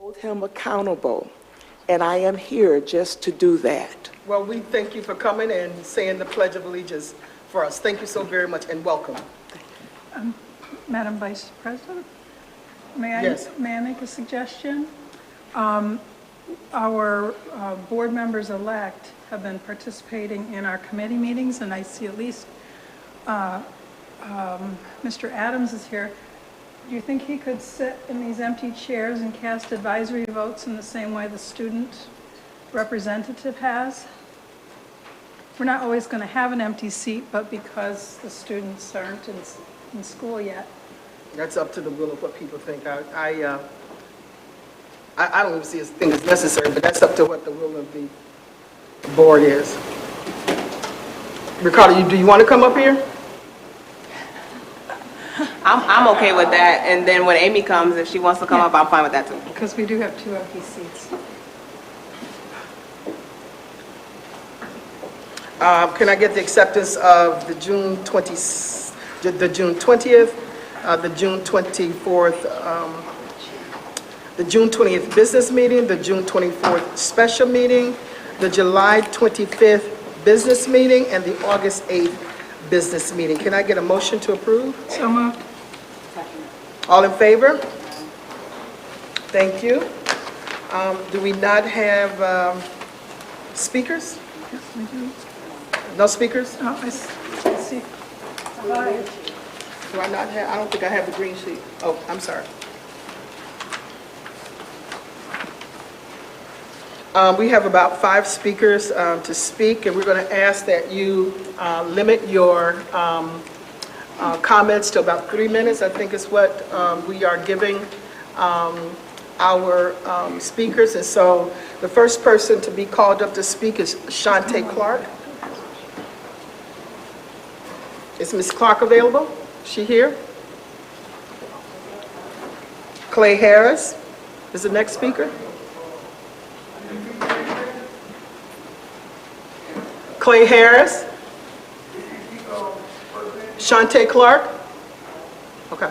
Hold him accountable, and I am here just to do that. Well, we thank you for coming and saying the Pledge of Allegiance for us. Thank you so very much, and welcome. Madam Vice President, Yes. may I make a suggestion? Our board members-elect have been participating in our committee meetings, and I see at least Mr. Adams is here. Do you think he could sit in these empty chairs and cast advisory votes in the same way the student representative has? We're not always going to have an empty seat, but because the students aren't in school yet. That's up to the will of what people think. I don't even see a thing as necessary, but that's up to what the will of the board is. Ricardo, do you want to come up here? I'm okay with that, and then when Amy comes, if she wants to come up, I'm fine with that too. Because we do have 2 empty seats. Can I get the acceptance of the June 20th, the June 24th, the June 20th business meeting, the June 24th special meeting, the July 25th business meeting, and the August 8th business meeting? Can I get a motion to approve? So moved. All in favor? Thank you. Do we not have speakers? Yes, we do. No speakers? Oh, I see. Bye. Do I not have, I don't think I have the green sheet. Oh, I'm sorry. We have about 5 speakers to speak, and we're going to ask that you limit your comments to about 3 minutes. I think is what we are giving our speakers. And so the first person to be called up to speak is Shante Clark. Is Ms. Clark available? Is she here? Clay Harris is the next speaker. Clay Harris. Shante Clark. Okay.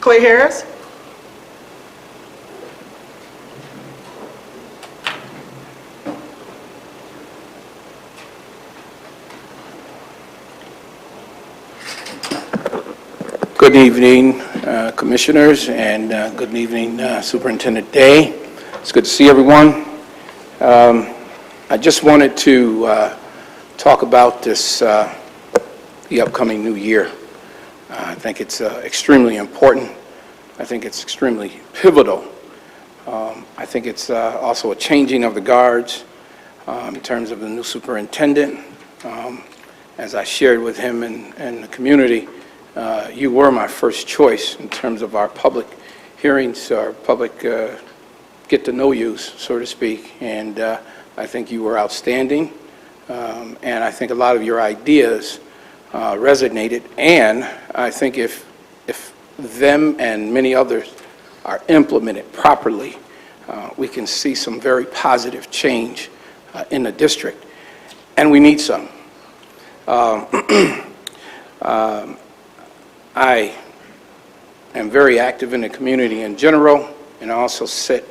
Clay Harris. Good evening, Commissioners, and good evening, Superintendent Day. It's good to see everyone. I just wanted to talk about this, the upcoming new year. I think it's extremely important. I think it's extremely pivotal. I think it's also a changing of the guards in terms of the new superintendent. As I shared with him and the community, you were my first choice in terms of our public hearings, our public get-to-know-yous, so to speak, and I think you were outstanding, and I think a lot of your ideas resonated, and I think if them and many others are implemented properly, we can see some very positive change in the district, and we need some. I am very active in the community in general, and I also sit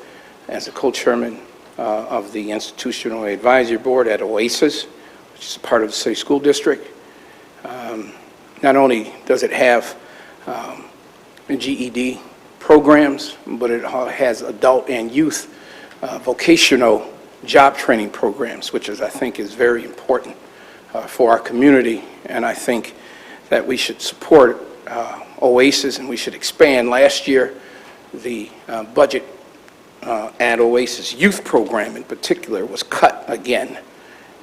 as a co-chairman of the Institutional Advisory Board at Oasis, which is a part of the city school district. Not only does it have GED programs, but it has adult and youth vocational job training programs, which I think is very important for our community, and I think that we should support Oasis, and we should expand. Last year, the budget at Oasis youth program in particular was cut again,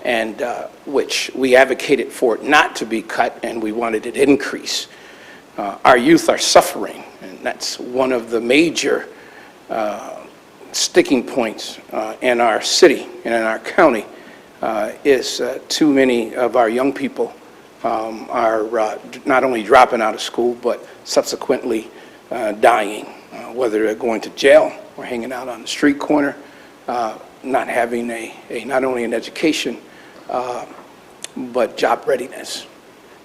and which we advocated for it not to be cut, and we wanted it increase. Our youth are suffering, and that's one of the major sticking points in our city and in our county, is too many of our young people are not only dropping out of school, but subsequently dying, whether they're going to jail or hanging out on the street corner, not having not only an education, but job readiness.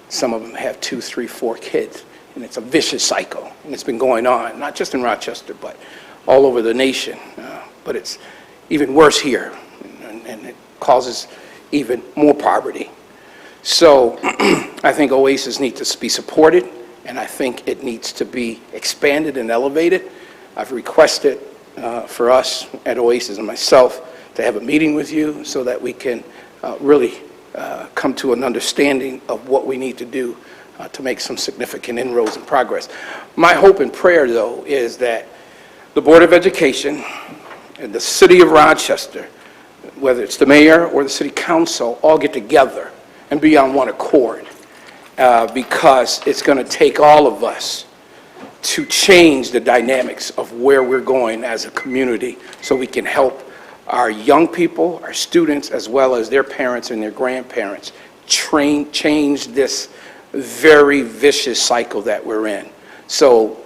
Some of them have 2, 3, 4 kids, and it's a vicious cycle, and it's been going on, not just in Rochester, but all over the nation. but it's even worse here, and it causes even more poverty. So I think Oasis needs to be supported, and I think it needs to be expanded and elevated. I've requested for us at Oasis and myself to have a meeting with you so that we can really come to an understanding of what we need to do to make some significant inroads and progress. My hope and prayer, though, is that the Board of Education and the City of Rochester, whether it's the mayor or the City Council, all get together and be on one accord, because it's going to take all of us to change the dynamics of where we're going as a community so we can help our young people, our students, as well as their parents and their grandparents change this very vicious cycle that we're in. So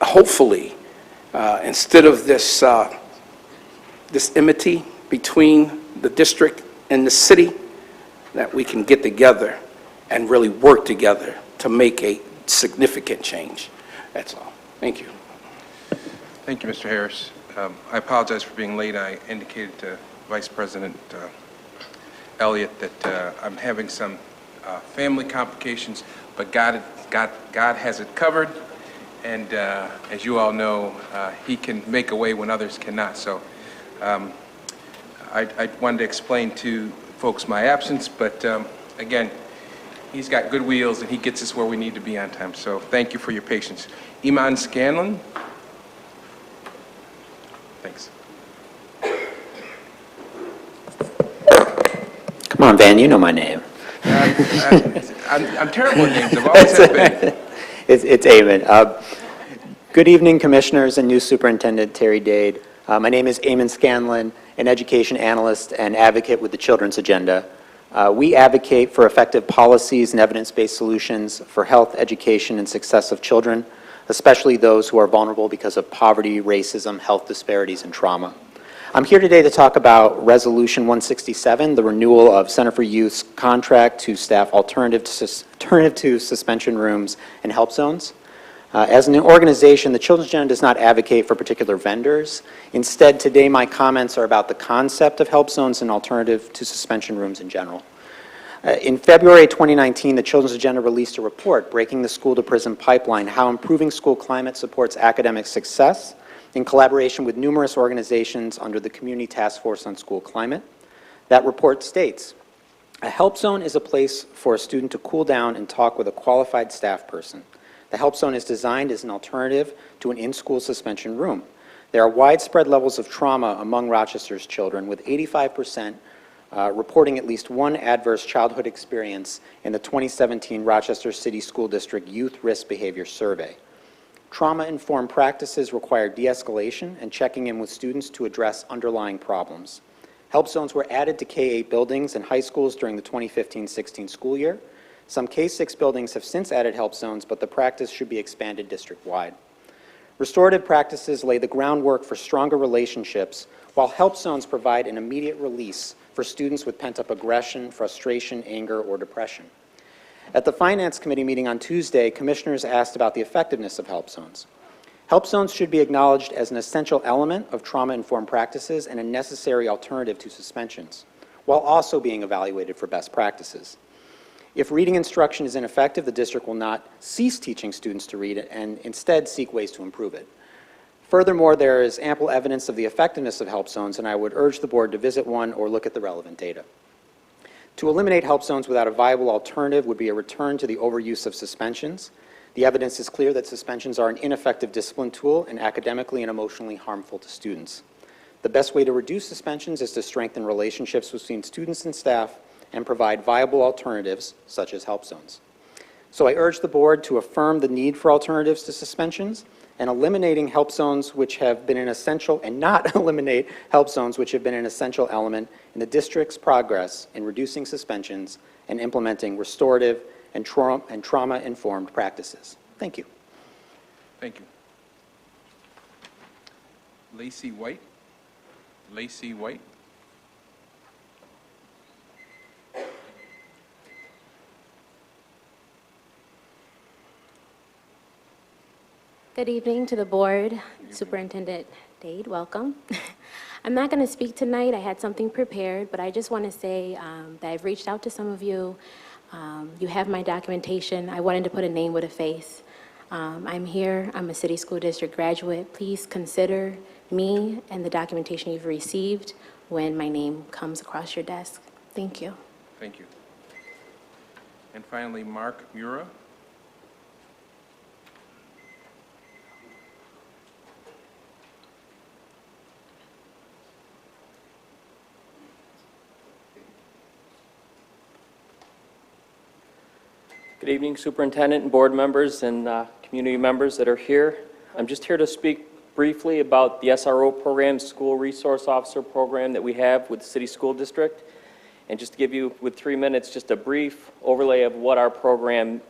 hopefully, instead of this enmity between the district and the city, that we can get together and really work together to make a significant change. That's all. Thank you. Thank you, Mr. Harris. I apologize for being late. I indicated to Vice President Elliott that I'm having some family complications, but God has it covered, and as you all know, He can make a way when others cannot. So I wanted to explain to folks my absence, but again, He's got good wheels and He gets us where we need to be on time. So thank you for your patience. Iman Scanlon. Thanks. Come on, Van, you know my name. I'm terrible at names. I've always have been. It's Eamon. Good evening, Commissioners and new Superintendent Terry Dade. My name is Eamon Scanlon, an education analyst and advocate with the Children's Agenda. We advocate for effective policies and evidence-based solutions for health, education, and success of children, especially those who are vulnerable because of poverty, racism, health disparities, and trauma. I'm here today to talk about Resolution 167, the renewal of Center for Youth's contract to staff alternative to suspension rooms and help zones. As an organization, the Children's Agenda does not advocate for particular vendors. Instead, today my comments are about the concept of help zones and alternative to suspension rooms in general. In February 2019, the Children's Agenda released a report, Breaking the School to Prison Pipeline, How Improving School Climate Supports Academic Success, in collaboration with numerous organizations under the Community Task Force on School Climate. That report states, a help zone is a place for a student to cool down and talk with a qualified staff person. The help zone is designed as an alternative to an in-school suspension room. There are widespread levels of trauma among Rochester's children, with 85% reporting at least one adverse childhood experience in the 2017 Rochester City School District Youth Risk Behavior Survey. Trauma-informed practices require de-escalation and checking in with students to address underlying problems. Help zones were added to K-8 buildings and high schools during the 2015-16 school year. Some K-6 buildings have since added help zones, but the practice should be expanded district-wide. Restorative practices lay the groundwork for stronger relationships, while help zones provide an immediate release for students with pent-up aggression, frustration, anger, or depression. At the Finance Committee meeting on Tuesday, commissioners asked about the effectiveness of help zones. Help zones should be acknowledged as an essential element of trauma-informed practices and a necessary alternative to suspensions, while also being evaluated for best practices. If reading instruction is ineffective, the district will not cease teaching students to read it and instead seek ways to improve it. Furthermore, there is ample evidence of the effectiveness of help zones, and I would urge the board to visit one or look at the relevant data. To eliminate help zones without a viable alternative would be a return to the overuse of suspensions. The evidence is clear that suspensions are an ineffective discipline tool and academically and emotionally harmful to students. The best way to reduce suspensions is to strengthen relationships between students and staff and provide viable alternatives, such as help zones. So I urge the board to affirm the need for alternatives to suspensions and eliminating help zones which have been an essential, and not eliminate help zones which have been an essential element in the district's progress in reducing suspensions and implementing restorative and trauma-informed practices. Thank you. Thank you. Lacey White. Lacey White. Good evening to the board. Superintendent Dade, welcome. I'm not going to speak tonight. I had something prepared, but I just want to say that I've reached out to some of you. You have my documentation. I wanted to put a name with a face. I'm here. I'm a city school district graduate. Please consider me and the documentation you've received when my name comes across your desk. Thank you. Thank you. And finally, Mark Mura. Good evening, Superintendent and board members and community members that are here. I'm just here to speak briefly about the SRO program, School Resource Officer program that we have with the City School District. And just to give you, with 3 minutes, just a brief overlay of what our program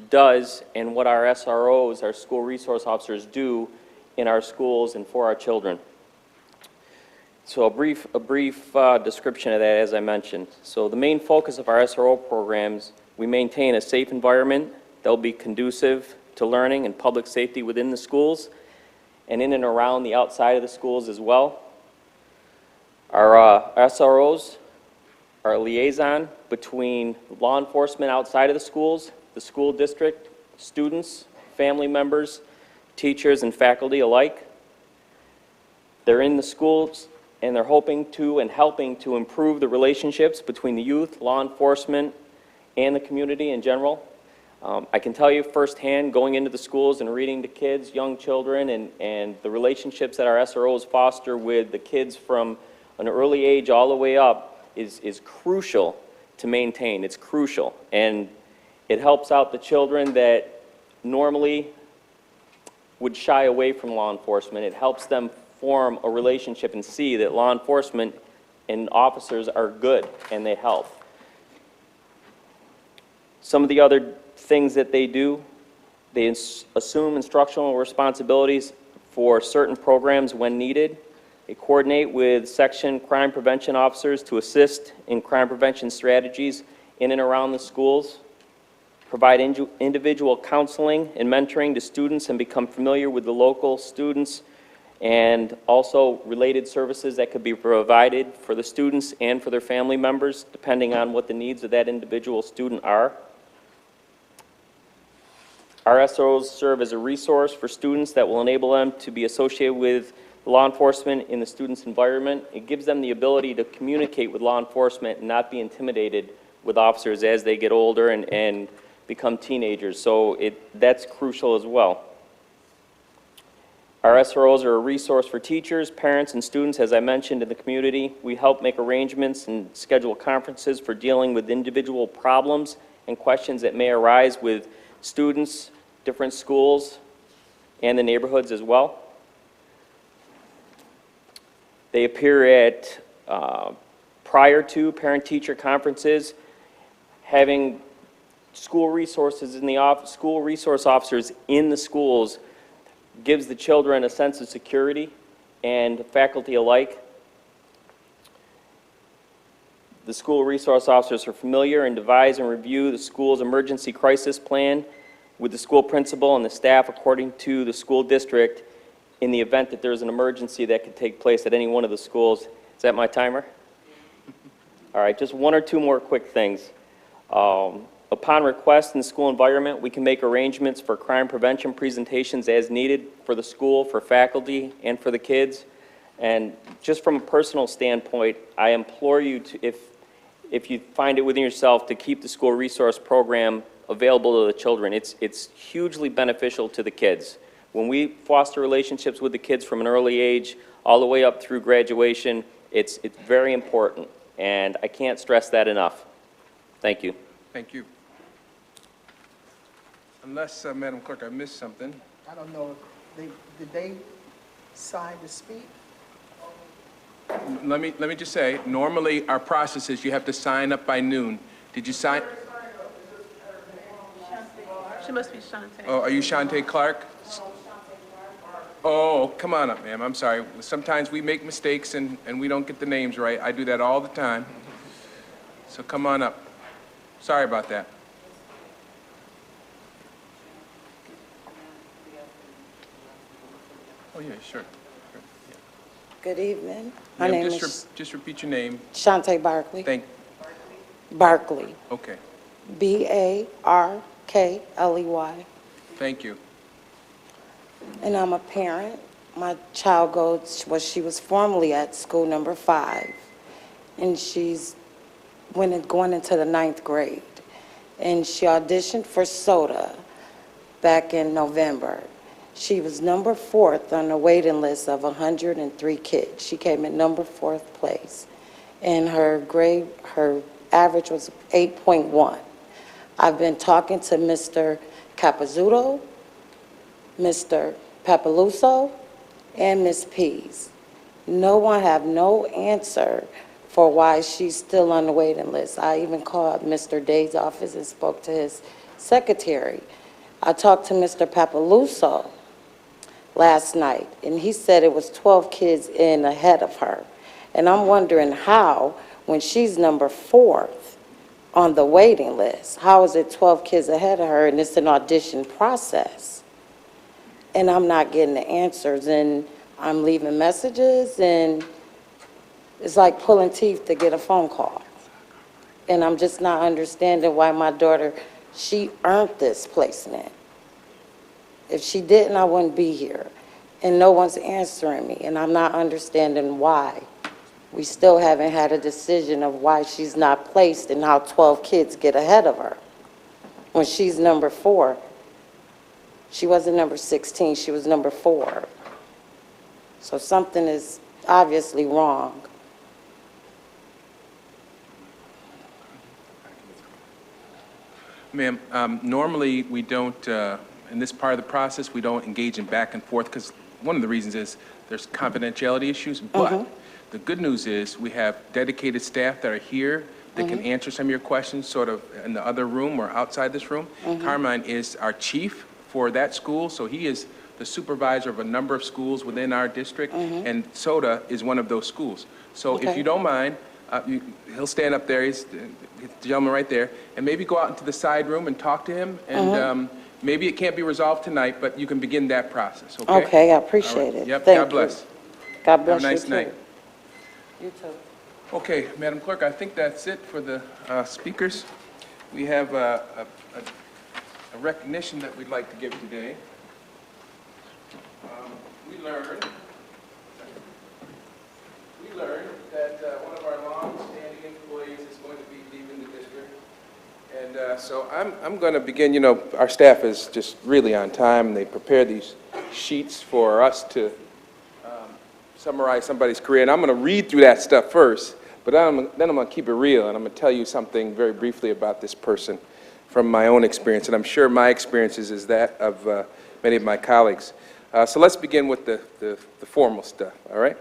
does and what our SROs, our School Resource Officers, do in our schools and for our children. So a brief description of that, as I mentioned. So the main focus of our SRO programs, we maintain a safe environment that will be conducive to learning and public safety within the schools and in and around the outside of the schools as well. Our SROs are a liaison between law enforcement outside of the schools, the school district, students, family members, teachers, and faculty alike. They're in the schools and they're hoping to and helping to improve the relationships between the youth, law enforcement, and the community in general. I can tell you firsthand, going into the schools and reading to kids, young children, and the relationships that our SROs foster with the kids from an early age all the way up is crucial to maintain. It's crucial. And it helps out the children that normally would shy away from law enforcement. It helps them form a relationship and see that law enforcement and officers are good and they help. Some of the other things that they do, they assume instructional responsibilities for certain programs when needed. They coordinate with section crime prevention officers to assist in crime prevention strategies in and around the schools, provide individual counseling and mentoring to students and become familiar with the local students, and also related services that could be provided for the students and for their family members, depending on what the needs of that individual student are. Our SROs serve as a resource for students that will enable them to be associated with law enforcement in the student's environment. It gives them the ability to communicate with law enforcement and not be intimidated with officers as they get older and become teenagers. So that's crucial as well. Our SROs are a resource for teachers, parents, and students, as I mentioned, in the community. We help make arrangements and schedule conferences for dealing with individual problems and questions that may arise with students, different schools, and the neighborhoods as well. They appear at prior to parent-teacher conferences, having school resources in the school resource officers in the schools gives the children a sense of security and faculty alike. The school resource officers are familiar and devise and review the school's emergency crisis plan with the school principal and the staff according to the school district in the event that there's an emergency that could take place at any one of the schools. Is that my timer? All right, just one or two more quick things. Upon request in the school environment, we can make arrangements for crime prevention presentations as needed for the school, for faculty, and for the kids. And just from a personal standpoint, I implore you to, if you find it within yourself, to keep the school resource program available to the children. It's hugely beneficial to the kids. When we foster relationships with the kids from an early age all the way up through graduation, it's very important, and I can't stress that enough. Thank you. Thank you. Unless, Madam Clerk, I missed something. I don't know, did they sign to speak? Let me just say, normally our process is you have to sign up by noon. Did you sign? She must be Shantae. Oh, are you Shantae Clark? Oh, come on up, ma'am. I'm sorry. Sometimes we make mistakes and we don't get the names right. I do that all the time. So come on up. Sorry about that. Oh, yeah, sure. Good evening. My Ma'am, name just is just repeat your name. Shantae Barkley. Thank, Barkley. okay, Barkley. thank you. And I'm a parent. My child she was formerly at school number 5, and she's going into the 9th grade. And she auditioned for SOTA back in November. She was number 4th on the waiting list of 103 kids. She came in number 4th place. And her average was 8.1. I've been talking to Mr. Capizzuto, Mr. Papaluso, and Ms. Pease. No one have no answer for why she's still on the waiting list. I even called Mr. Day's office and spoke to his secretary. I talked to Mr. Papaluso last night, and he said it was 12 kids in ahead of her. And I'm wondering how, when she's number 4th on the waiting list, how is it 12 kids ahead of her and it's an audition process? And I'm not getting the answers, and I'm leaving messages, and it's like pulling teeth to get a phone call. And I'm just not understanding why my daughter, she earned this placement. If she didn't, I wouldn't be here. And no one's answering me, and I'm not understanding why. We still haven't had a decision of why she's not placed and how 12 kids get ahead of her. When she's number 4, she wasn't number 16, she was number 4. So something is obviously wrong. Ma'am, normally we don't, in this part of the process, we don't engage in back and forth because one of the reasons is there's confidentiality issues, but the good news is we have dedicated staff that are here that can answer some of your questions sort of in the other room or outside this room. Carmine is our chief for that school, so he is the supervisor of a number of schools within our district, and SOTA is one of those schools. So if you don't mind, he'll stand up there, he's the gentleman right there, and maybe go out into the side room and talk to him, and maybe it can't be resolved tonight, but you can begin that process, okay? Okay, I appreciate it. Yep, Thank God bless. you. God bless Have a nice you, night. too. You too. Okay, Madam Clerk, I think that's it for the speakers. We have a recognition that we'd like to give today. We learned that one of our long-standing employees is going to be leaving the district. And so I'm going to begin, you know, our staff is just really on time. They prepare these sheets for us to summarize somebody's career. And I'm going to read through that stuff first, but then I'm going to keep it real, and I'm going to tell you something very briefly about this person from my own experience. And I'm sure my experiences is that of many of my colleagues. So let's begin with the formal stuff, all right?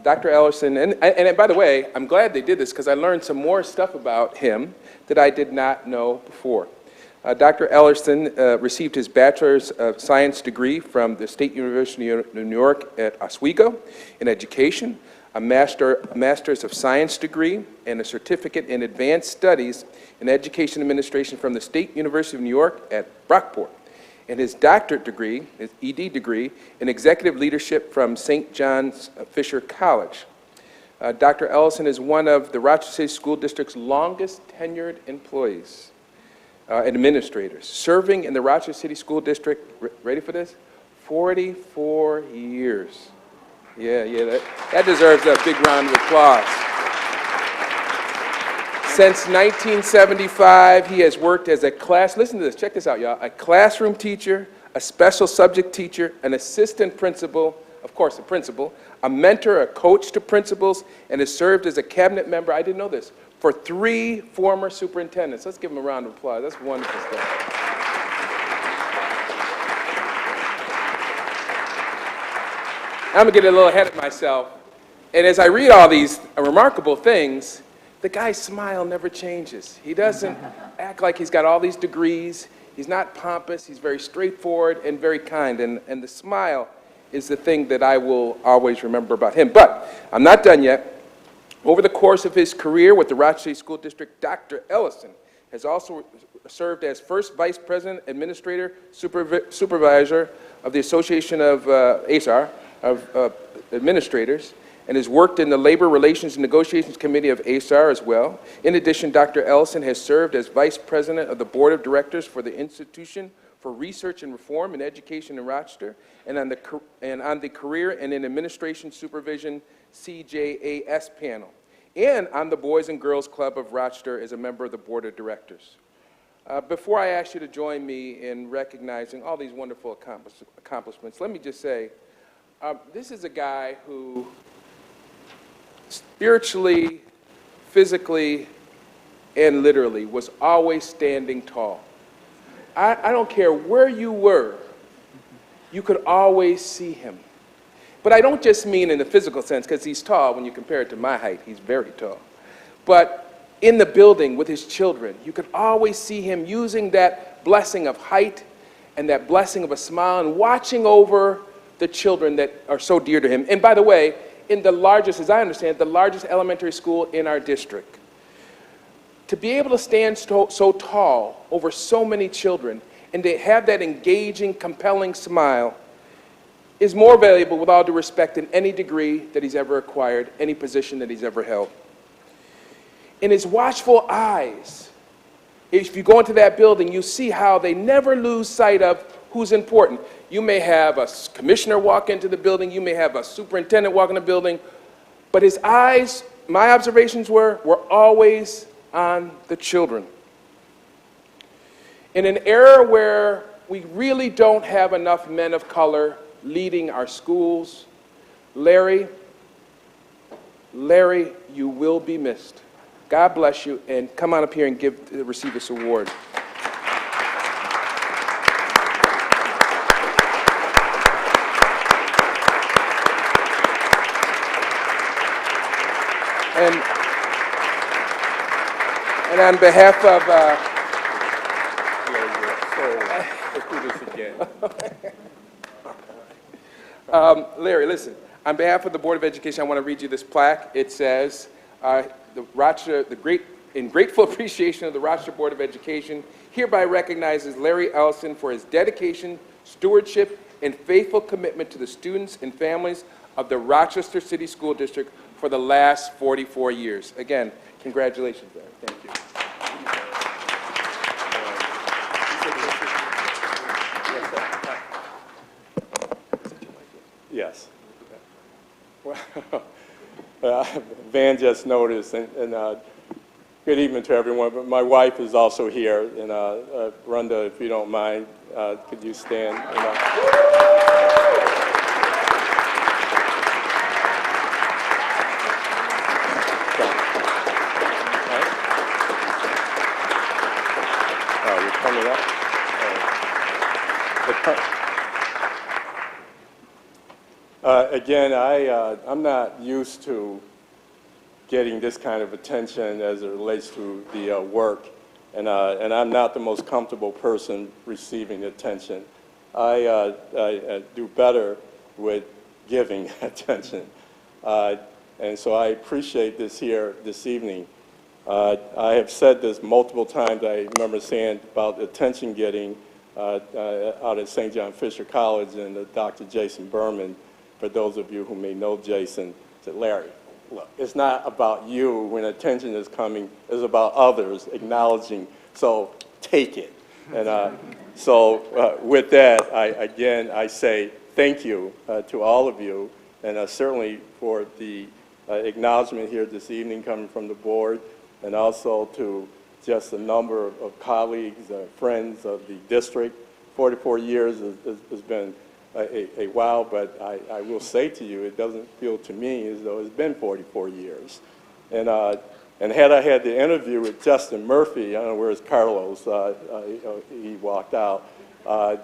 Dr. Ellerson, and by the way, I'm glad they did this because I learned some more stuff about him that I did not know before. Dr. Ellerson received his Bachelor's of Science degree from the State University of New York at Oswego in education, a Master's of Science degree, and a Certificate in Advanced Studies in Education Administration from the State University of New York at Brockport, and his doctorate degree, his ED degree, in Executive Leadership from St. John's Fisher College. Dr. Ellison is one of the Rochester City School District's longest tenured employees, administrators, serving in the Rochester City School District, ready for this? 44 years. Yeah, that deserves a big round of applause. Since 1975, he has worked as listen to this, check this out, y'all, a classroom teacher, a special subject teacher, an assistant principal, of course, a principal, a mentor, a coach to principals, and has served as a cabinet member, I didn't know this, for 3 former superintendents. Let's give him a round of applause. That's wonderful stuff. I'm going to get a little ahead of myself. And as I read all these remarkable things, the guy's smile never changes. He doesn't act like he's got all these degrees. He's not pompous. He's very straightforward and very kind. And the smile is the thing that I will always remember about him. But I'm not done yet. Over the course of his career with the Rochester School District, Dr. Ellison has also served as first Vice President, Administrator, Supervisor of the Association of ASAR, of Administrators, and has worked in the Labor Relations and Negotiations Committee of ASAR as well. In addition, Dr. Ellison has served as Vice President of the Board of Directors for the Institution for Research and Reform in Education in Rochester, and on the Career and in Administration Supervision CJAS panel, and on the Boys and Girls Club of Rochester as a member of the Board of Directors. Before I ask you to join me in recognizing all these wonderful accomplishments, let me just say, this is a guy who spiritually, physically, and literally was always standing tall. I don't care where you were, you could always see him. But I don't just mean in the physical sense, because he's tall. When you compare it to my height, he's very tall. But in the building with his children, you could always see him using that blessing of height and that blessing of a smile and watching over the children that are so dear to him. And by the way, in the largest, as I understand, the largest elementary school in our district. To be able to stand so tall over so many children and to have that engaging, compelling smile is more valuable, with all due respect, than any degree that he's ever acquired, any position that he's ever held. In his watchful eyes, if you go into that building, you see how they never lose sight of who's important. You may have a commissioner walk into the building, you may have a superintendent walk in the building, but his eyes, my observations were always on the children. In an era where we really don't have enough men of color leading our schools, Larry, you will be missed. God bless you, and come on up here and receive this award. And on behalf of, let's do this again. Larry, listen, on behalf of the Board of Education, I want to read you this plaque. It says, in grateful appreciation of the Rochester Board of Education, hereby recognizes Larry Ellison for his dedication, stewardship, and faithful commitment to the students and families of the Rochester City School District for the last 44 years. Again, congratulations, Larry. Thank you. Yes. Well, Van just noticed, and good evening to everyone, but my wife is also here, and Rhonda, if you don't mind, could you stand? You're coming up? Again, I'm not used to getting this kind of attention as it relates to the work, and I'm not the most comfortable person receiving attention. I do better with giving attention, and so I appreciate this here this evening. I have said this multiple times. I remember saying about attention getting out at St. John Fisher College, and Dr. Jason Berman, for those of you who may know Jason, said, Larry, look, it's not about you when attention is coming, it's about others acknowledging, so take it. And so with that, I say thank you to all of you, and certainly for the acknowledgement here this evening coming from the board, and also to just a number of colleagues, friends of the district. 44 years has been a while, but I will say to you, it doesn't feel to me as though it's been 44 years. And had I had the interview with Justin Murphy, I don't know where's Carlos, he walked out, I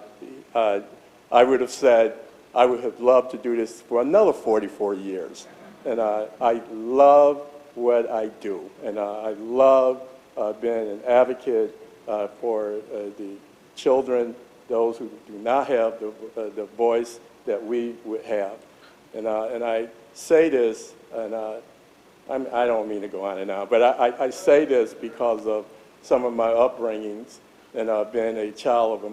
would have said, I would have loved to do this for another 44 years. And I love what I do, and I love being an advocate for the children, those who do not have the voice that we would have. And I say this, and I don't mean to go on and on, but I say this because of some of my upbringings and being a child of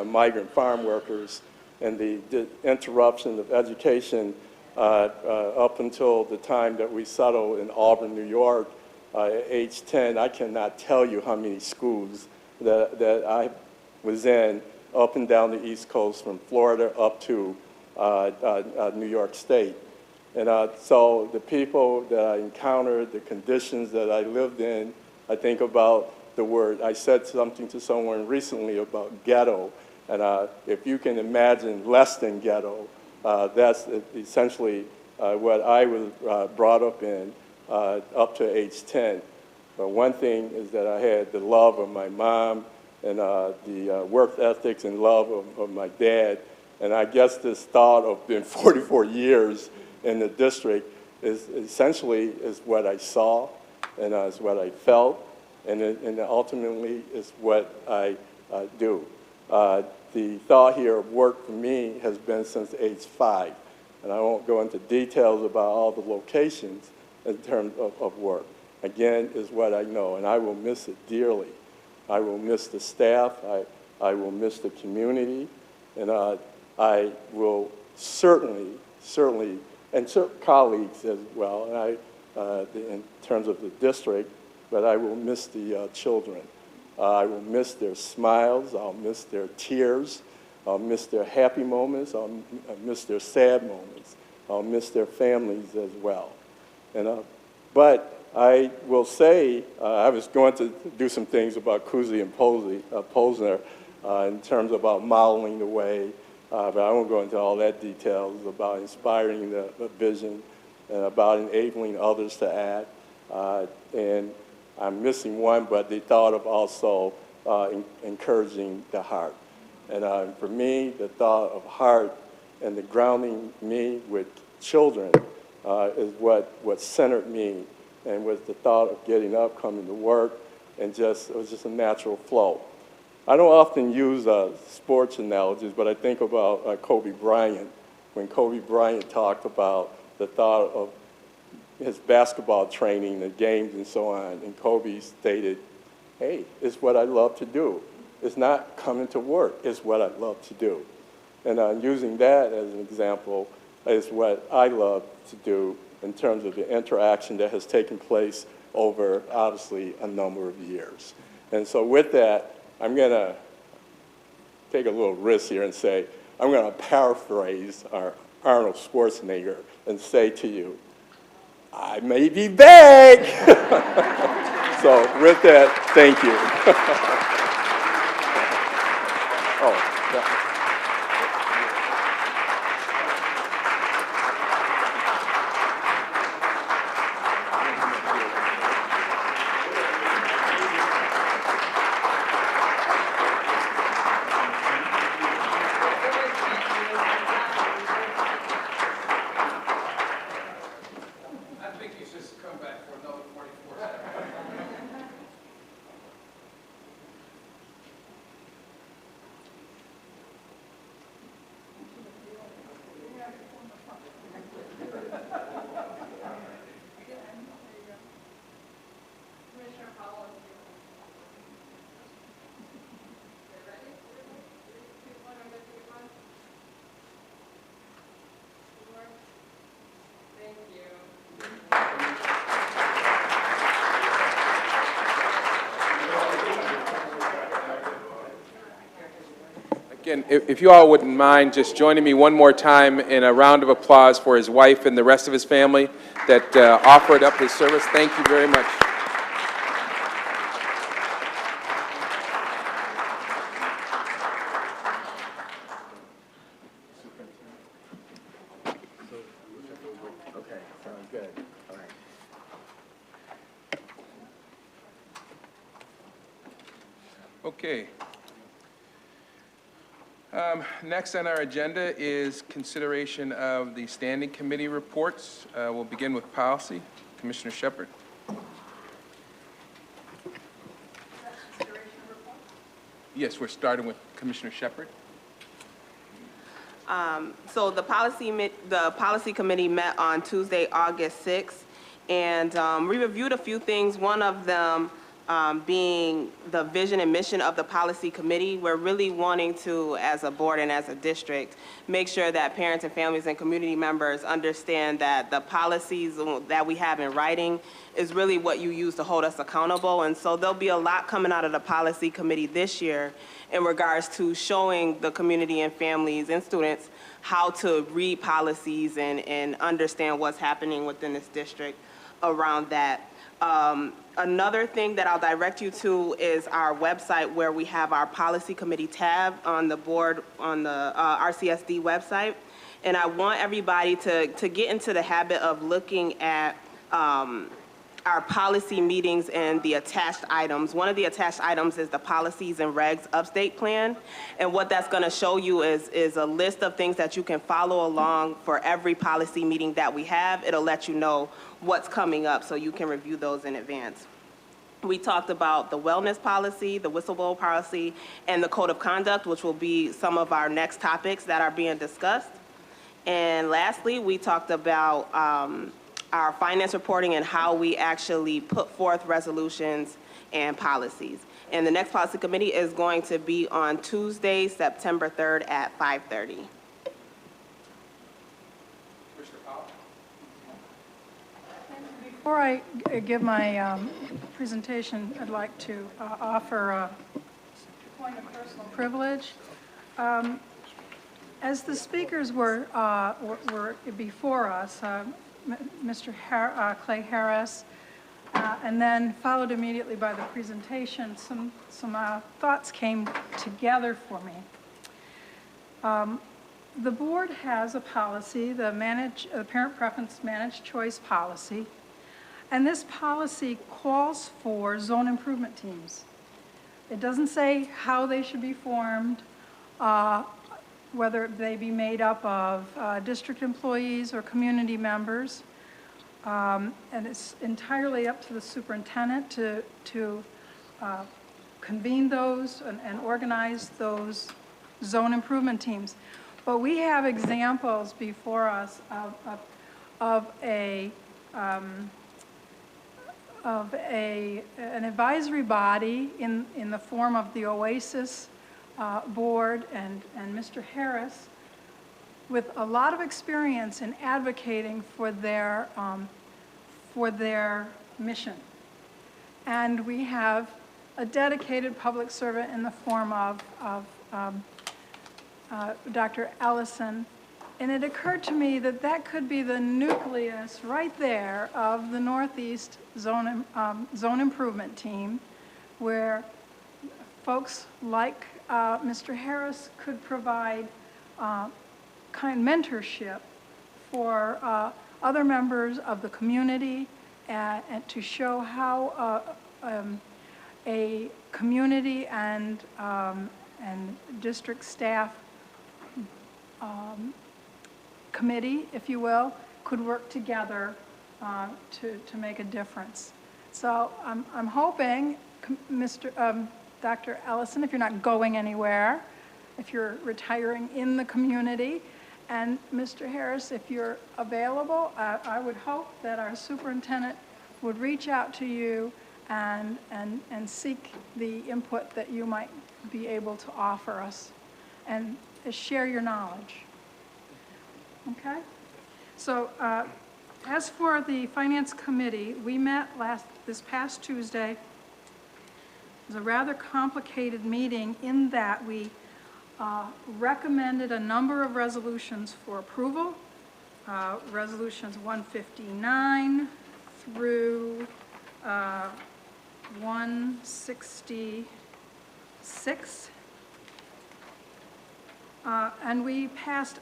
migrant farm workers and the interruption of education up until the time that we settled in Auburn, New York, at age 10, I cannot tell you how many schools that I was in up and down the East Coast, from Florida up to New York State. And so the people that I encountered, the conditions that I lived in, I think about the word. I said something to someone recently about ghetto, and if you can imagine less than ghetto, that's essentially what I was brought up in up to age 10. But one thing is that I had the love of my mom and the work ethics and love of my dad. And I guess this thought of being 44 years in the district is essentially is what I saw and is what I felt, and ultimately is what I do. The thought here of work for me has been since age 5, and I won't go into details about all the locations in terms of work. Again, is what I know, and I will miss it dearly. I will miss the staff, I will miss the community, and I will certainly, and certain colleagues as well, and in terms of the district, but I will miss the children. I will miss their smiles, I'll miss their tears, I'll miss their happy moments, I'll miss their sad moments, I'll miss their families as well. And, but I will say, I was going to do some things about Cousy and Posner in terms about modeling the way, but I won't go into all that details about inspiring the vision and about enabling others to act. And I'm missing one, but the thought of also encouraging the heart. And for me, the thought of heart and the grounding me with children is what centered me, and was the thought of getting up, coming to work, and it was just a natural flow. I don't often use sports analogies, but I think about Kobe Bryant, when Kobe Bryant talked about the thought of his basketball training, the games and so on, and Kobe stated, hey, it's what I love to do. It's not coming to work, it's what I love to do. And using that as an example is what I love to do in terms of the interaction that has taken place over, obviously, a number of years. And so with that, I'm going to take a little risk here and say, I'm going to paraphrase our Arnold Schwarzenegger and say to you, I may be back. So with that, thank you. Oh, yeah. Again, if you all wouldn't mind just joining me one more time in a round of applause for his wife and the rest of his family that offered up his service. Thank you very much. Okay, sounds good. All right. Okay. Next on our agenda is consideration of the standing committee reports. We'll begin with policy. Commissioner Shepard. Yes, we're starting with Commissioner Shepard. So the policy committee met on Tuesday, August 6th, and we reviewed a few things. One of them being the vision and mission of the policy committee, we're really wanting to, as a board and as a district, make sure that parents and families and community members understand that the policies that we have in writing is really what you use to hold us accountable. And so there'll be a lot coming out of the policy committee this year in regards to showing the community and families and students how to read policies and understand what's happening within this district around that. Another thing that I'll direct you to is our website, where we have our policy committee tab on the board, on the RCSD website. And I want everybody to get into the habit of looking at our policy meetings and the attached items. One of the attached items is the policies and regs update plan. And what that's going to show you is a list of things that you can follow along for every policy meeting that we have. It'll let you know what's coming up so you can review those in advance. We talked about the wellness policy, the whistleblower policy, and the code of conduct, which will be some of our next topics that are being discussed. And lastly, we talked about our finance reporting and how we actually put forth resolutions and policies. And the next policy committee is going to be on Tuesday, September 3rd at 5:30. Before I give my presentation, I'd like to offer a point of personal privilege. As the speakers were before us, Mr. Clay Harris, and then followed immediately by the presentation, some thoughts came together for me. The board has a policy, the parent preference managed choice policy, and this policy calls for zone improvement teams. It doesn't say how they should be formed, whether they be made up of district employees or community members. And it's entirely up to the superintendent to convene those and organize those zone improvement teams. But we have examples before us of an advisory body in the form of the OASIS board and Mr. Harris, with a lot of experience in advocating for their mission. And we have a dedicated public servant in the form of Dr. Ellison. And it occurred to me that that could be the nucleus right there of the Northeast Zone Improvement Team, where folks like Mr. Harris could provide mentorship for other members of the community and to show how a community and district staff committee, if you will, could work together to make a difference. So I'm hoping, Dr. Ellison, if you're not going anywhere, if you're retiring in the community, and Mr. Harris, if you're available, I would hope that our superintendent would reach out to you and seek the input that you might be able to offer us and share your knowledge. Okay? So as for the Finance Committee, we met this past Tuesday. It was a rather complicated meeting in that we recommended a number of resolutions for approval, resolutions 159 through 166. And we passed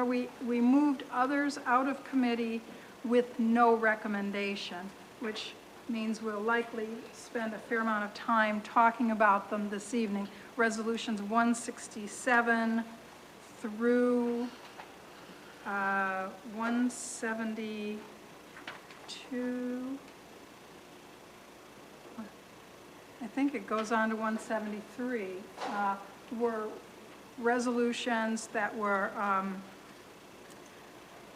we moved others out of committee with no recommendation, which means we'll likely spend a fair amount of time talking about them this evening. Resolutions 167 through 172. I think it goes on to 173, were resolutions that were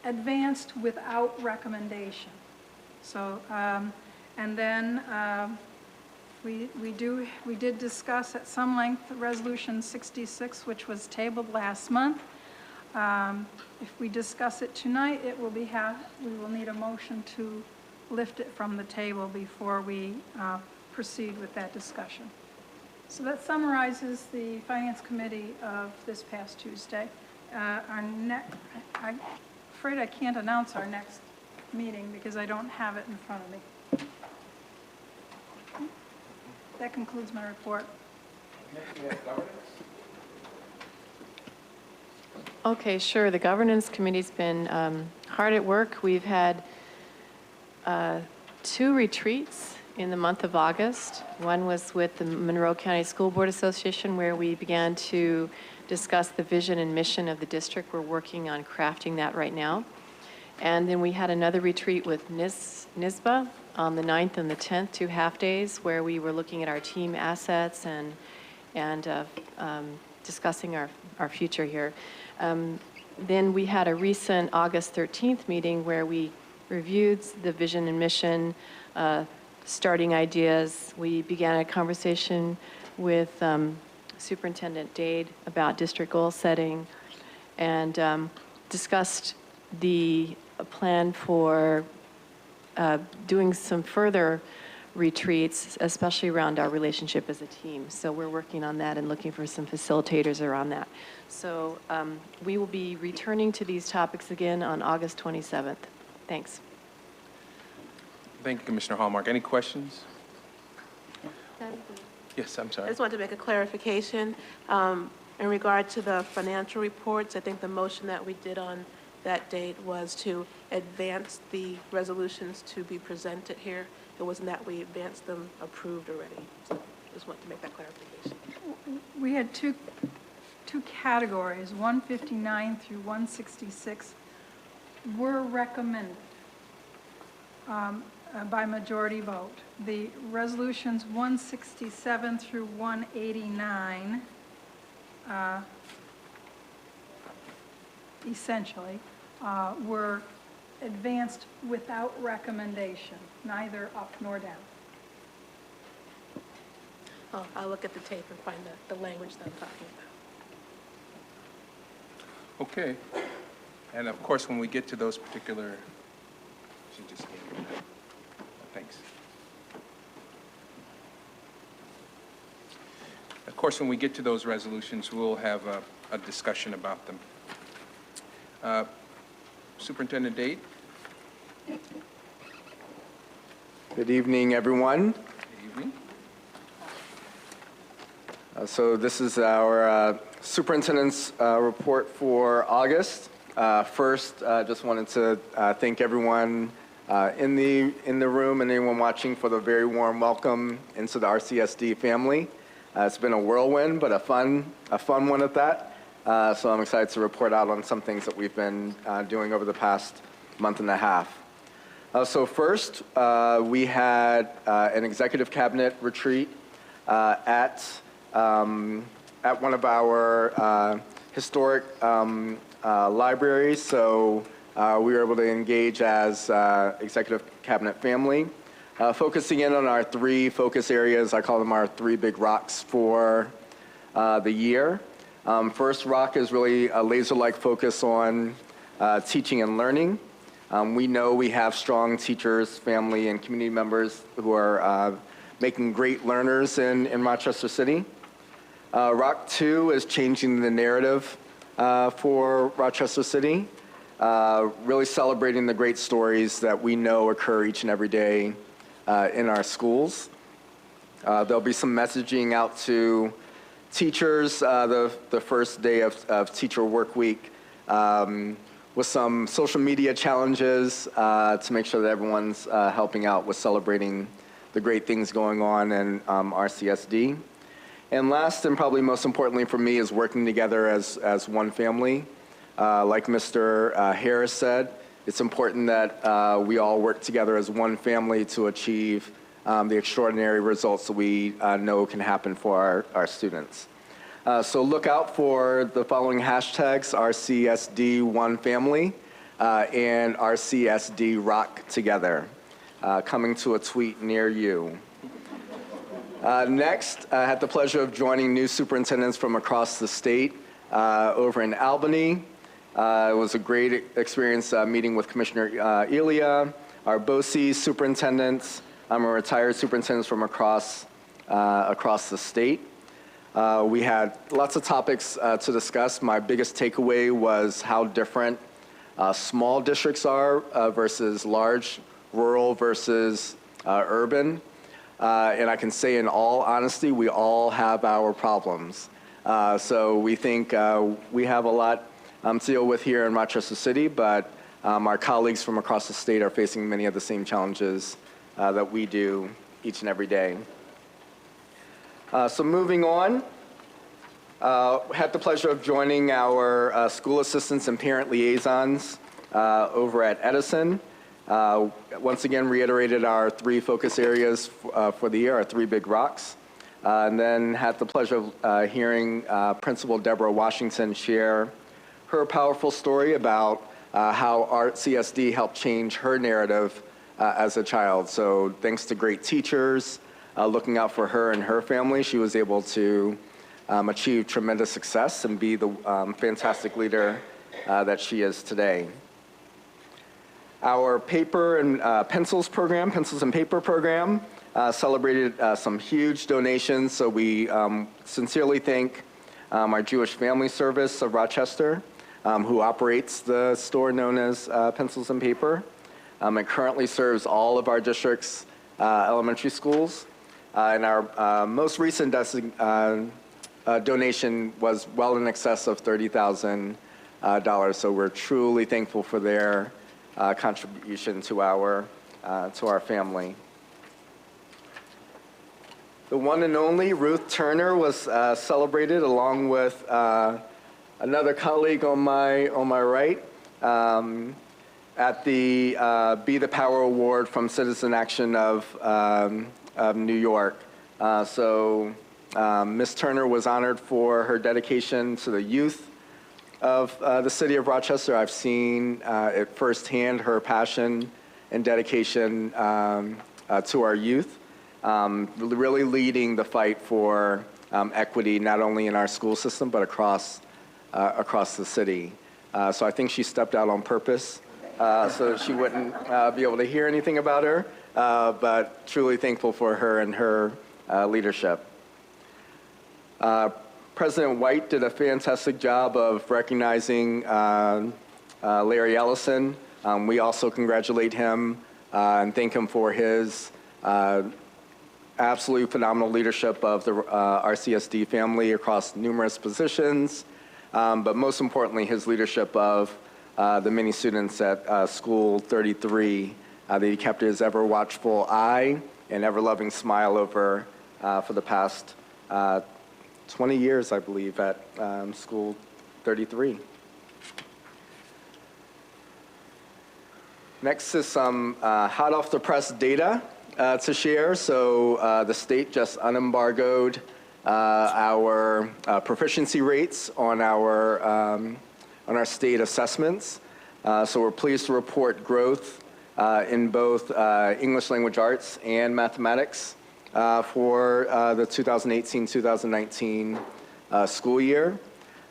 advanced without recommendation. So, and then We did discuss at some length Resolution 66, which was tabled last month. If we discuss it tonight, we will need a motion to lift it from the table before we proceed with that discussion. So that summarizes the Finance Committee of this past Tuesday. I'm afraid I can't announce our next meeting because I don't have it in front of me. That concludes my report. Okay, sure. The Governance Committee's been hard at work. We've had 2 retreats in the month of August. One was with the Monroe County School Board Association, where we began to discuss the vision and mission of the district. We're working on crafting that right now. And then we had another retreat with NISBA on the 9th and the 10th, 2 half-days, where we were looking at our team assets and discussing our future here. Then we had a recent August 13th meeting where we reviewed the vision and mission, starting ideas. We began a conversation with Superintendent Dade about district goal setting and discussed the plan for doing some further retreats, especially around our relationship as a team. So we're working on that and looking for some facilitators around that. So we will be returning to these topics again on August 27th. Thanks. Thank you, Commissioner Hallmark. Any questions? Yes, I'm I sorry. just wanted to make a clarification in regard to the financial reports. I think the motion that we did on that date was to advance the resolutions to be presented here. It wasn't that we advanced them approved already. So just wanted to make that clarification. We had two categories, 159 through 166, were recommended by majority vote. The resolutions 167 through 189 essentially were advanced without recommendation, neither up nor down. Oh, I'll look at the tape and find the language that I'm talking about. Okay. And of course, when we get to those particular, she just gave me that. Thanks. Of course, when we get to those resolutions, we'll have a discussion about them. Superintendent Dade? Good evening, everyone. Good evening. So this is our superintendent's report for August. First, just wanted to thank everyone in the room and anyone watching for the very warm welcome into the RCSD family. It's been a whirlwind, but a fun one at that. So I'm excited to report out on some things that we've been doing over the past month and a half. So first, we had an executive cabinet retreat at one of our historic libraries. So we were able to engage as executive cabinet family, focusing in on our 3 focus areas. I call them our 3 big rocks for the year. First rock is really a laser-like focus on teaching and learning. We know we have strong teachers, family, and community members who are making great learners in Rochester City. Rock 2 is changing the narrative for Rochester City, really celebrating the great stories that we know occur each and every day in our schools. There'll be some messaging out to teachers the first day of teacher work week with some social media challenges to make sure that everyone's helping out with celebrating the great things going on in RCSD. And last and probably most importantly for me is working together as one family. Like Mr. Harris said, it's important that we all work together as one family to achieve the extraordinary results that we know can happen for our students. So look out for the following hashtags: RCSD1Family and RCSD Rock Together, coming to a tweet near you. Next, I had the pleasure of joining new superintendents from across the state over in Albany. It was a great experience meeting with Commissioner Elia, our BOCES superintendents, our retired superintendents from across the state. We had lots of topics to discuss. My biggest takeaway was how different small districts are versus large, rural versus urban. And I can say in all honesty, we all have our problems. So we think we have a lot to deal with here in Rochester City, but our colleagues from across the state are facing many of the same challenges that we do each and every day. So moving on, had the pleasure of joining our school assistants and parent liaisons over at Edison. Once again, reiterated our 3 focus areas for the year, our 3 big rocks. And then had the pleasure of hearing Principal Deborah Washington share her powerful story about how Art CSD helped change her narrative as a child. So thanks to great teachers looking out for her and her family, she was able to achieve tremendous success and be the fantastic leader that she is today. Our paper and pencils program, pencils and paper program, celebrated some huge donations. So we sincerely thank our Jewish Family Service of Rochester, who operates the store known as Pencils and Paper. It currently serves all of our district's elementary schools. And our most recent donation was well in excess of $30,000. So we're truly thankful for their contribution to our family. The one and only Ruth Turner was celebrated along with another colleague on my right at the Be the Power Award from Citizen Action of New York. So Ms. Turner was honored for her dedication to the youth of the city of Rochester. I've seen it firsthand, her passion and dedication to our youth, really leading the fight for equity, not only in our school system, but across the city. So I think she stepped out on purpose so that she wouldn't be able to hear anything about her, but truly thankful for her and her leadership. President White did a fantastic job of recognizing Larry Ellison. We also congratulate him and thank him for his absolutely phenomenal leadership of the RCSD family across numerous positions, but most importantly, his leadership of the many students at School 33 that he kept his ever watchful eye and ever loving smile over for the past 20 years, I believe, at School 33. Next is some hot off the press data to share. So the state just unembargoed our proficiency rates on our state assessments. So we're pleased to report growth in both English language arts and mathematics for the 2018-2019 school year.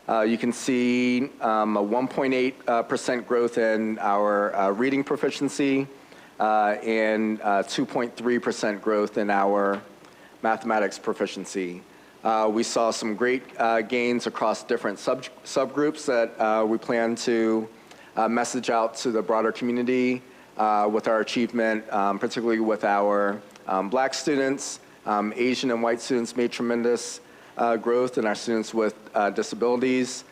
You can see a 1.8% growth in our reading proficiency and 2.3% growth in our mathematics proficiency. We saw some great gains across different subgroups that we plan to message out to the broader community with our achievement, particularly with our Black students. Asian and white students made tremendous growth, and our students with disabilities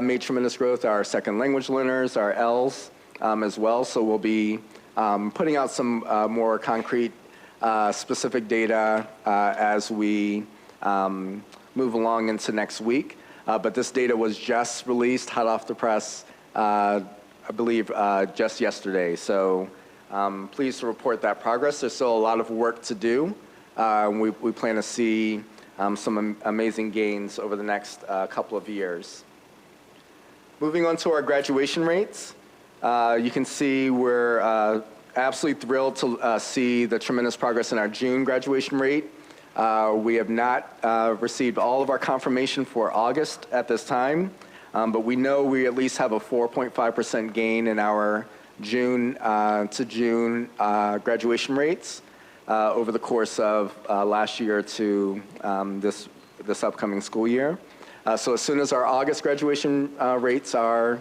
made tremendous growth. Our second language learners, our Ls as well. So we'll be putting out some more concrete specific data as we move along into next week. But this data was just released, hot off the press, I believe just yesterday. So pleased to report that progress. There's still a lot of work to do. We plan to see some amazing gains over the next couple of years. Moving on to our graduation rates, you can see we're absolutely thrilled to see the tremendous progress in our June graduation rate. We have not received all of our confirmation for August at this time, but we know we at least have a 4.5% gain in our June to June graduation rates over the course of last year to this upcoming school year. So as soon as our August graduation rates are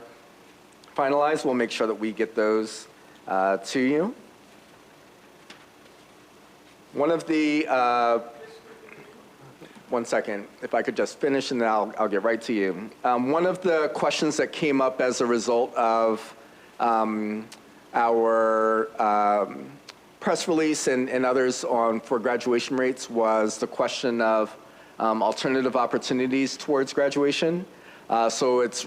finalized, we'll make sure that we get those to you. One of the, one second, if I could just finish and then I'll get right to you. One of the questions that came up as a result of our press release and others for graduation rates was the question of alternative opportunities towards graduation. So it's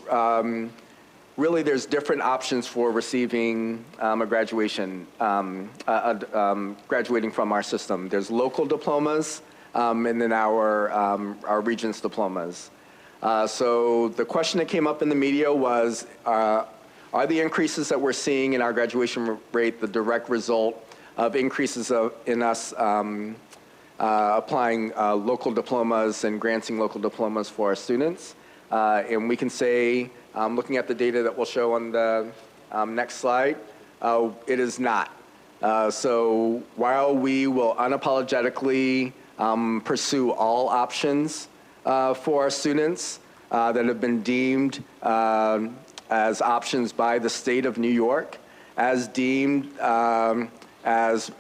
really there's different options for receiving a graduation, graduating from our system. There's local diplomas and then our Regents diplomas. So the question that came up in the media was, are the increases that we're seeing in our graduation rate the direct result of increases in us applying local diplomas and granting local diplomas for our students? And we can say, looking at the data that we'll show on the next slide, it is not. So while we will unapologetically pursue all options for our students that have been deemed as options by the state of New York, as deemed as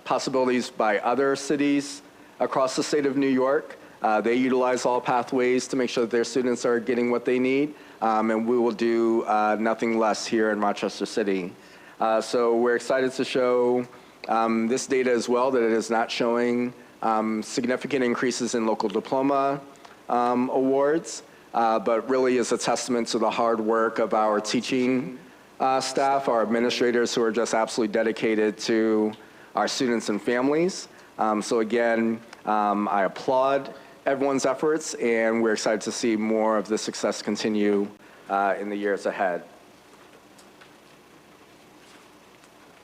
possibilities by other cities across the state of New York. They utilize all pathways to make sure that their students are getting what they need, and we will do nothing less here in Rochester City. So we're excited to show this data as well, that it is not showing significant increases in local diploma awards, but really is a testament to the hard work of our teaching staff, our administrators who are just absolutely dedicated to our students and families. So again, I applaud everyone's efforts, and we're excited to see more of this success continue in the years ahead.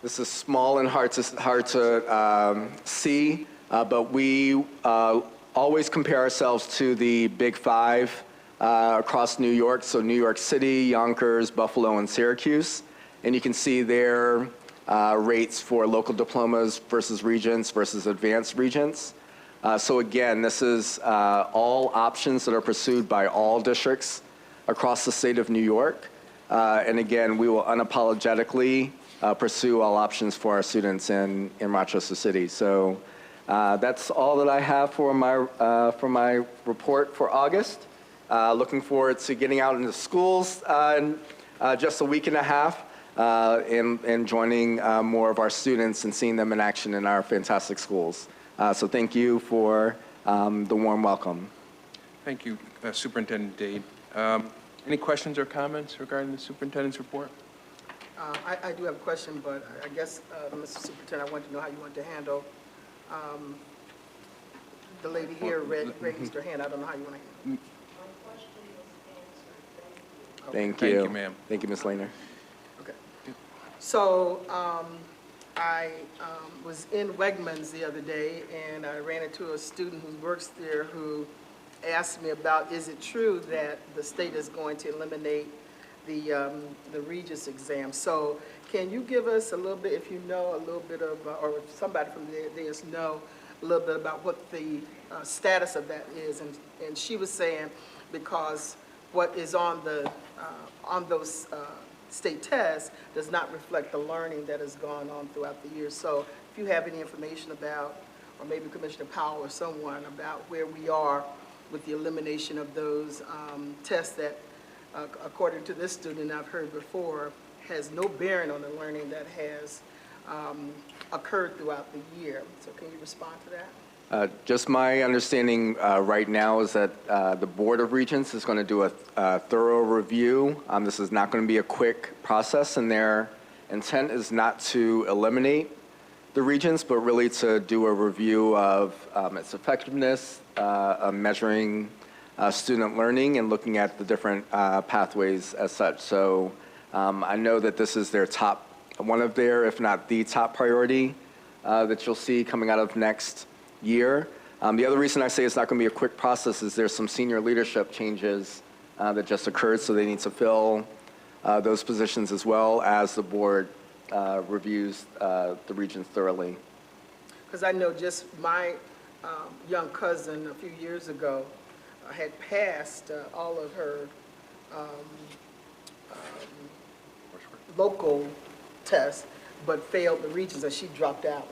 This is small and hard to see, but we always compare ourselves to the Big Five across New York, so New York City, Yonkers, Buffalo, and Syracuse. And you can see their rates for local diplomas versus Regents versus advanced Regents. So again, this is all options that are pursued by all districts across the state of New York. And again, we will unapologetically pursue all options for our students in Rochester City. So that's all that I have for my report for August. Looking forward to getting out into schools in just a week and a half and joining more of our students and seeing them in action in our fantastic schools. So thank you for the warm welcome. Thank you, Superintendent Dade. Any questions or comments regarding the superintendent's report? I do have a question, but I guess, Mr. Superintendent, I want to know how you want to handle the lady here raised her hand. I don't know how you want to handle it. Thank you. Thank you, ma'am. Thank you, Ms. Lehner. Okay. So I was in Wegmans the other day, and I ran into a student who works there who asked me about, is it true that the state is going to eliminate the Regents exam? So can you give us a little bit, if you know a little bit of, or if somebody from there know a little bit about what the status of that is? And she was saying because what is on those state tests does not reflect the learning that has gone on throughout the year. So if you have any information about, or maybe Commissioner Powell or someone, about where we are with the elimination of those tests that, according to this student I've heard before, has no bearing on the learning that has occurred throughout the year. So can you respond to that? Just my understanding right now is that the Board of Regents is going to do a thorough review. This is not going to be a quick process, and their intent is not to eliminate the Regents, but really to do a review of its effectiveness, measuring student learning, and looking at the different pathways as such. So I know that this is their top, one of their, if not the top priority that you'll see coming out of next year. The other reason I say it's not going to be a quick process is there's some senior leadership changes that just occurred, so they need to fill those positions as well as the board reviews the regions thoroughly. Because I know just my young cousin a few years ago had passed all of her local tests, but failed the regions, and she dropped out.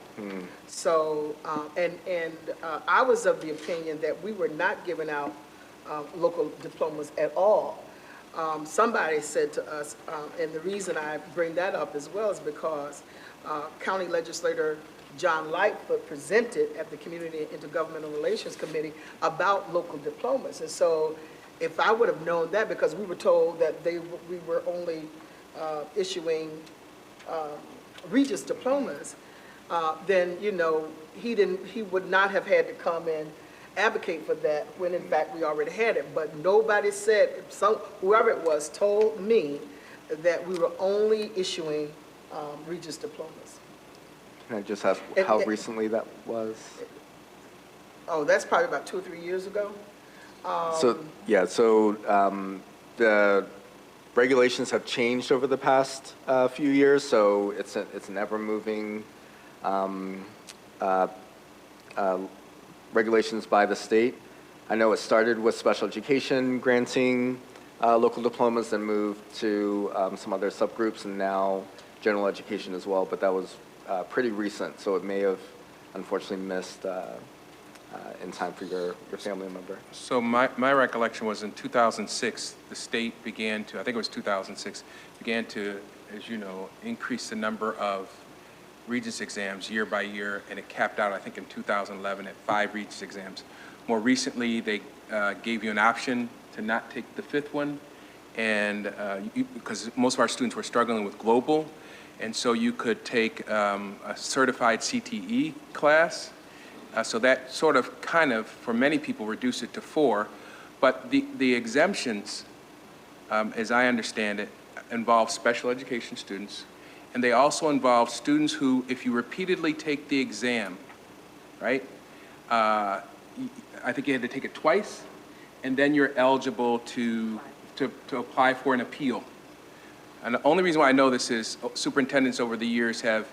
So, I was of the opinion that we were not giving out local diplomas at all. Somebody said to us, and the reason I bring that up as well is because County Legislator John Lightfoot presented at the Community and Intergovernmental Relations Committee about local diplomas. And so if I would have known that, because we were told that we were only issuing Regis diplomas, then, you know, he would not have had to come and advocate for that when in fact we already had it. But nobody said, whoever it was told me that we were only issuing Regis diplomas. Can I just ask how recently that was? Oh, that's probably about 2 or 3 years ago. So the regulations have changed over the past few years, so it's an ever-moving regulations by the state. I know it started with special education granting local diplomas, then moved to some other subgroups, and now general education as well, but that was pretty recent, so it may have unfortunately missed in time for your family member. So my recollection was in 2006, the state began to, I think it was 2006, began to, as you know, increase the number of Regis exams year by year, and it capped out, I think, in 2011 at 5 Regis exams. More recently, they gave you an option to not take the 5th one, and because most of our students were struggling with global, and so you could take a certified CTE class. So that sort of kind of, for many people, reduced it to 4. But the exemptions, as I understand it, involve special education students. And they also involve students who, if you repeatedly take the exam, right, I think you had to take it twice, and then you're eligible to apply for an appeal. And the only reason why I know this is superintendents over the years have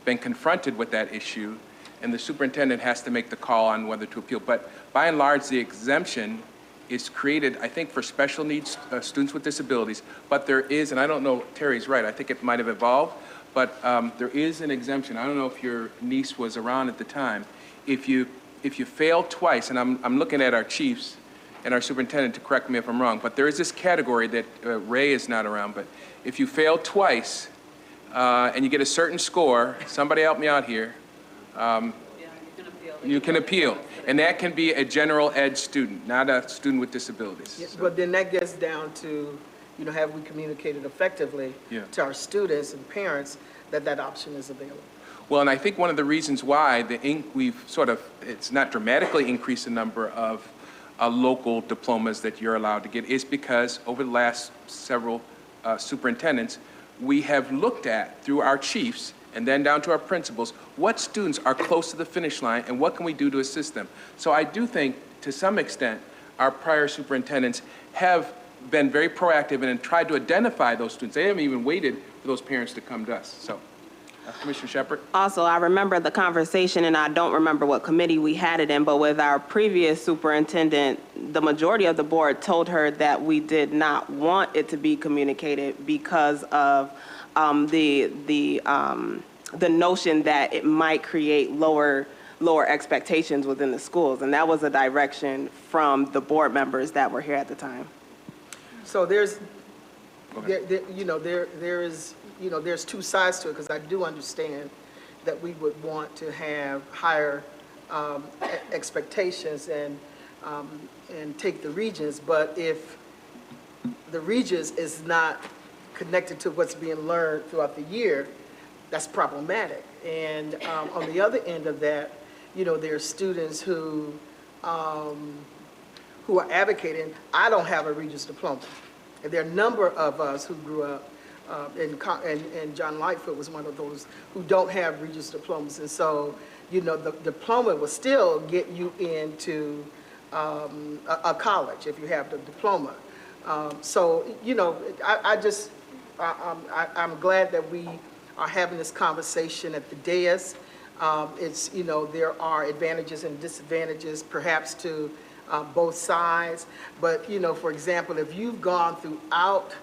been confronted with that issue, and the superintendent has to make the call on whether to appeal. But by and large, the exemption is created, I think, for special needs students with disabilities. But there is, and I don't know, Terry's right, I think it might have evolved, but there is an exemption. I don't know if your niece was around at the time. If you fail twice, and I'm looking at our chiefs and our superintendent to correct me if I'm wrong, but there is this category that Ray is not around, but if you fail twice and you get a certain score, somebody help me out here, you can appeal. And that can be a general ed student, not a student with disabilities. Yes, So- but then that gets down to, you know, have we communicated effectively to our students and parents that that option is available? Well, and I think one of the reasons why we've sort of, it's not dramatically increased the number of local diplomas that you're allowed to get is because over the last several superintendents, we have looked at, through our chiefs, and then down to our principals, what students are close to the finish line and what can we do to assist them. So I do think, to some extent, our prior superintendents have been very proactive and tried to identify those students. They haven't even waited for those parents to come to us. So, Commissioner Shepard? Also, I remember the conversation, and I don't remember what committee we had it in, but with our previous superintendent, the majority of the board told her that we did not want it to be communicated because of the notion that it might create lower expectations within the schools, and that was a direction from the board members that were here at the time. So there's two sides to it, because I do understand that we would want to have higher expectations and take the regions, but if the regions is not connected to what's being learned throughout the year, that's problematic. And on the other end of that, you know, there are students who are advocating, I don't have a Regis diploma. And there are a number of us who grew up, and John Lightfoot was one of those who don't have Regis diplomas. And so, you know, the diploma will still get you into a college if you have the diploma. So, you know, I'm glad that we are having this conversation at the dais. It's, you know, there are advantages and disadvantages perhaps to both sides. But, you know, for example, if you've gone throughout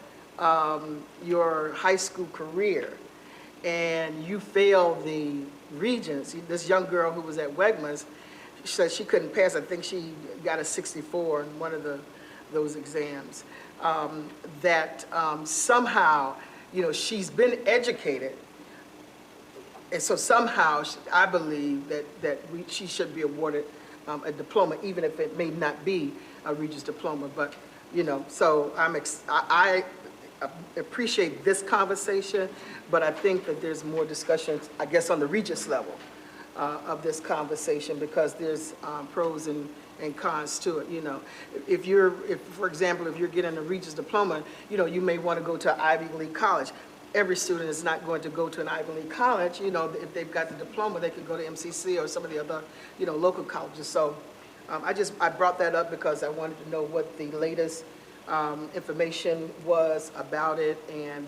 your high school career and you failed the Regents, this young girl who was at Wegmans, she said she couldn't pass. I think she got a 64 in one of those exams. Somehow, you know, she's been educated, and so somehow I believe that she should be awarded a diploma, even if it may not be a Regents diploma. But you know, so I appreciate this conversation, but I think that there's more discussions, I guess, on the Regents level of this conversation, because there's pros and cons to it. You know, if for example, if you're getting a Regents diploma, you know, you may want to go to an Ivy League college. Every student is not going to go to an Ivy League college. You know, if they've got the diploma, they could go to MCC or some of the other, you know, local colleges. So I brought that up because I wanted to know what the latest information was about it, and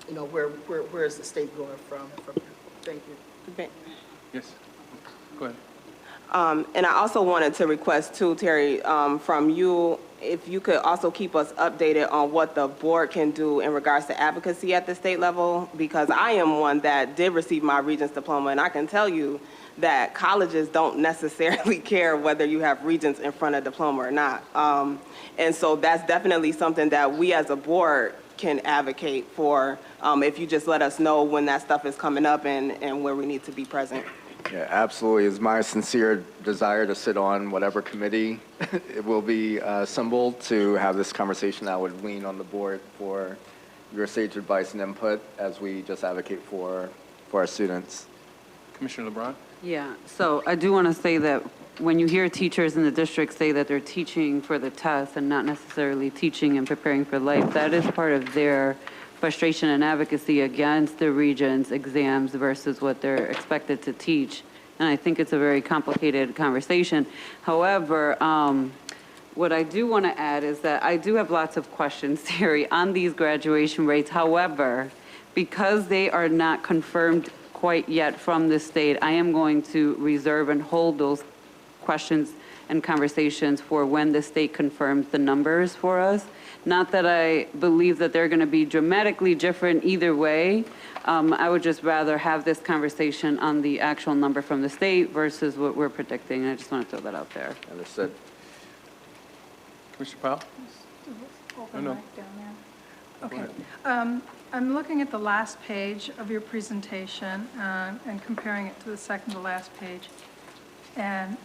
you know, where is the state going from here? Thank you. Yes, go ahead. And I also wanted to request too, Terry, from you, if you could also keep us updated on what the board can do in regards to advocacy at the state level, because I am one that did receive my Regents diploma, and I can tell you that colleges don't necessarily care whether you have Regents in front of diploma or not. And so that's definitely something that we as a board can advocate for, if you just let us know when that stuff is coming up and where we need to be present. Yeah, absolutely. It's my sincere desire to sit on whatever committee it will be assembled to have this conversation. I would lean on the board for your sage advice and input as we just advocate for our students. Commissioner LeBron? Yeah, so I do want to say that when you hear teachers in the district say that they're teaching for the test and not necessarily teaching and preparing for life, that is part of their frustration and advocacy against the Regents exams versus what they're expected to teach. And I think it's a very complicated conversation. However, what I do want to add is that I do have lots of questions, Terry, on these graduation rates. However, because they are not confirmed quite yet from the state, I am going to reserve and hold those questions and conversations for when the state confirms the numbers for us. Not that I believe that they're going to be dramatically different either way. I would just rather have this conversation on the actual number from the state versus what we're predicting. I just want to throw that out there. Understood. Commissioner Powell? Open No. mic down there. Okay. I'm looking at the last page of your presentation and comparing it to the second to last page. And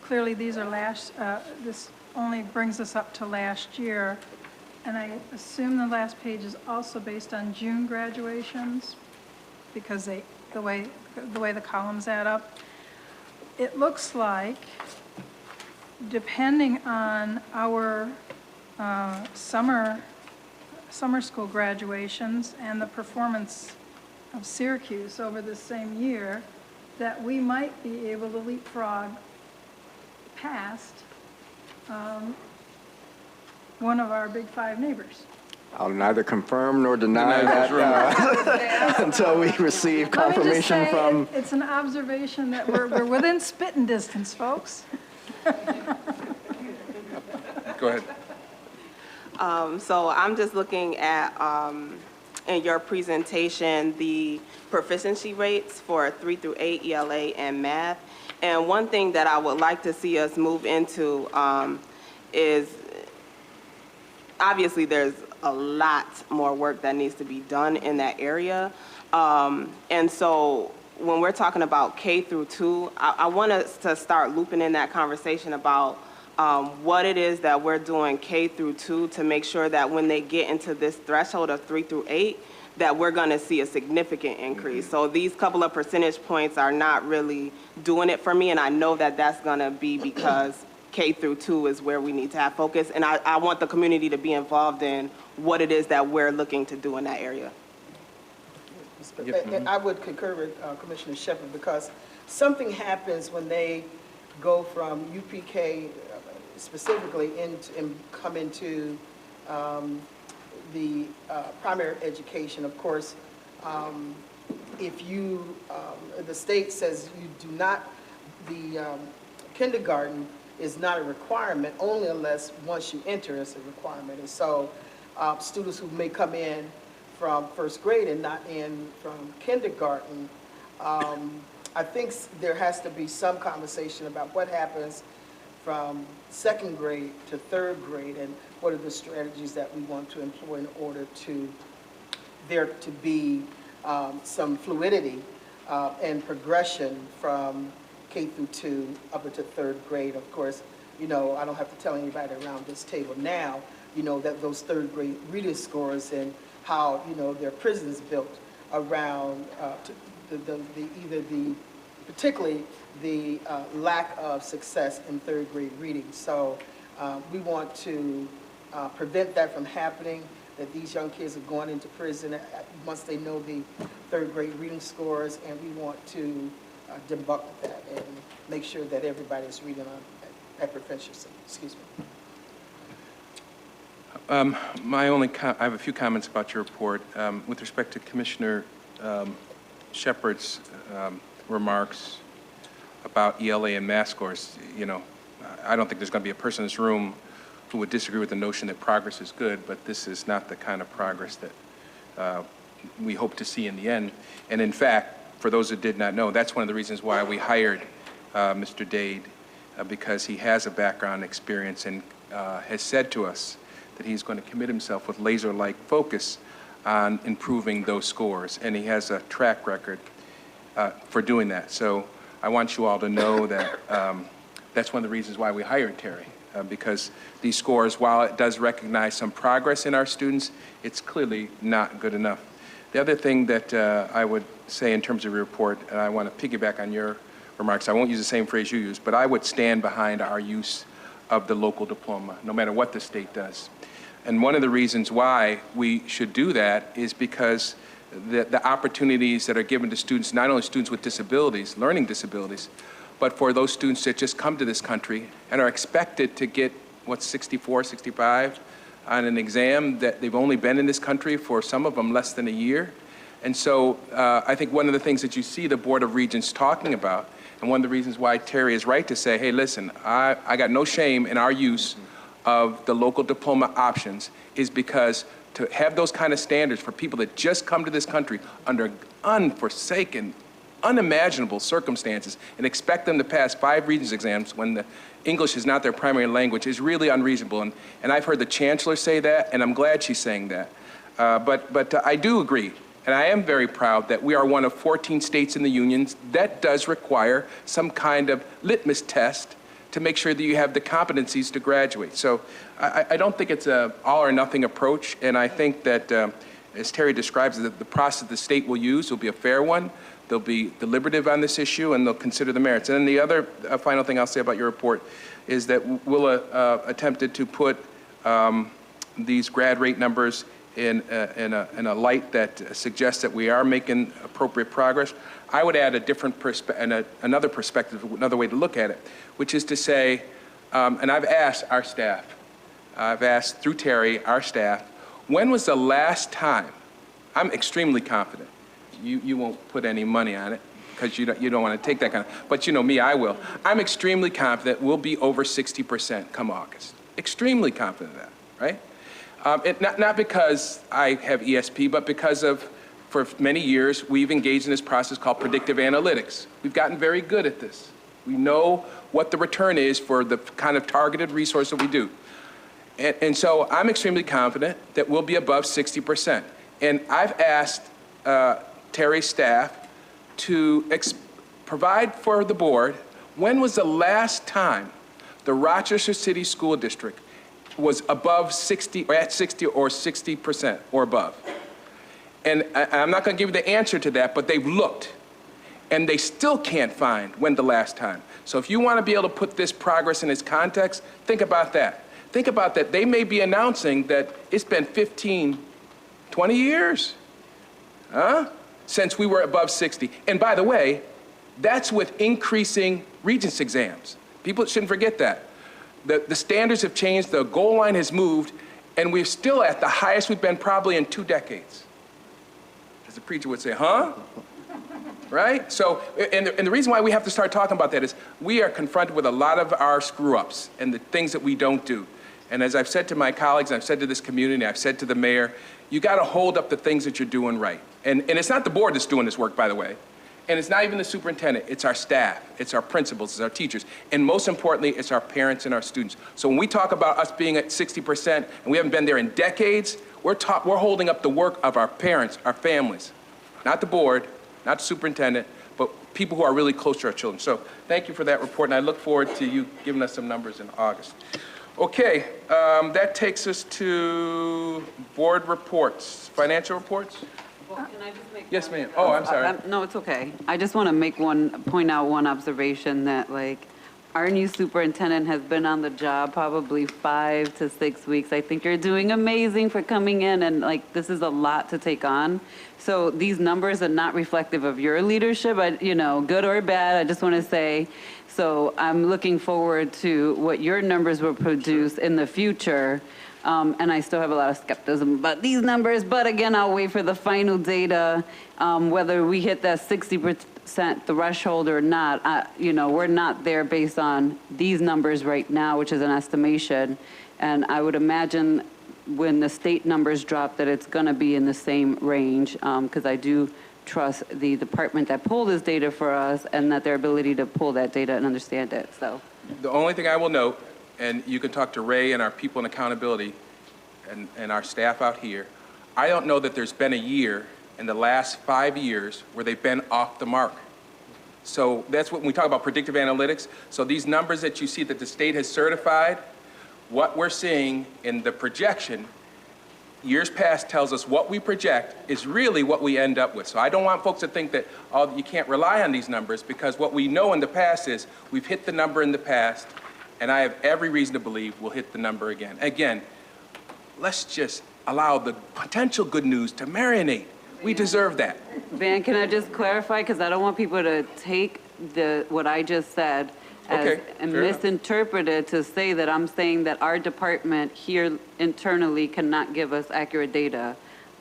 clearly these are this only brings us up to last year. And I assume the last page is also based on June graduations, because the way the columns add up. It looks like, depending on our summer school graduations and the performance of Syracuse over the same year, that we might be able to leapfrog past one of our big five neighbors. I'll neither confirm nor deny that until we receive confirmation from... It's an observation that we're within spitting distance, folks. Go ahead. So I'm just looking at, in your presentation, the proficiency rates for 3 through 8 ELA and math. And one thing that I would like to see us move into is, obviously there's a lot more work that needs to be done in that area. And so when we're talking about K through 2, I want us to start looping in that conversation about what it is that we're doing K through 2 to make sure that when they get into this threshold of 3 through 8, that we're going to see a significant increase. So these couple of percentage points are not really doing it for me, and I know that that's going to be because K through 2 is where we need to have focus, and I want the community to be involved in what it is that we're looking to do in that area. I would concur with Commissioner Shepard, because something happens when they go from UPK specifically and come into the primary education. Of course, if you, the state says you do not, the kindergarten is not a requirement, only unless once you enter it's a requirement. And so students who may come in from first grade and not in from kindergarten, I think there has to be some conversation about what happens from second grade to third grade, and what are the strategies that we want to employ in order to there to be some fluidity and progression from K through 2 up into third grade. Of course, you know, I don't have to tell anybody around this table now, you know, that those third grade reading scores and how, you know, their prisons built around particularly the lack of success in third grade reading. So we want to prevent that from happening, that these young kids are going into prison once they know the third grade reading scores, and we want to debunk that and make sure that everybody is reading at proficiency. Excuse me. I have a few comments about your report. With respect to Commissioner Shepard's remarks about ELA and math scores, you know, I don't think there's going to be a person in this room who would disagree with the notion that progress is good, but this is not the kind of progress that we hope to see in the end. And in fact, for those who did not know, that's one of the reasons why we hired Mr. Dade, because he has a background experience and has said to us that he's going to commit himself with laser-like focus on improving those scores, and he has a track record for doing that. So I want you all to know that that's one of the reasons why we hired Terry, because these scores, while it does recognize some progress in our students, it's clearly not good enough. The other thing that I would say in terms of your report, and I want to piggyback on your remarks, I won't use the same phrase you used, but I would stand behind our use of the local diploma, no matter what the state does. And one of the reasons why we should do that is because the opportunities that are given to students, not only students with disabilities, learning disabilities, but for those students that just come to this country and are expected to get, 64, 65 on an exam that they've only been in this country for some of them less than a year. And so I think one of the things that you see the Board of Regents talking about, and one of the reasons why Terry is right to say, hey, listen, I got no shame in our use of the local diploma options, is because to have those kind of standards for people that just come to this country under unforsaken, unimaginable circumstances and expect them to pass 5 Regents exams when the English is not their primary language is really unreasonable. And I've heard the Chancellor say that, and I'm glad she's saying that. But I do agree, and I am very proud that we are one of 14 states in the Union that does require some kind of litmus test to make sure that you have the competencies to graduate. So I don't think it's an all or nothing approach, and I think that, as Terry describes it, the process the state will use will be a fair one. They'll be deliberative on this issue, and they'll consider the merits. And then the other final thing I'll say about your report is that Willa attempted to put these grad rate numbers in a light that suggests that we are making appropriate progress. I would add a different another perspective, another way to look at it, which is to say, and I've asked our staff, I've asked through Terry, our staff, when was the last time, I'm extremely confident, you won't put any money on it because you don't want to take that kind of, but you know me, I will. I'm extremely confident we'll be over 60% come August. Extremely confident of that, right? Not because I have ESP, but because of, for many years, we've engaged in this process called predictive analytics. We've gotten very good at this. We know what the return is for the kind of targeted resource that we do. And so I'm extremely confident that we'll be above 60%. And I've asked Terry's staff to provide for the board, when was the last time the Rochester City School District was above 60, or at 60 or 60% or above? And I'm not going to give you the answer to that, but they've looked, and they still can't find when the last time. So if you want to be able to put this progress in its context, think about that. Think about that. They may be announcing that it's been 15, 20 years. Huh? since we were above 60. And by the way, that's with increasing Regents exams. People shouldn't forget that. The standards have changed, the goal line has moved, and we're still at the highest we've been probably in 2 decades. As the preacher would say, huh? Right? So, and the reason why we have to start talking about that is we are confronted with a lot of our screw-ups and the things that we don't do. And as I've said to my colleagues, and I've said to this community, I've said to the mayor, you got to hold up the things that you're doing right. And it's not the board that's doing this work, by the way. And it's not even the superintendent, it's our staff, it's our principals, it's our teachers, and most importantly, it's our parents and our students. So when we talk about us being at 60%, and we haven't been there in decades, we're holding up the work of our parents, our families, not the board, not the superintendent, but people who are really close to our children. So thank you for that report, and I look forward to you giving us some numbers in August. Okay, that takes us to board reports, financial reports. Can I just make Yes, ma'am. Oh, I'm sorry. No, it's okay. I just want to point out one observation that, like, our new superintendent has been on the job probably 5 to 6 weeks. I think you're doing amazing for coming in, and, like, this is a lot to take on. So these numbers are not reflective of your leadership, good or bad, I just want to say. So I'm looking forward to what your numbers will produce in the future. And I still have a lot of skepticism about these numbers, but again, I'll wait for the final data, whether we hit that 60% threshold or not. We're not there based on these numbers right now, which is an estimation. And I would imagine when the state numbers drop that it's going to be in the same range, because I do trust the department that pulled this data for us and that their ability to pull that data and understand it. So the only thing I will note, and you can talk to Ray and our people in accountability and our staff out here, I don't know that there's been a year in the last 5 years where they've been off the mark. So that's when we talk about predictive analytics. So these numbers that you see that the state has certified, what we're seeing in the projection, years past tells us what we project is really what we end up with. So I don't want folks to think that, oh, you can't rely on these numbers, because what we know in the past is we've hit the number in the past, and I have every reason to believe we'll hit the number again. Again, let's just allow the potential good news to marinate. We deserve that. Van, can I just clarify? Because I don't want people to take what I just said and misinterpret it to say that I'm saying that our department here internally cannot give us accurate data.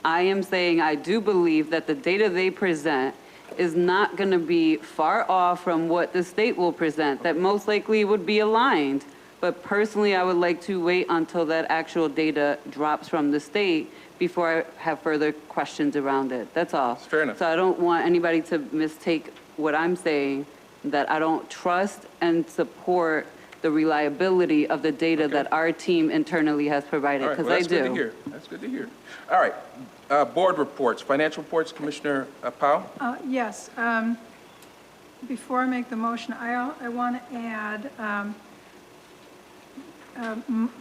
I am saying I do believe that the data they present is not going to be far off from what the state will present, that most likely would be aligned. But personally, I would like to wait until that actual data drops from the state before I have further questions around it. That's all. Fair enough. So I don't want anybody to mistake what I'm saying, that I don't trust and support the reliability of the data that our team internally has provided, because I do. That's good to hear. That's good to hear. All right. Board reports, financial reports, Commissioner Powell? Yes. Before I make the motion, I want to add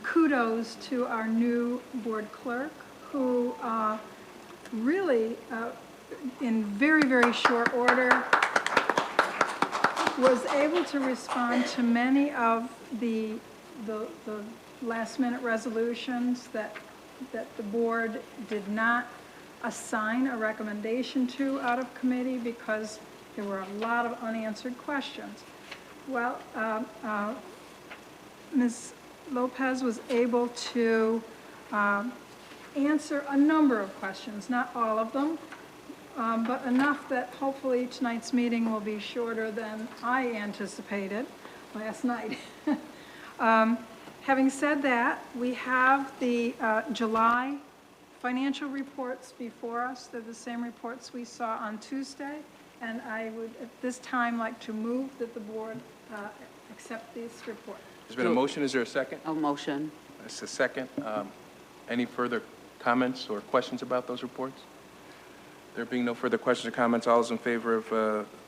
kudos to our new board clerk, who really, in very, very short order, was able to respond to many of the last-minute resolutions that the board did not assign a recommendation to out of committee because there were a lot of unanswered questions. Well, Ms. Lopez was able to answer a number of questions, not all of them, but enough that hopefully tonight's meeting will be shorter than I anticipated last night. Having said that, we have the July financial reports before us. They're the same reports we saw on Tuesday, and I would at this time like to move that the board accept this report. There's been a motion. Is there a second? A motion. It's a second. Any further comments or questions about those reports? There being no further questions or comments, all those in favor of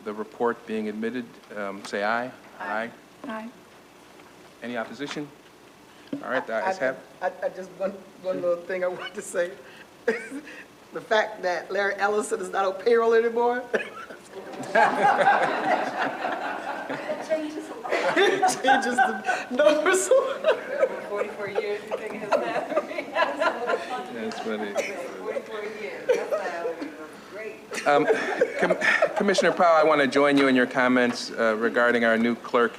the report being admitted, say aye. Aye. Aye. Any opposition? All right, the ayes have. I just, one little thing I want to say. The fact that Larry Ellison is not on payroll anymore. It changes the numbers. 44 years, you think it's that? That's funny. 44 years, that's great. Commissioner Powell, I want to join you in your comments regarding our new clerk.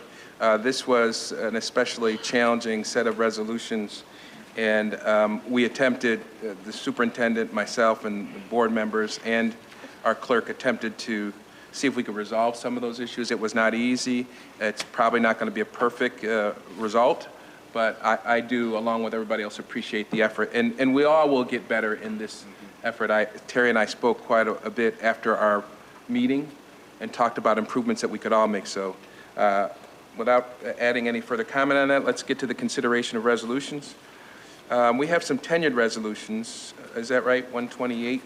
This was an especially challenging set of resolutions, and we attempted, the superintendent, myself, and the board members, and our clerk attempted to see if we could resolve some of those issues. It was not easy. It's probably not going to be a perfect result, but I do, along with everybody else, appreciate the effort. And we all will get better in this effort. Terry and I spoke quite a bit after our meeting and talked about improvements that we could all make. So without adding any further comment on that, let's get to the consideration of resolutions. We have some tenured resolutions. Is that right? 128.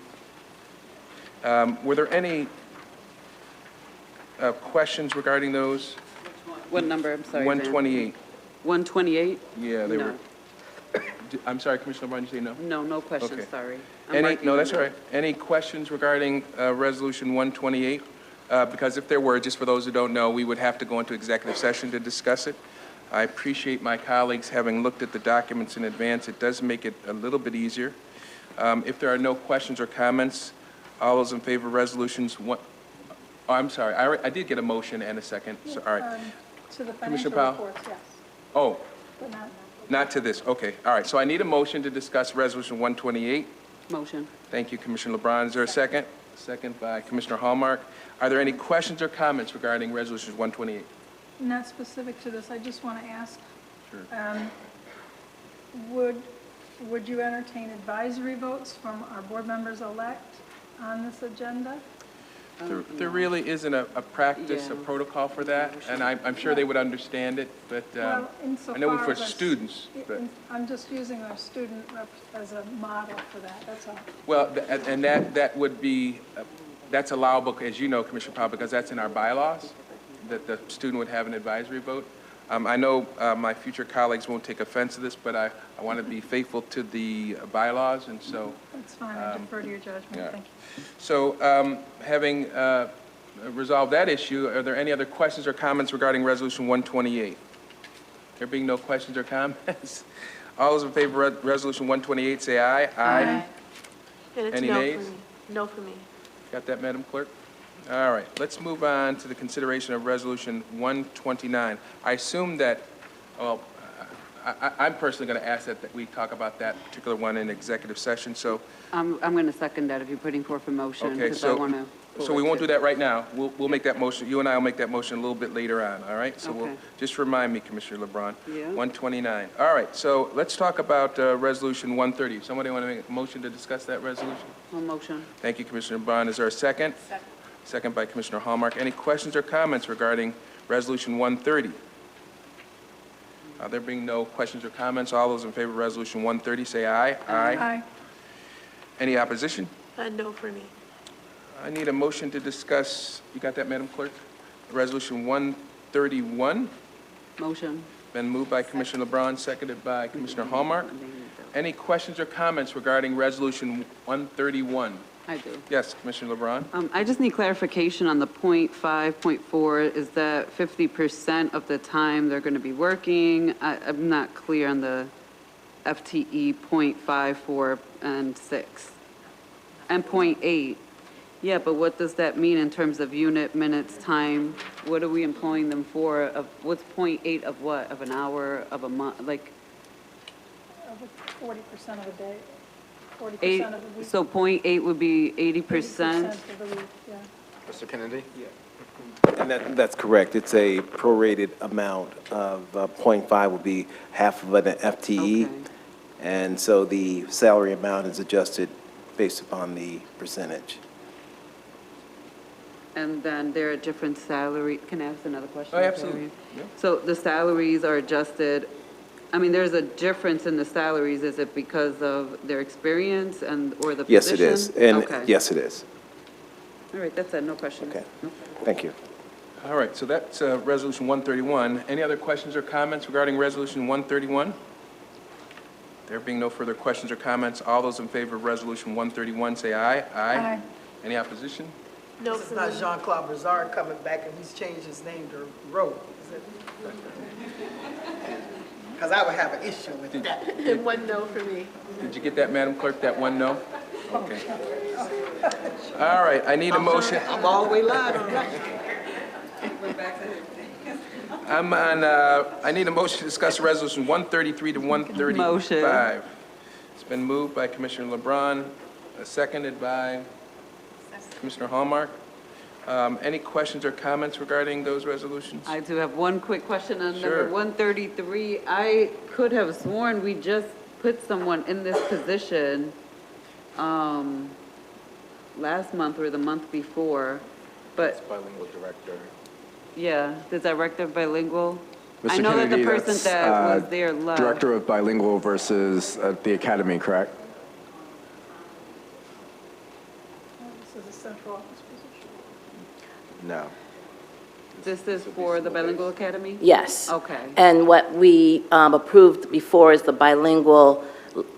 Were there any questions regarding those? What number? I'm sorry. 128. 128? Yeah, they No. were. I'm sorry, Commissioner LeBron, you say no? No, no questions, Okay. sorry. No, that's all right. Any questions regarding Resolution 128? Because if there were, just for those who don't know, we would have to go into executive session to discuss it. I appreciate my colleagues having looked at the documents in advance. It does make it a little bit easier. If there are no questions or comments, all those in favor of resolutions one... Oh, I'm sorry. I did get a motion and a second. So, all right. To the Commissioner financial Powell? reports, yes, Oh, but not. not to this. Okay. All right. So I need a motion to discuss Resolution 128. Motion. Thank you, Commissioner LeBron. Is there a second? Second by Commissioner Hallmark. Are there any questions or comments regarding Resolution 128? Not specific to this, I just want to ask, Sure. would you entertain advisory votes from our board members-elect on this agenda? There really isn't a practice, a Yeah. protocol for that, and I'm sure they would understand it, but Well, I know insofar for as students, but, I'm just using our student rep as a model for that, that's all. well, and that would be, that's allowable, as you know, Commissioner Powell, because that's in our bylaws, that the student would have an advisory vote. I know my future colleagues won't take offense to this, but I want to be faithful to the bylaws, and so... That's fine, I defer to your judgment, yeah. thank you. So having resolved that issue, are there any other questions or comments regarding Resolution 128? There being no questions or comments, all those in favor of Resolution 128 say aye. And it's Any no nays? for me. No for me. Got that, Madam Clerk? All right, let's move on to the consideration of Resolution 129. I assume that, well, I'm personally going to ask that we talk about that particular one in executive session, so... I'm going to second that if you're putting forth a motion, Okay, because I want to... so we won't do that right now. We'll make that motion, you and I will make that motion a little bit later on, all right? So Okay. just remind me, Commissioner LeBron. Yeah. 129. All right, so let's talk about Resolution 130. Somebody want to make a motion to discuss that resolution? A motion. Thank you, Commissioner LeBron. Is there a second? Second. Second by Commissioner Hallmark. Any questions or comments regarding Resolution 130? There being no questions or comments, all those in favor of Resolution 130 say aye. Aye. Any opposition? No for me. I need a motion to discuss, you got that, Madam Clerk? Resolution 131, Motion. been moved by Commissioner LeBron, seconded by Commissioner Hallmark. Any questions or comments regarding Resolution 131? I do. Yes, Commissioner LeBron? I just need clarification on the .5.4. Is that 50% of the time they're going to be working? I'm not clear on the FTE .54 and 6. And .8. Yeah, but what does that mean in terms of unit, minutes, time? What are we employing them for? What's .8 of what? Of an hour, of a month? Like, 40% of a day, 40% eight, of a week. so .8 would be 80%? 80% of the week, yeah. Mr. Kennedy? And that's correct. It's a prorated amount of .5 would be half of an FTE. Okay. And so the salary amount is adjusted based upon the percentage. And then there are different salary, can I ask another question? Oh, absolutely. Yeah. So the salaries are adjusted, I mean, there's a difference in the salaries, is it because of their experience or the position? Yes, it is. And Okay. yes, it is. All right, that's it, no questions. Okay. Thank you. All right, so that's Resolution 131. Any other questions or comments regarding Resolution 131? There being no further questions or comments, all those in favor of Resolution 131 say aye. Aye. Any opposition? No This is for not me. Jean-Claude Brizard coming back and he's changed his name to Rowe, is it? Because I would have an issue with that. And one no for me. Did you get that, Madam Clerk, that one no? Okay. All right, I need a motion. I'm all the way live on that. I need a motion to discuss Resolution 133 to 135. Motion. It's been moved by Commissioner LeBron, seconded by Commissioner Hallmark. Any questions or comments regarding those resolutions? I do have one quick question on Sure. number 133. I could have sworn we just put someone in this position last month or the month before, but, Bilingual director. yeah, the director of bilingual. I Mr. know that the Kennedy, person that's, that was there left. Director of bilingual versus the academy, correct? This is a central office position. No. This is for the bilingual academy? Yes. Okay. And what we approved before is the bilingual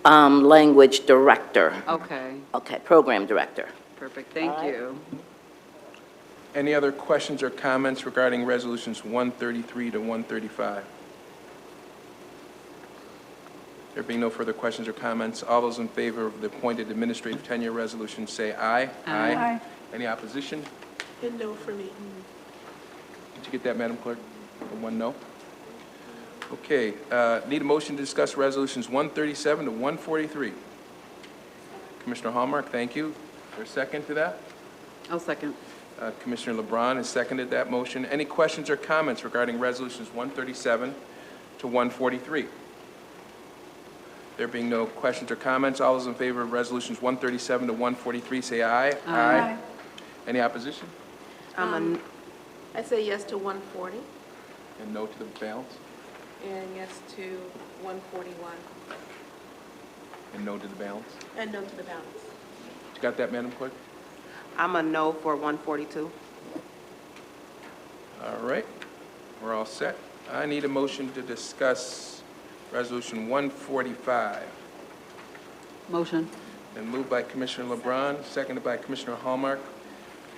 language director. Okay, Okay, program director. perfect, thank you. Any other questions or comments regarding Resolutions 133 to 135? There being no further questions or comments, all those in favor of the appointed administrative tenure resolution say aye. Aye. Any opposition? And no for me. Did you get that, Madam Clerk? One no? Okay, need a motion to discuss Resolutions 137 to 143. Commissioner Hallmark, thank you. Is there a second to that? I'll second. Commissioner LeBron has seconded that motion. Any questions or comments regarding Resolutions 137 to 143? There being no questions or comments, all those in favor of Resolutions 137 to 143 say aye. Aye. Any opposition? I say yes to 140 And no to the balance? and yes to 141 And no to the balance? and no to the balance. You got that, Madam Clerk? I'm a no for 142. All right, we're all set. I need a motion to discuss Resolution 145. Motion. Been moved by Commissioner LeBron, seconded by Commissioner Hallmark.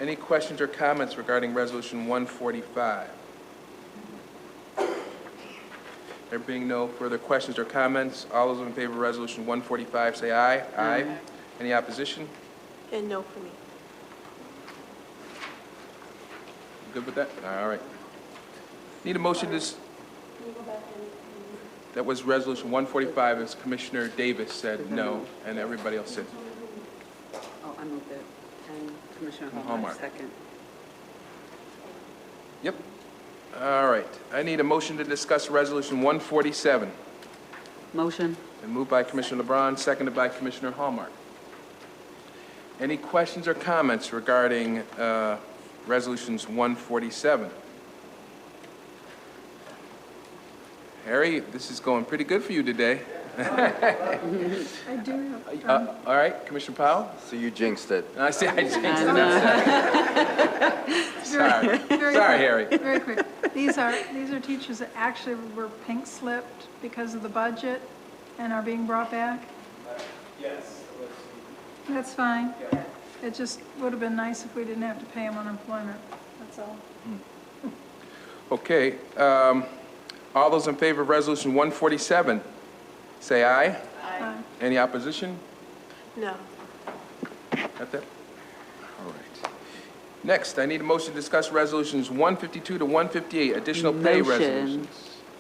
Any questions or comments regarding Resolution 145? There being no further questions or comments, all those in favor of Resolution 145 say aye. Aye. Any opposition? And no for me. Good with that? All right. Need a motion to, that was Resolution 145, as Commissioner Davis said no, and everybody else said. Oh, I moved it. And Commissioner Hallmark. Hallmark, second. Yep. All right. I need a motion to discuss Resolution 147. Motion. And moved by Commissioner LeBron, seconded by Commissioner Hallmark. Any questions or comments regarding Resolutions 147? Harry, this is going pretty good for you today. I do have, All right, Commissioner Powell? So you jinxed it. I see, I jinxed it. Sorry, very sorry, quick, Harry. Very quick. These are teachers that actually were pink slipped because of the budget and are being brought back? Yes. That's fine. It just would have been nice if we didn't have to pay them unemployment, that's all. Okay, all those in favor of Resolution 147, say aye. Aye. Any opposition? No. Got that? All right. Next, I need a motion to discuss Resolutions 152 to 158, additional pay Motion. resolutions.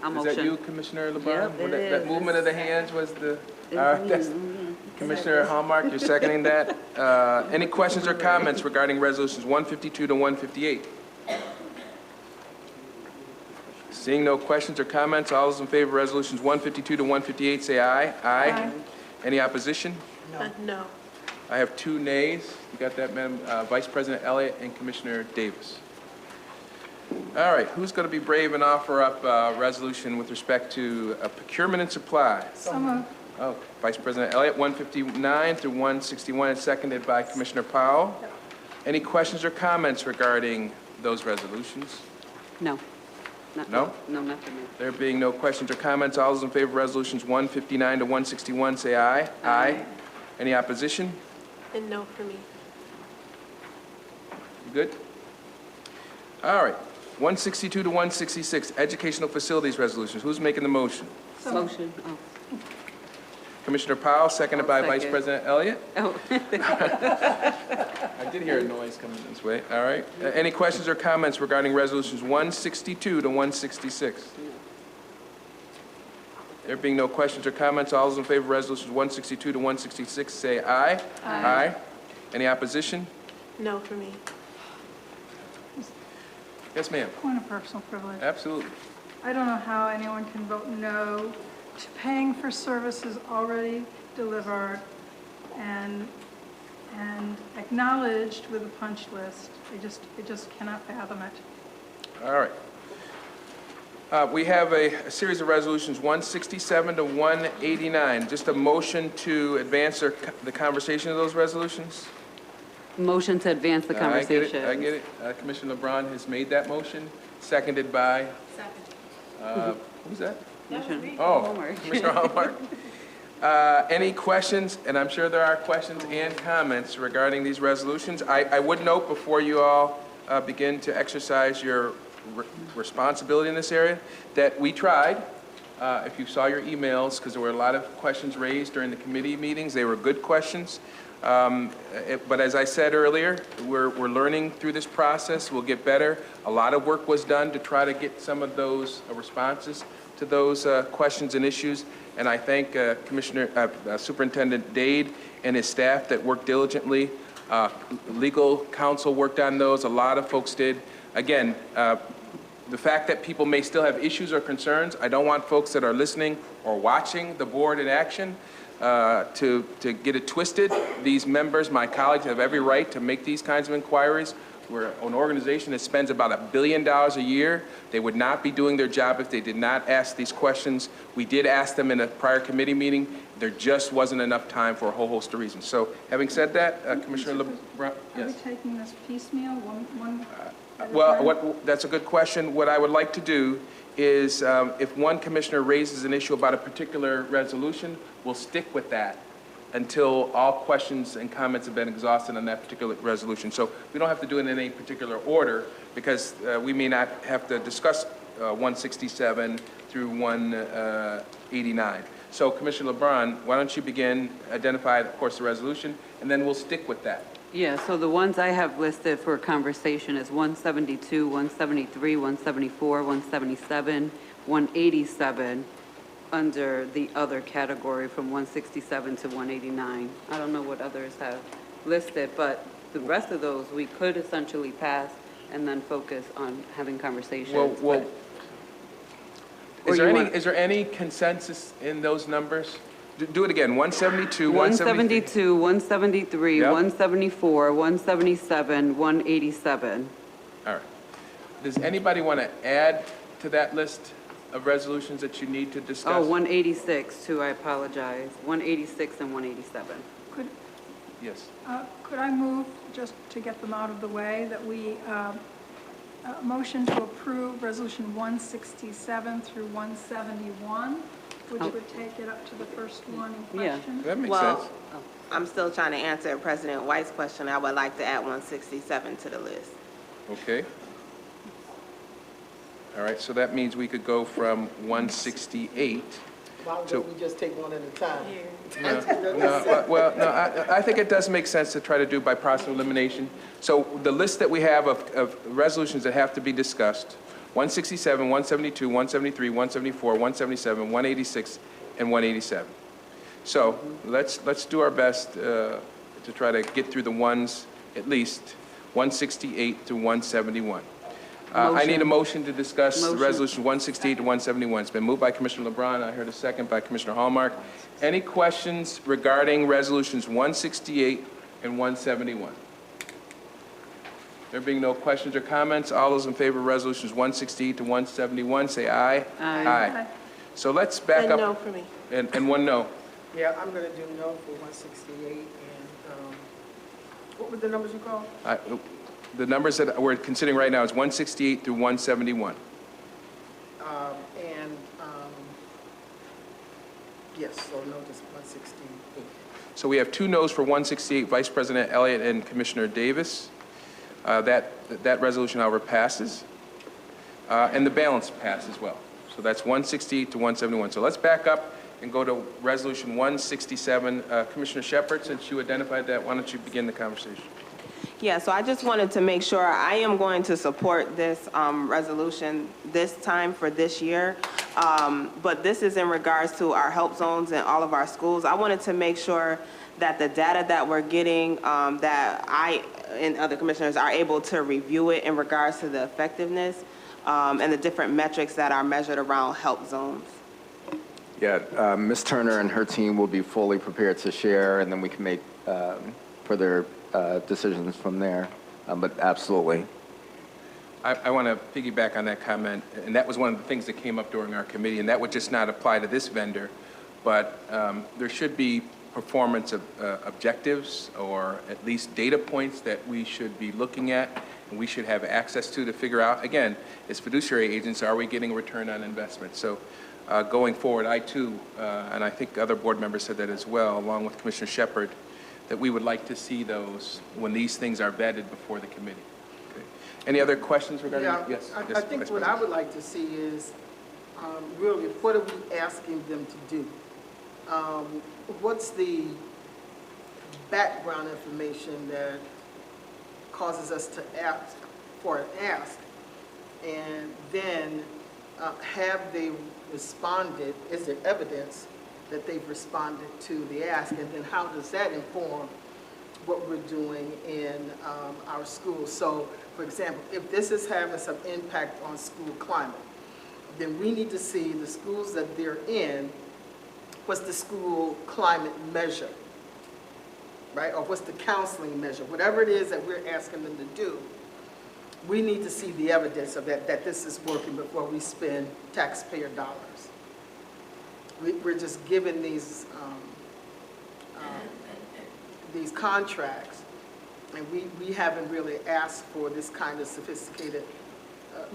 A Is that motion. you, Commissioner LeBron? Yep, Well, it that is. movement of the hands was the, all right, that's, Commissioner Hallmark, you're seconding that. Any questions or comments regarding Resolutions 152 to 158? Seeing no questions or comments, all those in favor of Resolutions 152 to 158 say aye. Aye. Any opposition? No. I have 2 nays. You got that, Madam Vice President Elliott and Commissioner Davis. All right, who's going to be brave and offer up a resolution with respect to procurement and supply? So moved. Oh, Vice President Elliott, 159 through 161, and seconded by Commissioner Powell. Any questions or comments regarding those resolutions? No. No? No, not for me. There being no questions or comments, all those in favor of resolutions 159 to 161 say aye. Aye. Any opposition? And no for me. You good? All right. 162 to 166, educational facilities resolutions. Who's making the motion? Motion. Oh. Commissioner Powell, seconded by Vice second. President Elliott. Oh, I did hear a noise coming this way. All right. Any questions or comments regarding resolutions 162 to 166? There being no questions or comments, all those in favor of resolutions 162 to 166 say aye. Aye. Any opposition? No for me. Yes, ma'am. Point of personal privilege. Absolutely. I don't know how anyone can vote no to paying for services already delivered and acknowledged with a punch list. I just cannot fathom it. All right. We have a series of resolutions, 167 to 189. Just a motion to advance the conversation of those resolutions? motion to advance the conversation. I get it. Commissioner LeBron has made that motion, seconded by? Who's that? Commissioner Hallmark. Any questions? And I'm sure there are questions and comments regarding these resolutions. I would note before you all begin to exercise your responsibility in this area that we tried. If you saw your emails, because there were a lot of questions raised during the committee meetings, they were good questions. But as I said earlier, we're learning through this process. We'll get better. A lot of work was done to try to get some of those responses to those questions and issues. And I thank Superintendent Dade and his staff that worked diligently. Legal counsel worked on those. A lot of folks did. Again, the fact that people may still have issues or concerns, I don't want folks that are listening or watching the board in action to get it twisted. These members, my colleagues, have every right to make these kinds of inquiries. We're an organization that spends about $1 billion a year. They would not be doing their job if they did not ask these questions. We did ask them in a prior committee meeting. There just wasn't enough time for a whole host of reasons. So having said that, Commissioner LeBron, Are we taking this piecemeal, one well, that's a good question. What I would like to do is if one commissioner raises an issue about a particular resolution, we'll stick with that until all questions and comments have been exhausted on that particular resolution. So we don't have to do it in any particular order because we may not have to discuss 167 through 189. So Commissioner LeBron, why don't you begin, identify, of course, the resolution, and then we'll stick with that. Yeah, so the ones I have listed for conversation is 172, 173, 174, 177, 187, under the other category from 167 to 189. I don't know what others have listed, but the rest of those we could essentially pass and then focus on having conversations. Well, is there any consensus in those numbers? Do it again, 172, 172, 173, Yep. 174, 177, 187. All right. Does anybody want to add to that list of resolutions that you need to discuss? Oh, 186 too, I apologize. 186 and 187. Yes. Could I move, just to get them out of the way, that we motion to approve Resolution 167 through 171, which would take it up to the first one in question? That makes Well, sense. I'm still trying to answer President White's question. I would like to add 167 to the list. Okay. All right, so that means we could go from 168 Why don't we just take one at a time? I think it does make sense to try to do by process of elimination. So the list that we have of resolutions that have to be discussed, 167, 172, 173, 174, 177, 186, and 187. So let's do our best to try to get through the ones, at least 168 through 171. I need a motion to discuss Resolution 168 to 171. It's been moved by Commissioner LeBron. I heard a second by Commissioner Hallmark. Any questions regarding Resolutions 168 and 171? There being no questions or comments, all those in favor of Resolutions 168 to 171 say aye. Aye. So let's back And up. no for me. And one no. Yeah, I'm going to do no for 168, and what were the numbers you called? The numbers that we're considering right now is 168 through 171. Yes, so no to 168. So we have two noes for 168, Vice President Elliott and Commissioner Davis. That resolution, however, passes. And the balance passed as well. So that's 168 to 171. So let's back up and go to Resolution 167. Commissioner Shepard, since you identified that, why don't you begin the conversation? Yeah, so I just wanted to make sure I am going to support this resolution this time for this year. But this is in regards to our help zones in all of our schools. I wanted to make sure that the data that we're getting, that I and other commissioners are able to review it in regards to the effectiveness and the different metrics that are measured around help zones. Yeah, Ms. Turner and her team will be fully prepared to share, and then we can make further decisions from there. But absolutely. I want to piggyback on that comment, and that was one of the things that came up during our committee, and that would just not apply to this vendor, but there should be performance objectives or at least data points that we should be looking at and we should have access to figure out, again, as fiduciary agents, are we getting a return on investment? So going forward, I too, and I think other board members said that as well, along with Commissioner Shepard, that we would like to see those when these things are vetted before the committee. Okay. Any other questions regarding? Yeah, Yes. I Yes, think Vice what President. I would like to see is really what are we asking them to do? What's the background information that causes us to ask for an ask? And then have they responded? Is there evidence that they've responded to the ask? And then how does that inform what we're doing in our schools? So, for example, if this is having some impact on school climate, then we need to see the schools that they're in, what's the school climate measure, right? Or what's the counseling measure? Whatever it is that we're asking them to do, we need to see the evidence of that this is working before we spend taxpayer dollars. We're just given these contracts, and we haven't really asked for this kind of sophisticated,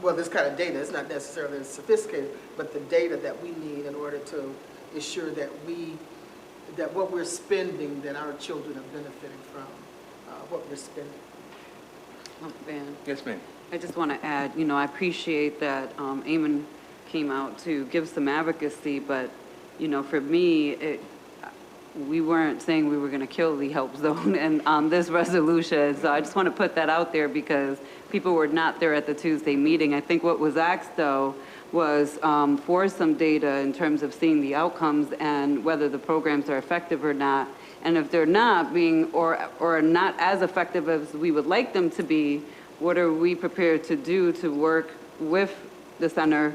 this kind of data. It's not necessarily sophisticated, but the data that we need in order to ensure that what we're spending, that our children are benefiting from what we're spending. Oh, Van. Yes, ma'am. I just want to add, I appreciate that Eamon came out to give some advocacy, but, for me, we weren't saying we were going to kill the help zone and on this resolution. So I just want to put that out there because people were not there at the Tuesday meeting. I think what was asked, though, was for some data in terms of seeing the outcomes and whether the programs are effective or not. And if they're not being or not as effective as we would like them to be, what are we prepared to do to work with the center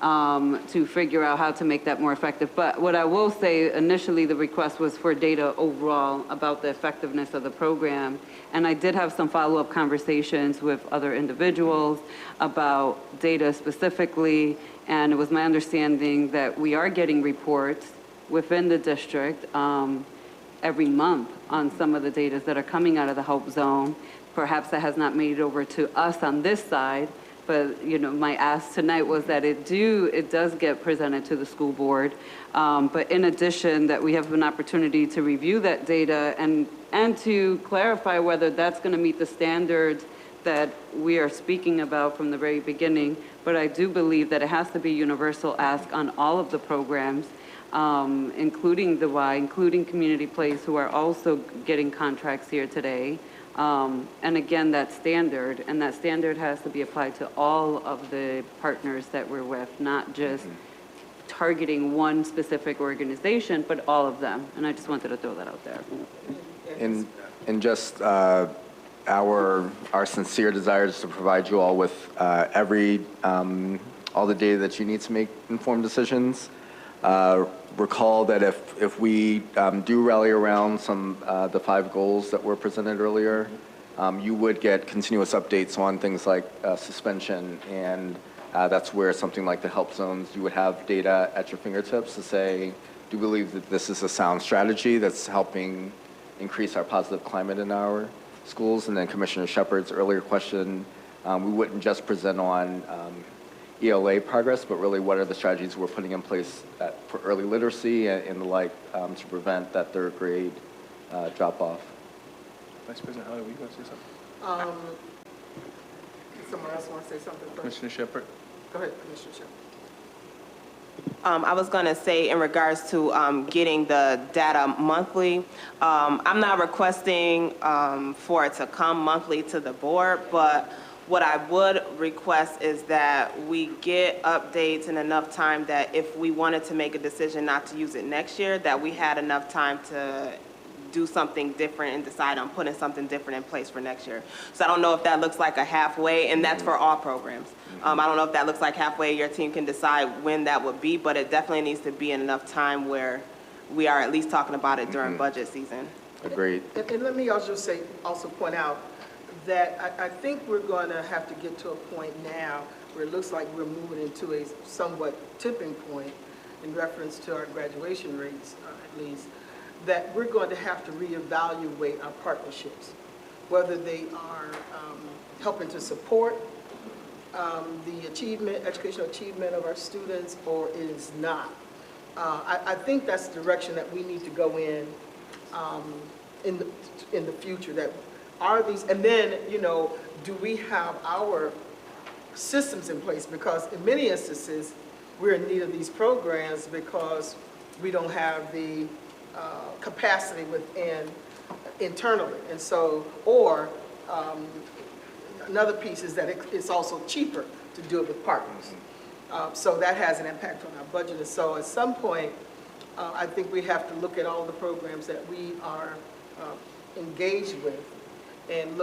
to figure out how to make that more effective? But what I will say, initially the request was for data overall about the effectiveness of the program. And I did have some follow-up conversations with other individuals about data specifically. And it was my understanding that we are getting reports within the district every month on some of the data that are coming out of the help zone. Perhaps that has not made it over to us on this side, but my ask tonight was that it does get presented to the school board. But in addition, that we have an opportunity to review that data and to clarify whether that's going to meet the standards that we are speaking about from the very beginning. But I do believe that it has to be universal ask on all of the programs, including the Y, including Community Place, who are also getting contracts here today. And again, that standard has to be applied to all of the partners that we're with, not just targeting one specific organization, but all of them. And I just wanted to throw that out there. And just our sincere desire is to provide you all with all the data that you need to make informed decisions. Recall that if we do rally around the 5 goals that were presented earlier, you would get continuous updates on things like suspension, and that's where something like the help zones, you would have data at your fingertips to say, do you believe that this is a sound strategy that's helping increase our positive climate in our schools? And then Commissioner Shepard's earlier question, we wouldn't just present on ELA progress, but really what are the strategies we're putting in place for early literacy and the like to prevent that 3rd grade drop-off. Vice President Elliott, were you going to say something? Someone else want to say something first? Commissioner Shepard? Go ahead, Commissioner Shepard. I was going to say in regards to getting the data monthly, I'm not requesting for it to come monthly to the board, but what I would request is that we get updates in enough time that if we wanted to make a decision not to use it next year, that we had enough time to do something different and decide on putting something different in place for next year. So I don't know if that looks like a halfway, and that's for all programs. I don't know if that looks like halfway, your team can decide when that would be, but it definitely needs to be in enough time where we are at least talking about it during budget season. Agreed. And let me also point out that I think we're going to have to get to a point now where it looks like we're moving into a somewhat tipping point in reference to our graduation rates, at least, that we're going to have to reevaluate our partnerships, whether they are helping to support the educational achievement of our students, or it is not. I think that's the direction that we need to go in the future. That are these, and then, you know, do we have our systems in place? Because in many instances, we're in need of these programs because we don't have the capacity within internally. And so, or another piece is that it's also cheaper to do it with partners. So that has an impact on our budget. And so at some point, I think we have to look at all the programs that we are engaged with and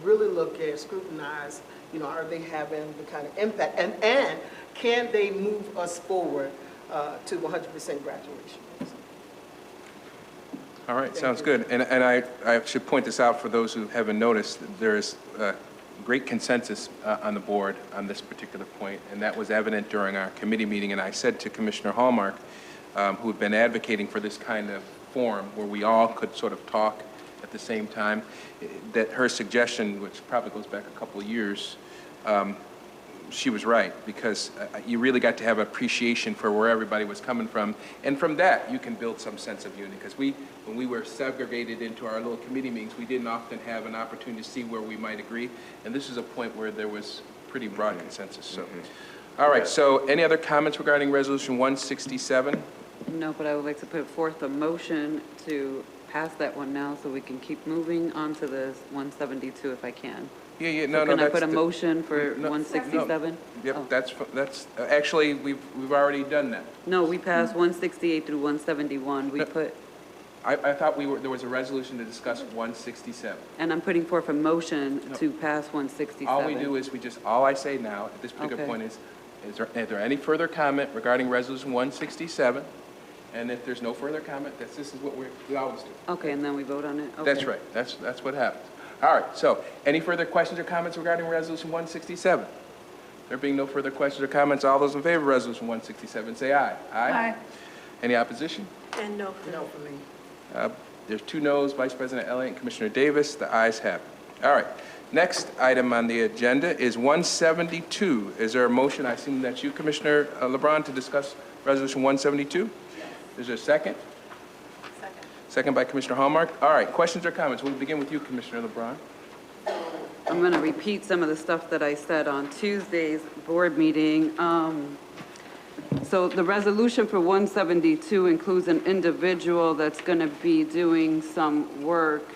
really look at, scrutinize, you know, are they having the kind of impact? And can they move us forward to 100% graduation? All right, sounds good. And I should point this out for those who haven't noticed, there is great consensus on the board on this particular point, and that was evident during our committee meeting. And I said to Commissioner Hallmark, who had been advocating for this kind of forum where we all could sort of talk at the same time, that her suggestion, which probably goes back a couple of years, she was right, because you really got to have appreciation for where everybody was coming from, and from that you can build some sense of unity. Because when we were segregated into our little committee meetings, we didn't often have an opportunity to see where we might agree, and this is a point where there was pretty broad consensus. So, all right. So, any other comments regarding Resolution 167? No, but I would like to put forth a motion to pass that one now so we can keep moving on to the 172 if I can. Yeah, So can I put a motion for 167? Yep, Oh. that's actually, we've already done that. No, we passed 168 through 171. We put, I thought there was a resolution to discuss 167. and I'm putting forth a motion to pass 167. All we do is all I say now at this particular point is there any further comment regarding Resolution 167? And if there's no further comment, this is what we always do. Okay, and then we vote on it? Okay. That's right. That's what happens. All right, so any further questions or comments regarding Resolution 167? There being no further questions or comments, all those in favor of Resolution 167 say aye. Aye. Any opposition? And no for me. There's 2 noes, Vice President Elliott and Commissioner Davis. The ayes have it. All right, next item on the agenda is 172. Is there a motion? I assume that's you, Commissioner LeBron, to discuss Resolution 172? Is there a second? Second by Commissioner Hallmark. All right, questions or comments? We'll begin with you, Commissioner LeBron. I'm going to repeat some of the stuff that I said on Tuesday's board meeting. So the resolution for 172 includes an individual that's going to be doing some work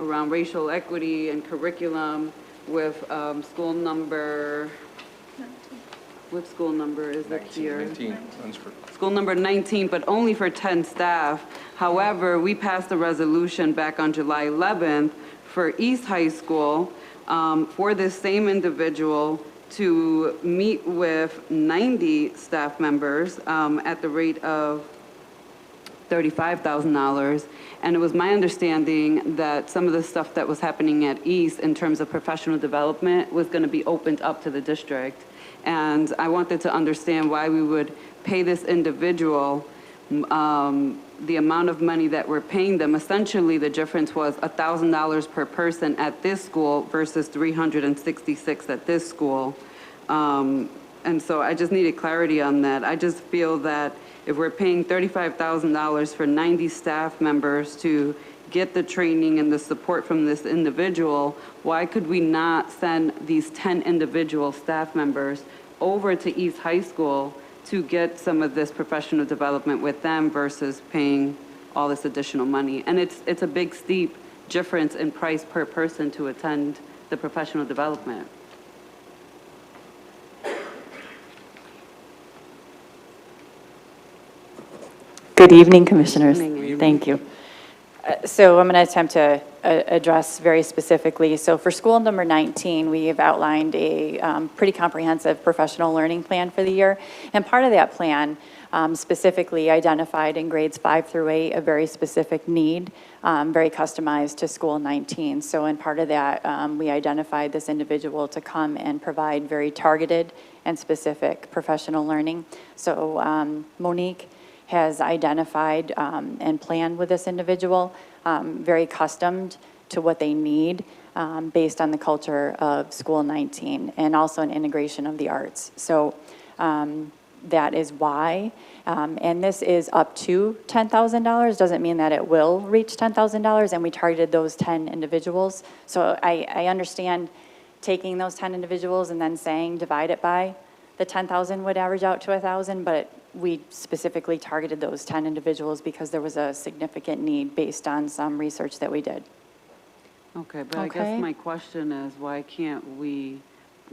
around racial equity and curriculum with school number, what school number is it here? 19. School number 19, but only for 10 staff. However, we passed a resolution back on July 11th for East High School for this same individual to meet with 90 staff members at the rate of $35,000. And it was my understanding that some of the stuff that was happening at East in terms of professional development was going to be opened up to the district. And I wanted to understand why we would pay this individual the amount of money that we're paying them. Essentially, the difference was $1,000 per person at this school versus $366 at this school. And so I just needed clarity on that. I just feel that if we're paying $35,000 for 90 staff members to get the training and the support from this individual, why could we not send these 10 individual staff members over to East High School to get some of this professional development with them versus paying all this additional money. And it's a big, steep difference in price per person to attend the professional development. Good evening, Commissioners. Good evening. Thank you. So I'm going to attempt to address very specifically. So for school number 19, we have outlined a pretty comprehensive professional learning plan for the year. And part of that plan specifically identified in grades 5 through 8 a very specific need, very customized to school 19. So in part of that, we identified this individual to come and provide very targeted and specific professional learning. So Monique has identified and planned with this individual, very accustomed to what they need based on the culture of School 19, and also an integration of the arts. So that is why, and this is up to $10,000, doesn't mean that it will reach $10,000, and we targeted those 10 individuals. So I understand taking those 10 individuals and then saying divide it by the 10,000 would average out to 1,000, but we specifically targeted those 10 individuals because there was a significant need based on some research that we did. Okay, but I guess my question is, why can't we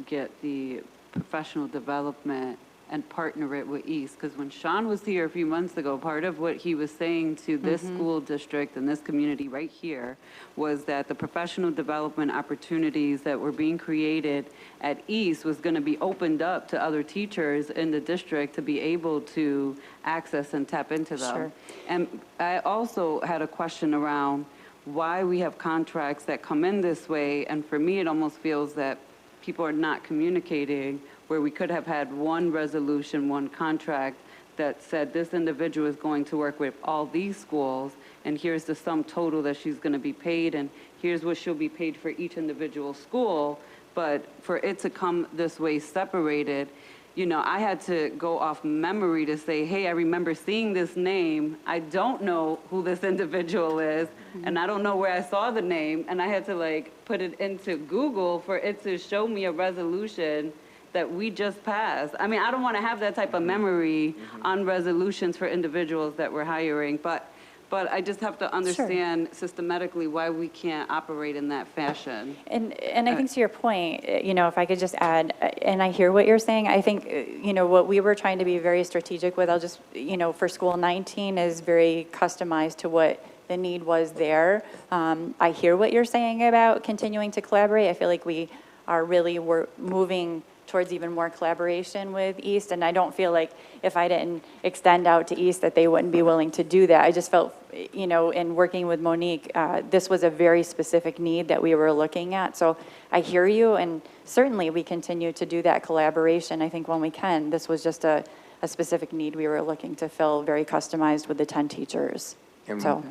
get the professional development and partner it with East? Because when Sean was here a few months ago, part of what he was saying to this school district and this community right here was that the professional development opportunities that were being created at East was going to be opened up to other teachers in the district to be able to access and tap into them. Sure. And I also had a question around why we have contracts that come in this way, and for me it almost feels that people are not communicating, where we could have had one resolution, one contract that said this individual is going to work with all these schools, and here's the sum total that she's going to be paid, and here's what she'll be paid for each individual school. But for it to come this way separated, you know, I had to go off memory to say, hey, I remember seeing this name. I don't know who this individual is, and I don't know where I saw the name, and I had to like put it into Google for it to show me a resolution that we just passed. I mean, I don't want to have that type of memory on resolutions for individuals that we're hiring, but I just have to understand systematically why we can't operate in that fashion. And I think to your point, you know, if I could just add, and I hear what you're saying, I think, you know, what we were trying to be very strategic with, I'll just, you know, for School 19 is very customized to what the need was there. I hear what you're saying about continuing to collaborate. I feel like we are really, we're moving towards even more collaboration with East, and I don't feel like if I didn't extend out to East that they wouldn't be willing to do that. I just felt, you know, in working with Monique, this was a very specific need that we were looking at. So I hear you, and certainly we continue to do that collaboration, I think, when we can. This was just a specific need we were looking to fill, very customized with the 10 teachers. And, So.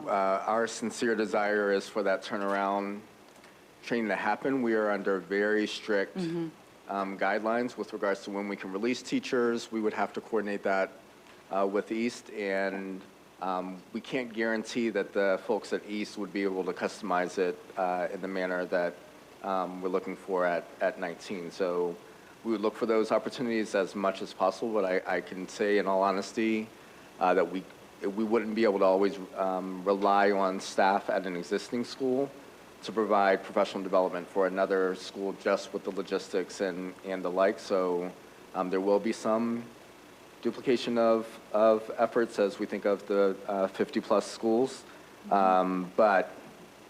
our sincere desire is for that turnaround training to happen. We are under very strict guidelines with regards to when we can release teachers. We would have to coordinate that with East, and we can't guarantee that the folks at East would be able to customize it in the manner that we're looking for at 19. So we would look for those opportunities as much as possible, but I can say in all honesty that we wouldn't be able to always rely on staff at an existing school to provide professional development for another school just with the logistics and the like. So there will be some duplication of efforts as we think of the 50-plus schools. But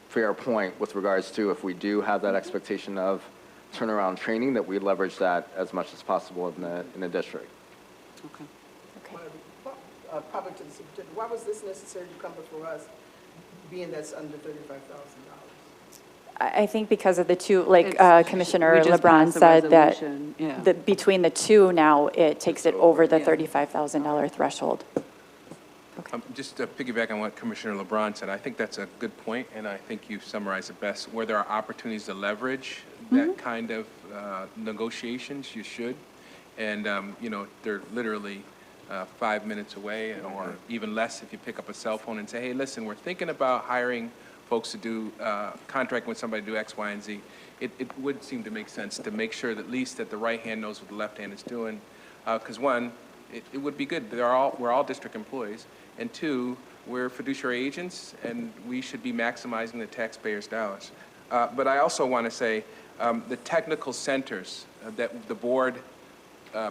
fair point with regards to if we do have that expectation of turnaround training, that we leverage that as much as possible in the district. Okay. Probably to the superintendent, why was this necessary to come before us, being that's under $35,000? I think because of the two, like Commissioner we just LeBron passed a said, that resolution, yeah. between the two now, it takes it over the $35,000 threshold. Just to piggyback on what Commissioner LeBron said, I think that's a good point, and I think you've summarized it best. Where there are opportunities to leverage that kind of negotiations, you should. And, you know, they're literally 5 minutes away, or even less if you pick up a cell phone and say, hey, listen, we're thinking about hiring folks to do, contract with somebody to do X, Y, and Z. It would seem to make sense to make sure that at least that the right hand knows what the left hand is doing. Because one, it would be good. We're all district employees. And two, we're fiduciary agents, and we should be maximizing the taxpayers' dollars. But I also want to say the technical centers that the board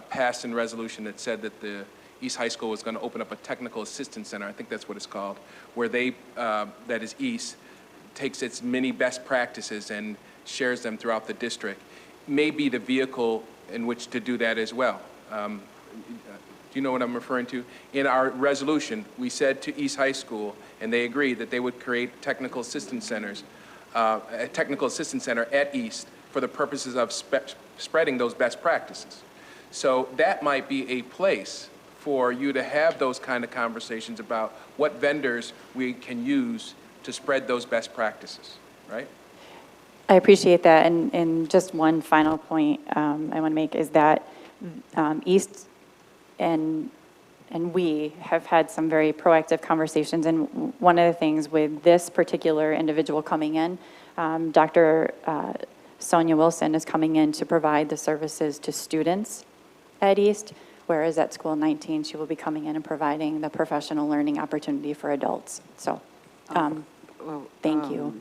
passed in resolution that said that the East High School was going to open up a technical assistance center, I think that's what it's called, where they, that is East, takes its many best practices and shares them throughout the district, may be the vehicle in which to do that as well. Do you know what I'm referring to? In our resolution, we said to East High School, and they agreed that they would create technical assistance centers, a technical assistance center at East for the purposes of spreading those best practices. So that might be a place for you to have those kind of conversations about what vendors we can use to spread those best practices, right? I appreciate that, and just one final point I want to make is that East and we have had some very proactive conversations, and one of the things with this particular individual coming in, Dr. Sonia Wilson is coming in to provide the services to students at East, whereas at School 19, she will be coming in and providing the professional learning opportunity for adults. So, thank you.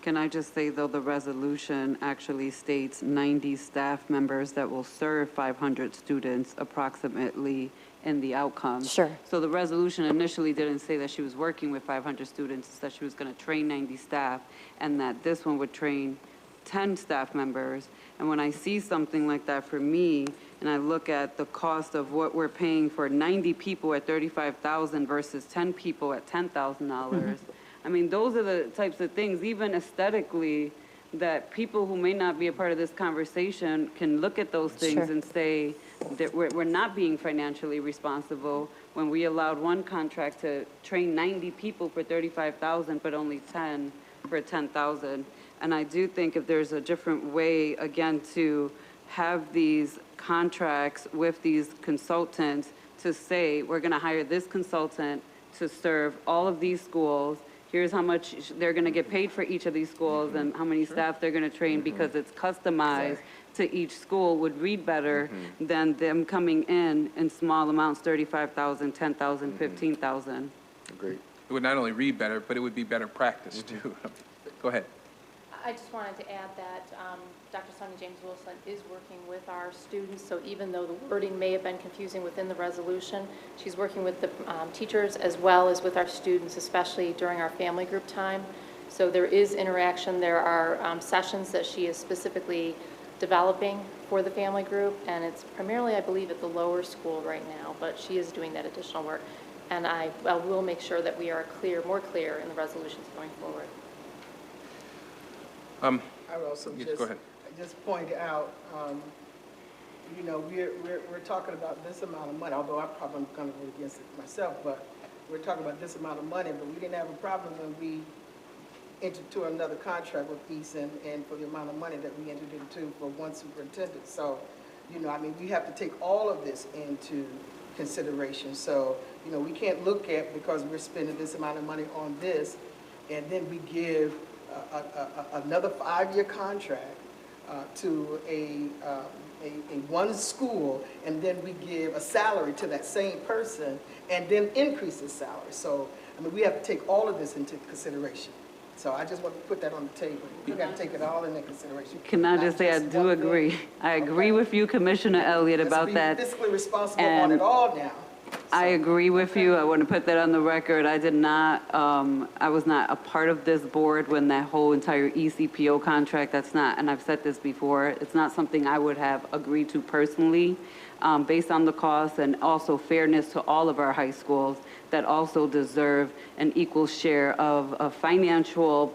Can I just say, though, the resolution actually states 90 staff members that will serve 500 students approximately in the outcome. Sure. So the resolution initially didn't say that she was working with 500 students, it said she was going to train 90 staff, and that this one would train 10 staff members. And when I see something like that for me, and I look at the cost of what we're paying for 90 people at $35,000 versus 10 people at $10,000, I mean, those are the types of things, even aesthetically, that people who may not be a part of this conversation can look at those things and say that we're not being financially responsible when we allowed one contract to train 90 people for $35,000, but only 10 for $10,000. And I do think if there's a different way, again, to have these contracts with these consultants to say, we're going to hire this consultant to serve all of these schools. Here's how much they're going to get paid for each of these schools and how many staff they're going to train because it's customized to each school would read better than them coming in small amounts, $35,000, $10,000, $15,000. Agreed. It would not only read better, but it would be better practice, too. Go ahead. I just wanted to add that Dr. Sonia James Wilson is working with our students, so even though the wording may have been confusing within the resolution, she's working with the teachers as well as with our students, especially during our family group time. So there is interaction. There are sessions that she is specifically developing for the family group, and it's primarily, I believe, at the lower school right now, but she is doing that additional work. And I will make sure that we are more clear in the resolutions going forward. I would also go ahead. just point out, you know, we're talking about this amount of money, although I'm probably going to go against it myself, but we're talking about this amount of money, but we didn't have a problem when we entered into another contract with East and for the amount of money that we entered into for one superintendent. So, you know, I mean, we have to take all of this into consideration. So, you know, we can't look at, because we're spending this amount of money on this, and then we give another 5-year contract to a one school, and then we give a salary to that same person and then increase the salary. So, I mean, we have to take all of this into consideration. So I just want to put that on the table. We got to take it all into consideration. Can I just say I do agree. I agree with you, Commissioner Elliott, about that. Let's be fiscally responsible on it all now. I agree with you. I want to put that on the record. I did not, I was not a part of this board when that whole entire eCPO contract, that's not, and I've said this before, it's not something I would have agreed to personally, based on the cost and also fairness to all of our high schools that also deserve an equal share of a financial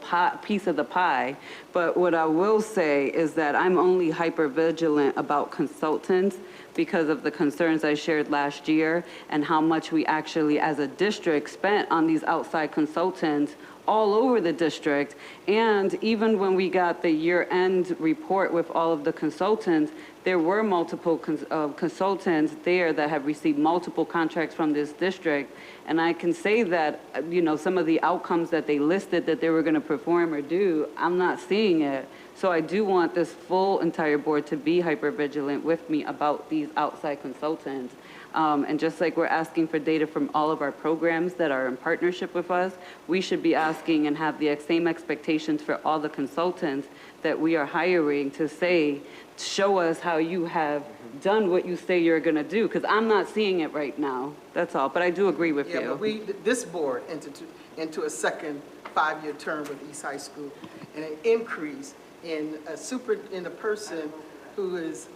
piece of the pie. But what I will say is that I'm only hyper vigilant about consultants because of the concerns I shared last year and how much we actually as a district spent on these outside consultants all over the district. And even when we got the year-end report with all of the consultants, there were multiple consultants there that have received multiple contracts from this district. And I can say that, you know, some of the outcomes that they listed that they were going to perform or do, I'm not seeing it. So I do want this full entire board to be hypervigilant with me about these outside consultants. And just like we're asking for data from all of our programs that are in partnership with us, we should be asking and have the same expectations for all the consultants that we are hiring to say, show us how you have done what you say you're going to do, because I'm not seeing it right now. That's all. But I do agree with you. Yeah, but this board entered into a second 5-year term with East High School, and an increase in a person who is,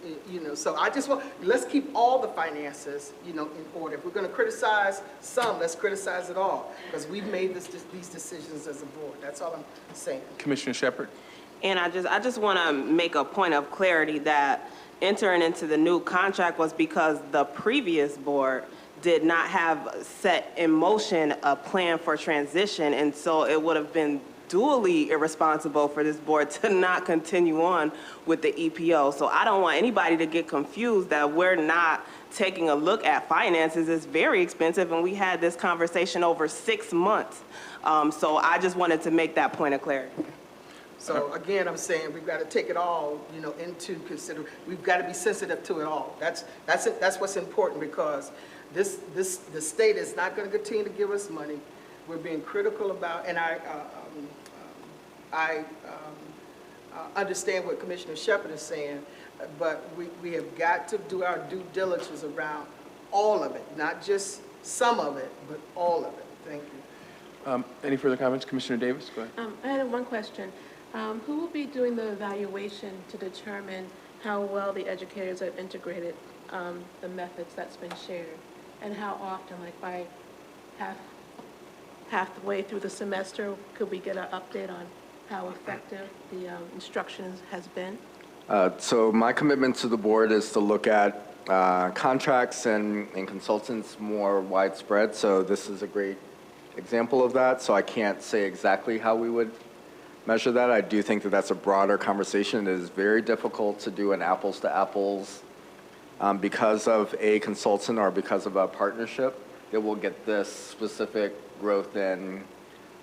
so I just want, let's keep all the finances, in order. If we're going to criticize some, let's criticize it all, because we've made these decisions as a board. That's all I'm saying. Commissioner Shepard? And I just want to make a point of clarity that entering into the new contract was because the previous board did not have set in motion a plan for transition, and so it would have been duly irresponsible for this board to not continue on with the EPO. So I don't want anybody to get confused that we're not taking a look at finances. It's very expensive, and we had this conversation over 6 months. So I just wanted to make that point of clarity. So again, I'm saying we've got to take it all, into consideration. We've got to be sensitive to it all. That's what's important, because the state is not going to continue to give us money. We're being critical about, and I understand what Commissioner Shepard is saying, but we have got to do our due diligence around all of it, not just some of it, but all of it. Thank you. Any further comments? Commissioner Davis, go ahead. I had one question. Who will be doing the evaluation to determine how well the educators have integrated the methods that's been shared? And how often, like by halfway through the semester, could we get an update on how effective the instruction has been? So my commitment to the board is to look at contracts and consultants more widespread. So this is a great example of that. So I can't say exactly how we would measure that. I do think that that's a broader conversation. It is very difficult to do an apples to apples because of a consultant or because of a partnership that will get this specific growth in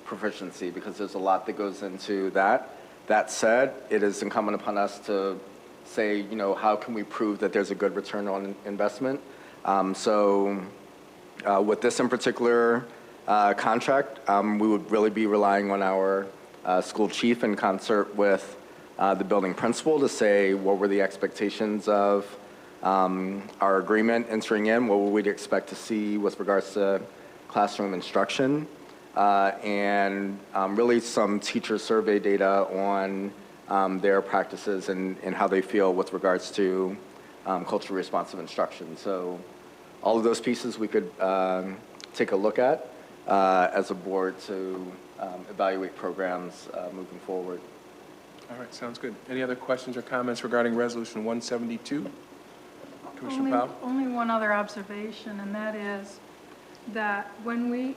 proficiency, because there's a lot that goes into that. That said, it is incumbent upon us to say, how can we prove that there's a good return on investment? With this in particular contract, we would really be relying on our school chief in concert with the building principal to say what were the expectations of our agreement entering in, what would we expect to see with regards to classroom instruction, and really some teacher survey data on their practices and how they feel with regards to culturally responsive instruction. So all of those pieces we could take a look at as a board to evaluate programs moving forward. All right, sounds good. Any other questions or comments regarding Resolution 172? Commissioner Powell? Only one other observation, and that is that when we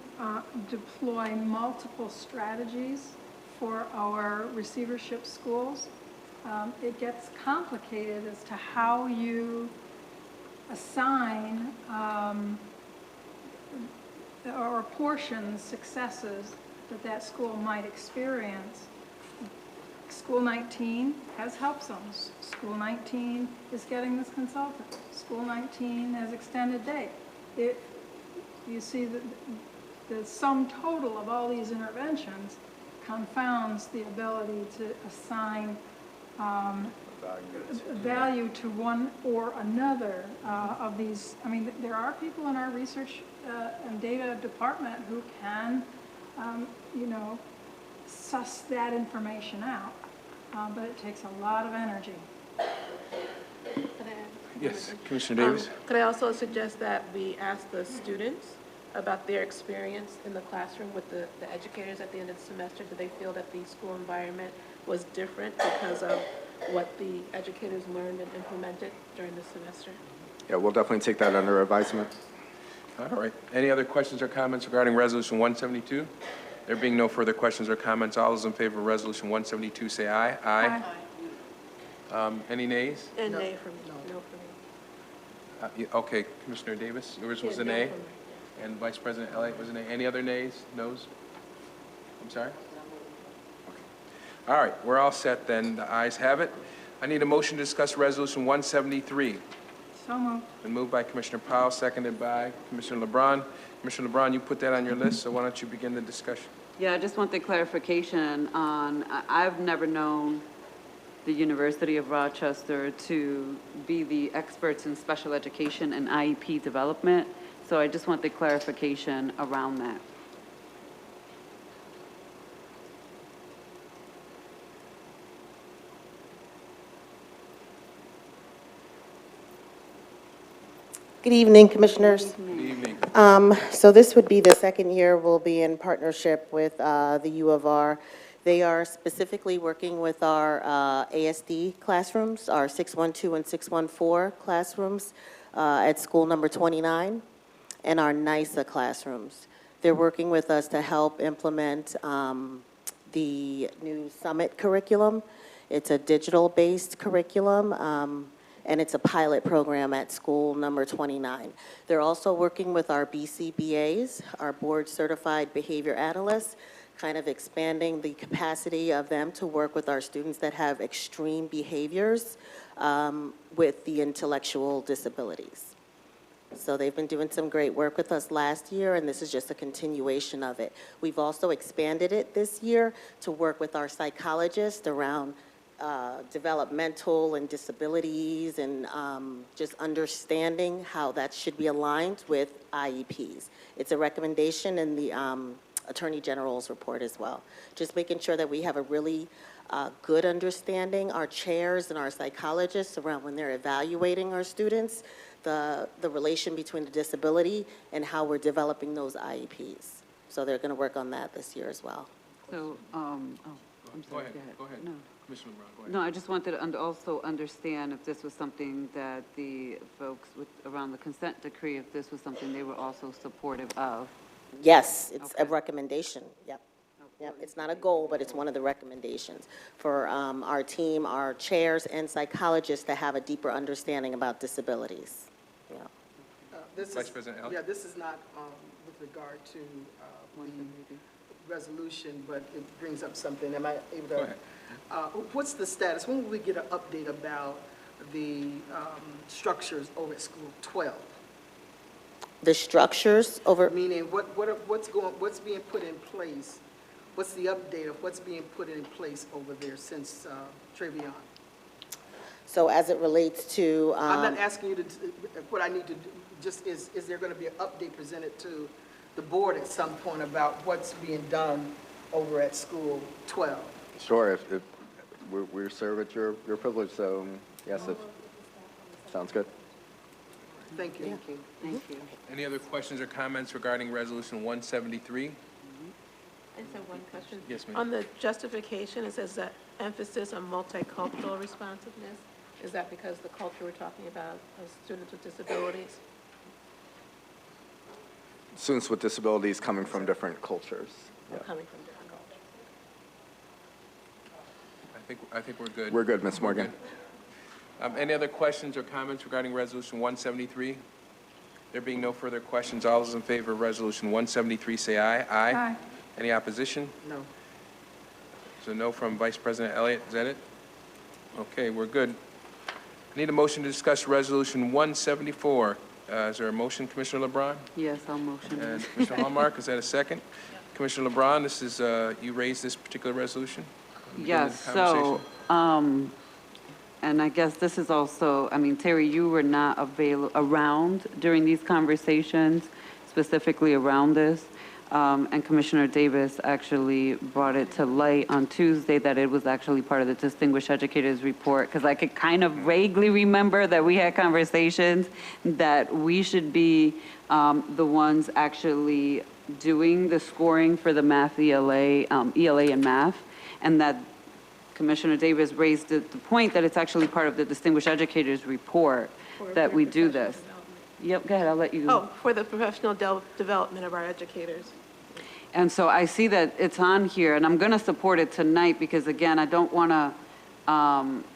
deploy multiple strategies for our receivership schools, it gets complicated as to how you assign or apportion successes that school might experience. School 19 has help zones. School 19 is getting this consultant. School 19 has extended day. You see the sum total of all these interventions confounds the ability to assign value to one or another of these. I mean, there are people in our research and data department who can, suss that information out, but it takes a lot of energy. Yes, Commissioner Davis. Could I also suggest that we ask the students about their experience in the classroom with the educators at the end of the semester? Do they feel that the school environment was different because of what the educators learned and implemented during the semester? Yeah, we'll definitely take that under advisement. All right. Any other questions or comments regarding Resolution 172? There being no further questions or comments, all those in favor of Resolution 172 say aye. Aye. Any nays? And nay for me. No for me. Okay, Commissioner Davis, yours was a nay, and Vice President Elliott was a nay. Any other nays, noes? I'm sorry? Okay. All right, we're all set then. The ayes have it. I need a motion to discuss Resolution 173. So moved. Been moved by Commissioner Powell, seconded by Commissioner LeBron. Commissioner LeBron, you put that on your list, so why don't you begin the discussion? Yeah, I just want the clarification on, I've never known the University of Rochester to be the experts in special education and IEP development, so I just want the clarification around that. Good evening, Commissioners. Good evening. So this would be the second year we'll be in partnership with the U of R. They are specifically working with our ASD classrooms, our 612 and 614 classrooms at school number 29, and our NISA classrooms. They're working with us to help implement the new Summit curriculum. It's a digital-based curriculum. And it's a pilot program at school number 29. They're also working with our BCBAs, our board certified behavior analysts, kind of expanding the capacity of them to work with our students that have extreme behaviors with the intellectual disabilities. So they've been doing some great work with us last year, and this is just a continuation of it. We've also expanded it this year to work with our psychologists around developmental and disabilities and just understanding how that should be aligned with IEPs. It's a recommendation in the Attorney General's report as well. Just making sure that we have a really good understanding, our chairs and our psychologists around when they're evaluating our students, the relation between the disability and how we're developing those IEPs. So they're going to work on that this year as well. So, I'm sorry, Go ahead. No. Commissioner LeBron, go ahead. No, I just wanted to also understand if this was something that the folks around the consent decree, if this was something they were also supportive of. Yes, it's a recommendation, yep. Yep, it's not a goal, but it's one of the recommendations for our team, our chairs and psychologists to have a deeper understanding about disabilities. Yeah. Vice President Elliott? Yeah, this is not with regard to the resolution, but it brings up something. Am I able to? Go ahead. What's the status? When will we get an update about the structures over at School 12? The structures over? Meaning, what's being put in place? What's the update of what's being put in place over there since Trevion? So as it relates to... I'm not asking you to, what I need to do, just is there going to be an update presented to the board at some point about what's being done over at School 12? Sure, if we serve at your privilege, so yes, if, sounds good. Thank you. Thank you. Any other questions or comments regarding Resolution 173? I just have one question. Yes, ma'am. On the justification, it says that emphasis on multicultural responsiveness. Is that because the culture we're talking about of students with disabilities? Students with disabilities coming from different cultures. Or Yeah. coming from different cultures? I think we're good. We're good, Ms. Morgan. Any other questions or comments regarding Resolution 173? There being no further questions, all those in favor of Resolution 173 say aye. Aye. Aye. Any opposition? No. So no from Vice President Elliott, is that it? Okay, we're good. I need a motion to discuss Resolution 174. Is there a motion, Commissioner LeBron? Yes, I'll motion. And Commissioner Hallmark, is that a second? Commissioner LeBron, this is, you raised this particular resolution? Yes, so, and I guess this is also, I mean, Terry, you were not around during these conversations, specifically around this. And Commissioner Davis actually brought it to light on Tuesday that it was actually part of the Distinguished Educators Report, because I could kind of vaguely remember that we had conversations that we should be the ones actually doing the scoring for the math ELA and math, and that Commissioner Davis raised the point that it's actually part of the Distinguished Educators Report that we do this. Yep, go ahead, I'll let you. Oh, for the professional development of our educators. And so I see that it's on here, and I'm going to support it tonight because, again, I don't want to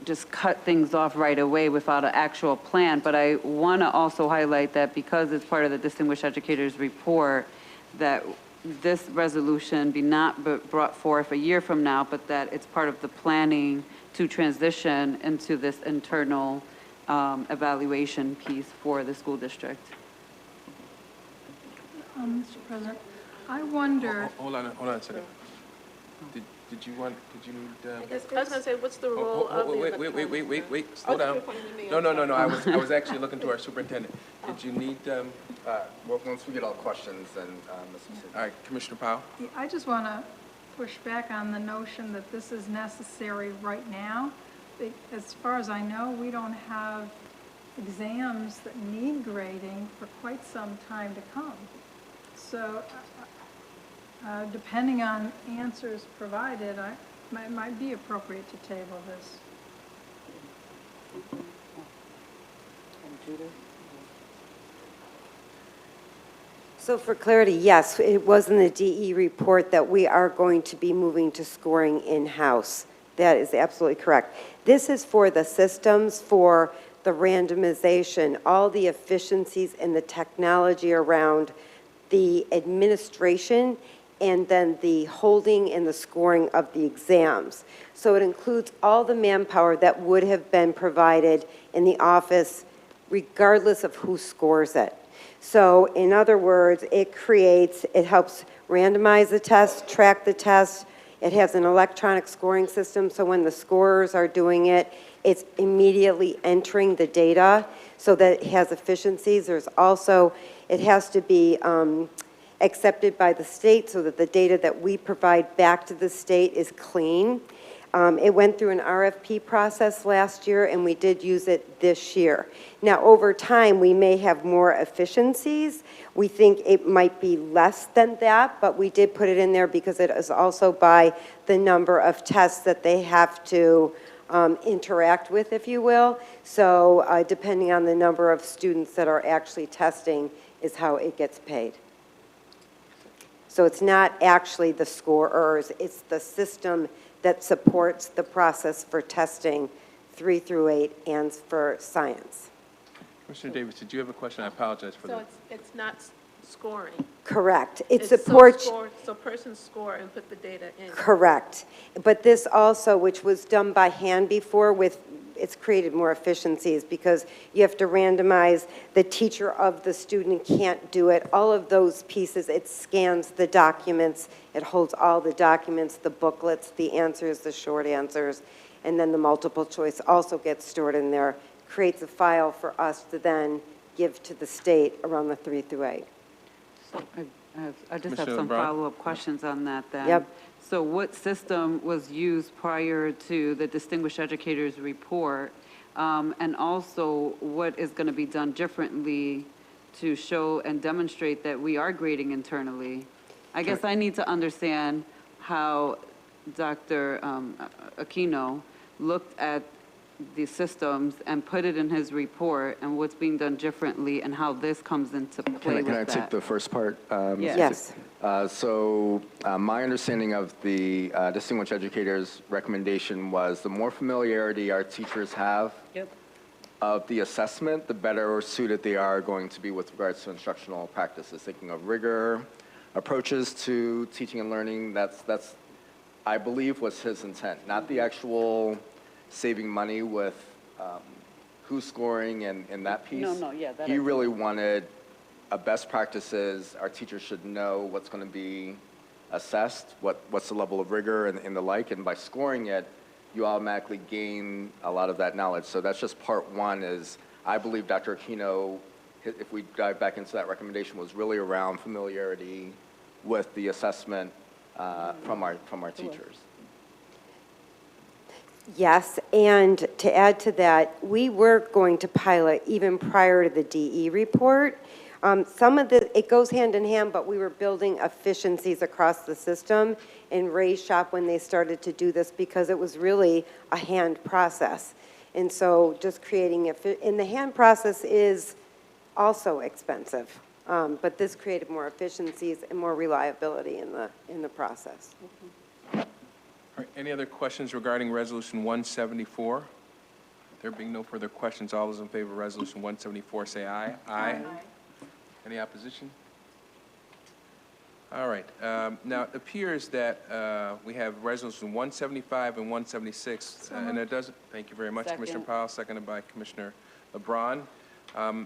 just cut things off right away without an actual plan, but I want to also highlight that because it's part of the Distinguished Educators Report, that this resolution be not brought forth a year from now, but that it's part of the planning to transition into this internal evaluation piece for the school district. Mr. President, I wonder, Hold on a second. Did you need? I was going to say, what's the role of the... Wait, slow down. No, I was actually looking to our superintendent. Did you need, Well, once we get all questions, then Mr. all right, Commissioner Powell? I just want to push back on the notion that this is necessary right now. As far as I know, we don't have exams that need grading for quite some time to come. So depending on answers provided, it might be appropriate to table this. So for clarity, yes, it was in the DE report that we are going to be moving to scoring in-house. That is absolutely correct. This is for the systems, for the randomization, all the efficiencies and the technology around the administration and then the holding and the scoring of the exams. So it includes all the manpower that would have been provided in the office regardless of who scores it. So in other words, it helps randomize the test, track the test. It has an electronic scoring system, so when the scorers are doing it, it's immediately entering the data so that it has efficiencies. There's also, it has to be accepted by the state so that the data that we provide back to the state is clean. It went through an RFP process last year, and we did use it this year. Now, over time, we may have more efficiencies. We think it might be less than that, but we did put it in there because it is also by the number of tests that they have to interact with, if you will. So depending on the number of students that are actually testing is how it gets paid. So it's not actually the scorers, it's the system that supports the process for testing 3 through 8 and for science. Commissioner Davis, did you have a question? I apologize for that. So it's not scoring. Correct. It supports. So persons score and put the data in. Correct. But this also, which was done by hand before, it's created more efficiencies because you have to randomize the teacher of the student can't do it. All of those pieces, it scans the documents, it holds all the documents, the booklets, the answers, the short answers, and then the multiple choice also gets stored in there, creates a file for us to then give to the state around the 3 through 8. I just have some follow-up questions on that then. Yep. So what system was used prior to the Distinguished Educators Report? And also, what is going to be done differently to show and demonstrate that we are grading internally? I guess I need to understand how Dr. Aquino looked at the systems and put it in his report and what's being done differently and how this comes into play with that. Can I take the first part? Yes. So my understanding of the Distinguished Educators recommendation was the more familiarity our teachers have of the assessment, the better suited they are going to be with regards to instructional practices, thinking of rigor, approaches to teaching and learning. That's I believe, was his intent, not the actual saving money with who's scoring and that piece. He really wanted a best practices. Our teachers should know what's going to be assessed, what's the level of rigor and the like, and by scoring it, you automatically gain a lot of that knowledge. So that's just part one. Is I believe Dr. Aquino, if we dive back into that recommendation, was really around familiarity with the assessment from our teachers. Yes, and to add to that, we were going to pilot even prior to the DE report. It goes hand in hand, but we were building efficiencies across the system in Ray's shop when they started to do this because it was really a hand process. And so just creating and the hand process is also expensive, but this created more efficiencies and more reliability in the process. All right, any other questions regarding Resolution 174? There being no further questions, all those in favor of Resolution 174 say aye. Aye. Any opposition? All right. Now, it appears that we have Resolution 175 and 176, and it doesn't, thank you very much, Second. Commissioner Powell, seconded by Commissioner LeBron.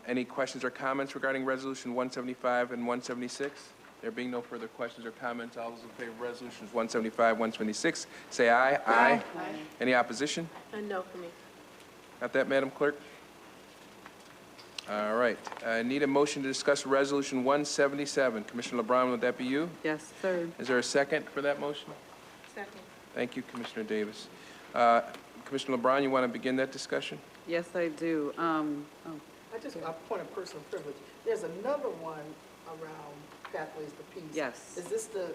Any questions or comments regarding Resolution 175 and 176? There being no further questions or comments, all those in favor of Resolutions 175, 176, say aye. Aye. Any opposition? And no for me. Got that, Madam Clerk? All right. I need a motion to discuss Resolution 177. Commissioner LeBron, would that be you? Yes, sir. Is there a second for that motion? Second. Thank you, Commissioner Davis. Commissioner LeBron, you want to begin that discussion? Yes, I do. I just, a point of personal privilege. There's another one around Pathways to Peace. Yes. Is this the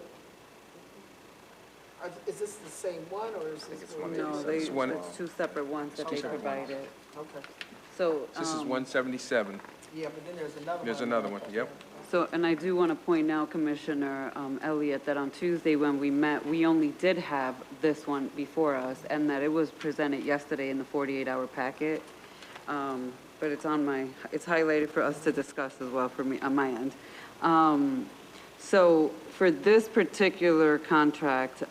same one, or is this? No, it's two separate ones that they provided. Okay. So. This is 177. Yeah, but then there's another one. There's another one, yep. So, and I do want to point out, Commissioner Elliott, that on Tuesday when we met, we only did have this one before us, and that it was presented yesterday in the 48-hour packet. But it's it's highlighted for us to discuss as well for me, on my end. So for this particular contract,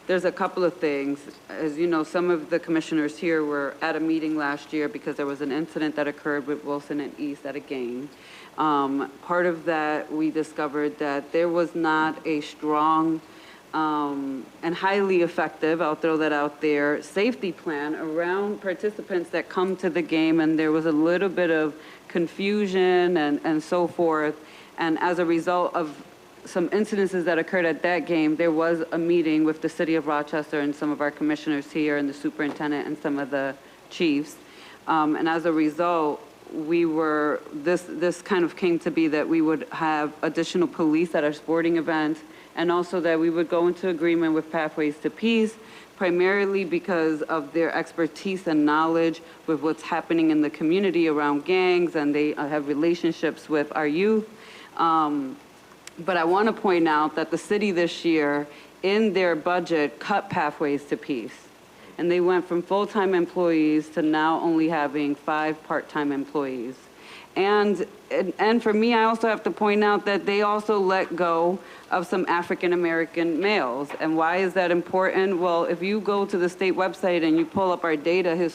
there's a couple of things. As you know, some of the commissioners here were at a meeting last year because there was an incident that occurred with Wilson and East at a game. Part of that, we discovered that there was not a strong and highly effective, I'll throw that out there, safety plan around participants that come to the game, and there was a little bit of confusion and so forth. And as a result of some incidences that occurred at that game, there was a meeting with the city of Rochester and some of our commissioners here and the superintendent and some of the chiefs. And as a result, this kind of came to be that we would have additional police at our sporting events, and also that we would go into agreement with Pathways to Peace, primarily because of their expertise and knowledge with what's happening in the community around gangs, and they have relationships with our youth. But I want to point out that the city this year, in their budget, cut Pathways to Peace. And they went from full-time employees to now only having 5 part-time employees. And for me, I also have to point out that they also let go of some African-American males. And why is that important? Well, if you go to the state website and you pull up our data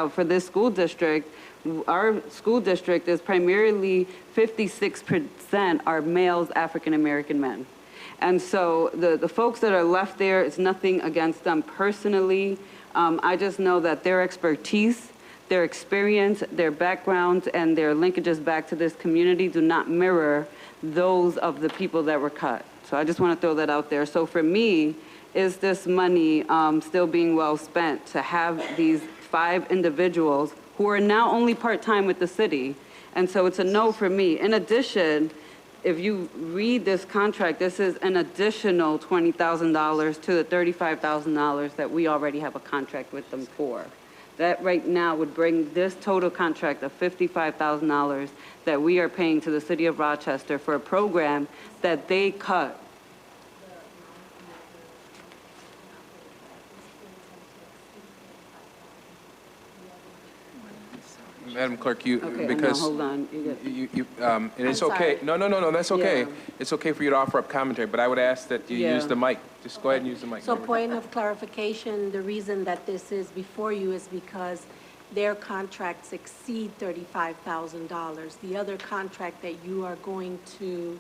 for this school district, our school district is primarily 56% are males, African-American men. And so the folks that are left there, it's nothing against them personally. I just know that their expertise, their experience, their backgrounds, and their linkages back to this community do not mirror those of the people that were cut. So I just want to throw that out there. So for me, is this money still being well spent to have these 5 individuals who are now only part-time with the city? And so it's a no for me. In addition, if you read this contract, this is an additional $20,000 to the $35,000 that we already have a contract with them for. That right now would bring this total contract of $55,000 that we are paying to the city of Rochester for a program that they cut. Madam Clerk, Okay, because no, hold on. and it's okay. sorry. No, that's okay. Yeah. It's okay for you to offer up commentary, but I would ask that you Yeah. use the mic. Just go ahead and use the mic. So point of clarification, the reason that this is before you is because their contracts exceed $35,000. The other contract that you are going to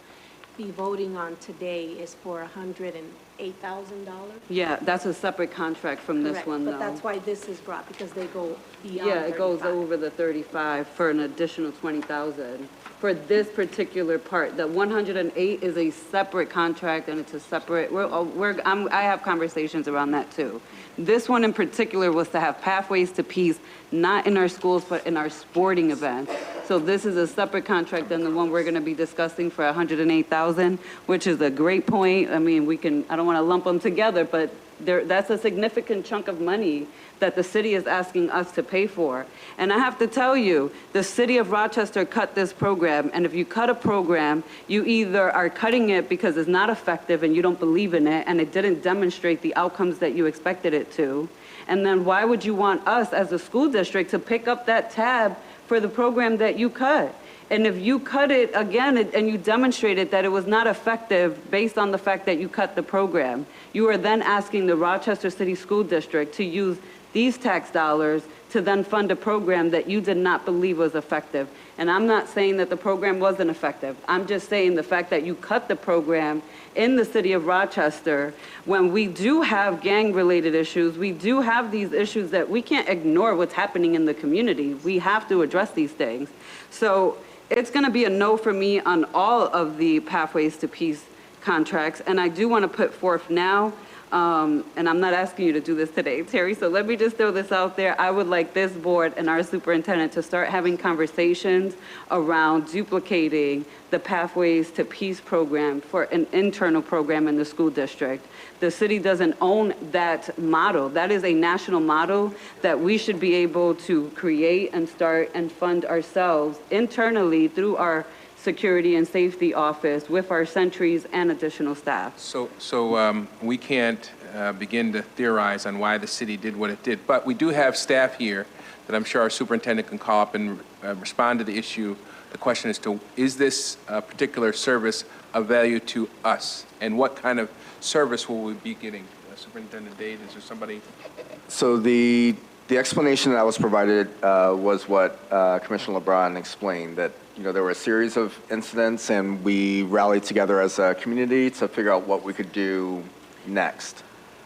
be voting on today is for $108,000? Yeah, that's a separate contract from this Correct, one, though. but that's why this is brought, because they go beyond Yeah, it goes 35. over the 35 for an additional 20,000. For this particular part, the 108 is a separate contract, and it's a separate, I have conversations around that too. This one in particular was to have Pathways to Peace, not in our schools, but in our sporting events. So this is a separate contract than the one we're gonna be discussing for 108,000, which is a great point. I mean, I don't wanna lump them together, but that's a significant chunk of money that the city is asking us to pay for. And I have to tell you, the city of Rochester cut this program, and if you cut a program, you either are cutting it because it's not effective and you don't believe in it, and it didn't demonstrate the outcomes that you expected it to. And then why would you want us as a school district to pick up that tab for the program that you cut? And if you cut it again and you demonstrated that it was not effective based on the fact that you cut the program, you are then asking the Rochester City School District to use these tax dollars to then fund a program that you did not believe was effective. And I'm not saying that the program wasn't effective. I'm just saying the fact that you cut the program in the city of Rochester, when we do have gang-related issues, we do have these issues that we can't ignore what's happening in the community. We have to address these things. So it's going to be a no for me on all of the Pathways to Peace contracts. And I do want to put forth now, and I'm not asking you to do this today, Terry, so let me just throw this out there. I would like this board and our superintendent to start having conversations around duplicating the Pathways to Peace program for an internal program in the school district. The city doesn't own that model. That is a national model that we should be able to create and start and fund ourselves internally through our security and safety office with our sentries and additional staff. So we can't begin to theorize on why the city did what it did, but we do have staff here that I'm sure our superintendent can call up and respond to the issue. The question is is this particular service of value to us? And what kind of service will we be getting? Superintendent Dade, is there somebody? So the explanation that was provided was what Commissioner LeBron explained, that there were a series of incidents and we rallied together as a community to figure out what we could do next.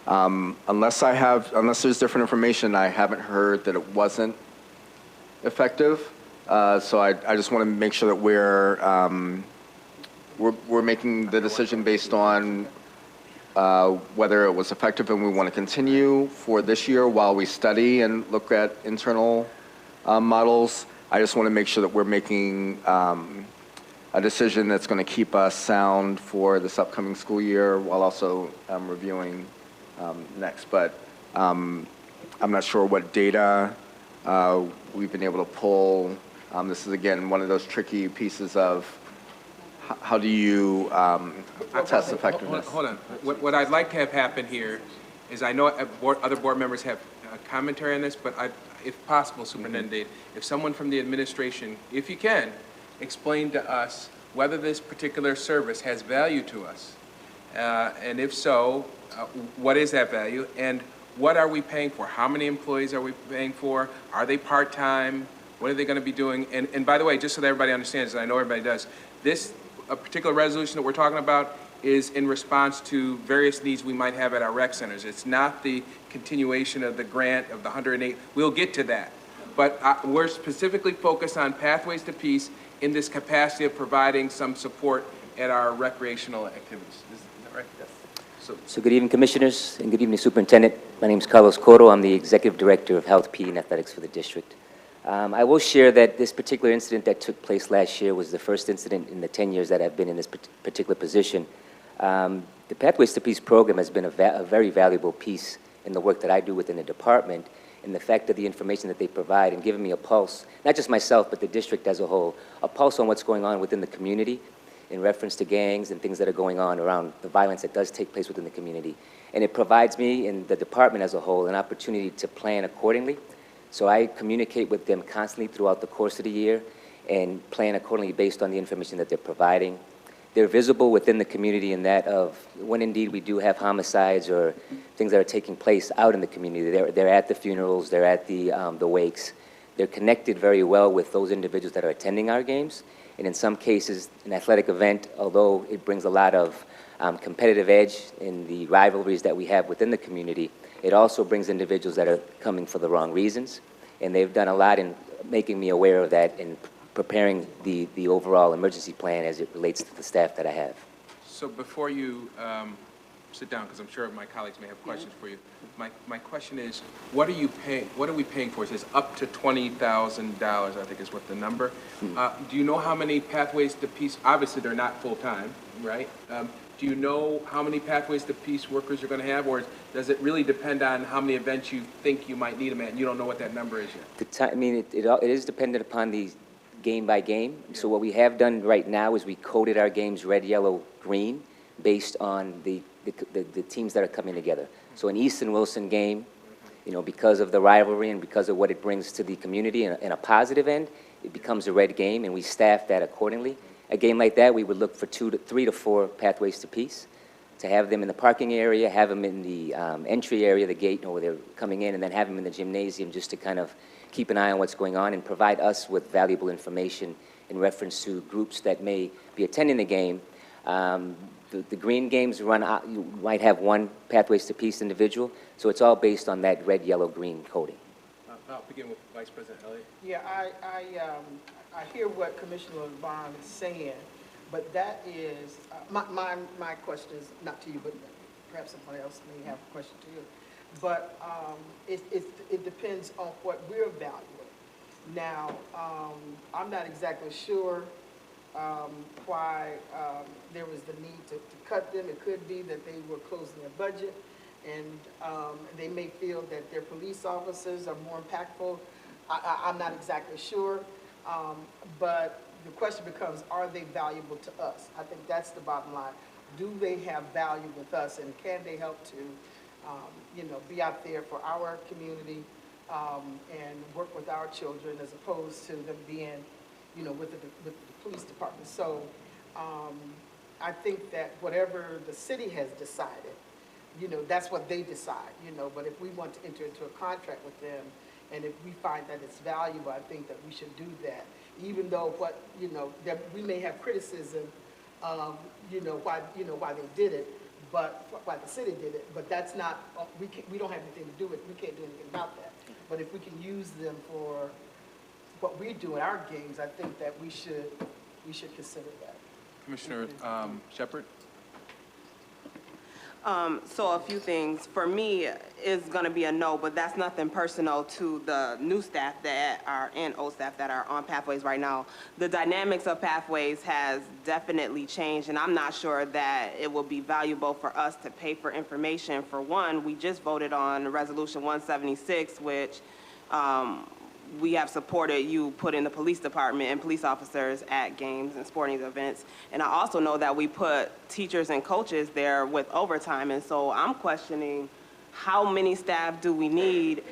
Unless there's different information, I haven't heard that it wasn't effective. So I just want to make sure that we're making the decision based on whether it was effective and we want to continue for this year while we study and look at internal models. I just want to make sure that we're making a decision that's going to keep us sound for this upcoming school year while also reviewing next. But I'm not sure what data we've been able to pull. This is, again, one of those tricky pieces of how do you test effectiveness? Hold on. What I'd like to have happen here is, I know other board members have commentary on this, but if possible, Superintendent Dade, if someone from the administration, if you can, explain to us whether this particular service has value to us. And if so, what is that value? And what are we paying for? How many employees are we paying for? Are they part-time? What are they going to be doing? And by the way, just so that everybody understands, and I know everybody does, this particular resolution that we're talking about is in response to various needs we might have at our rec centers. It's not the continuation of the grant of the 108. We'll get to that. But we're specifically focused on Pathways to Peace in this capacity of providing some support at our recreational activities. Is that right? Yes. So good evening, Commissioners, and good evening, Superintendent. My name is Carlos Coro. I'm the Executive Director of Health, PD, and Athletics for the district. I will share that this particular incident that took place last year was the first incident in the 10 years that I've been in this particular position. The Pathways to Peace program has been a very valuable piece in the work that I do within the department, and the fact of the information that they provide and giving me a pulse, not just myself, but the district as a whole, a pulse on what's going on within the community in reference to gangs and things that are going on around the violence that does take place within the community. And it provides me and the department as a whole an opportunity to plan accordingly. So I communicate with them constantly throughout the course of the year and plan accordingly based on the information that they're providing. They're visible within the community in that of when indeed we do have homicides or things that are taking place out in the community. They're at the funerals, they're at the wakes. They're connected very well with those individuals that are attending our games. And in some cases, an athletic event, although it brings a lot of competitive edge in the rivalries that we have within the community, it also brings individuals that are coming for the wrong reasons. And they've done a lot in making me aware of that and preparing the overall emergency plan as it relates to the staff that I have. So before you sit down, because I'm sure my colleagues may have questions for you, my question is, what are you paying? What are we paying for? It says up to $20,000, I think is what the number. Do you know how many Pathways to Peace? Obviously, they're not full-time, right? Do you know how many Pathways to Peace workers you're going to have, or does it really depend on how many events you think you might need them at, and you don't know what that number is yet? It is dependent upon the game by game. Yeah. So what we have done right now is we coded our games red, yellow, green based on the teams that are coming together. So an Easton Wilson game, because of the rivalry and because of what it brings to the community in a positive end, it becomes a red game, and we staff that accordingly. A game like that, we would look for 3 to 4 pathways to peace, to have them in the parking area, have them in the entry area, the gate, where they're coming in, and then have them in the gymnasium just to kind of keep an eye on what's going on and provide us with valuable information in reference to groups that may be attending the game. The green games run out, you might have 1 Pathways to Peace individual, so it's all based on that red, yellow, green coding. I'll begin with Vice President Elliott. Yeah, I hear what Commissioner LeBron is saying, but that is, my question is not to you, but perhaps someone else may have a question to you. But it depends on what we're valuing. Now, I'm not exactly sure why there was the need to cut them. It could be that they were closing their budget, and they may feel that their police officers are more impactful. I'm not exactly sure, but the question becomes, are they valuable to us? I think that's the bottom line. Do they have value with us, and can they help to, be out there for our community and work with our children as opposed to them being, with the police department? So I think that whatever the city has decided, that's what they decide, but if we want to enter into a contract with them, and if we find that it's valuable, I think that we should do that. Even though that we may have criticism of, why they did it, but why the city did it, but that's not, we don't have anything to do with it. We can't do anything about that. But if we can use them for what we do in our games, I think that we should consider that. Commissioner Shepard? So a few things. For me, it's going to be a no, but that's nothing personal to the new staff that are, and old staff that are on Pathways right now. The dynamics of Pathways has definitely changed, and I'm not sure that it will be valuable for us to pay for information. For one, we just voted on Resolution 176, which we have supported you putting the police department and police officers at games and sporting events. And I also know that we put teachers and coaches there with overtime. And so I'm questioning how many staff do we need?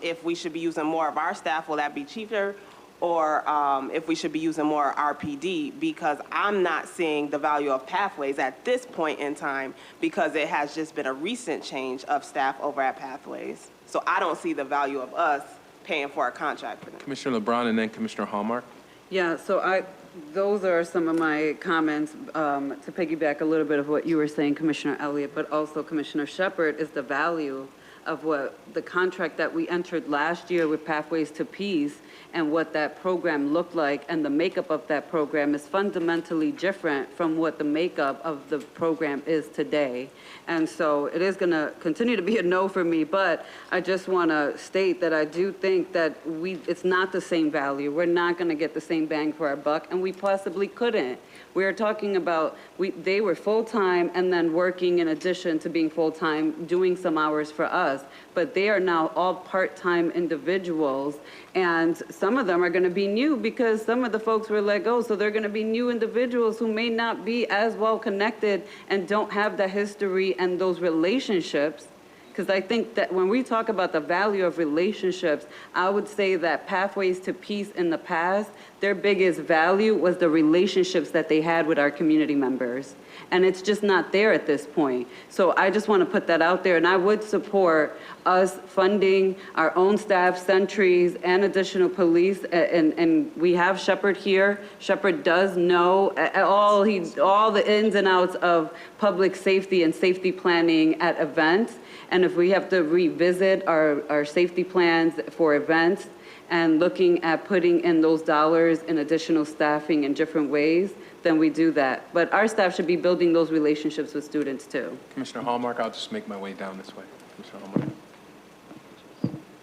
If we should be using more of our staff, will that be cheaper? Or if we should be using more RPD, because I'm not seeing the value of Pathways at this point in time, because it has just been a recent change of staff over at Pathways. So I don't see the value of us paying for a contract for them. Commissioner LeBron and then Commissioner Hallmark. Yeah, so those are some of my comments to piggyback a little bit of what you were saying, Commissioner Elliott, but also Commissioner Shepard, is the value of what the contract that we entered last year with Pathways to Peace and what that program looked like, and the makeup of that program is fundamentally different from what the makeup of the program is today. And so it is going to continue to be a no for me, but I just want to state that I do think that it's not the same value. We're not going to get the same bang for our buck, and we possibly couldn't. We're talking about, they were full-time and then working in addition to being full-time, doing some hours for us. But they are now all part-time individuals, and some of them are going to be new because some of the folks were let go. So they're going to be new individuals who may not be as well connected and don't have the history and those relationships. Because I think that when we talk about the value of relationships, I would say that Pathways to Peace in the past, their biggest value was the relationships that they had with our community members. And it's just not there at this point. So I just want to put that out there, and I would support us funding our own staff, sentries, and additional police. And we have Shepard here. Shepard does know all the ins and outs of public safety and safety planning at events. And if we have to revisit our safety plans for events and looking at putting in those dollars in additional staffing in different ways, then we do that. But our staff should be building those relationships with students too. Commissioner Hallmark, I'll just make my way down this way. Commissioner Hallmark.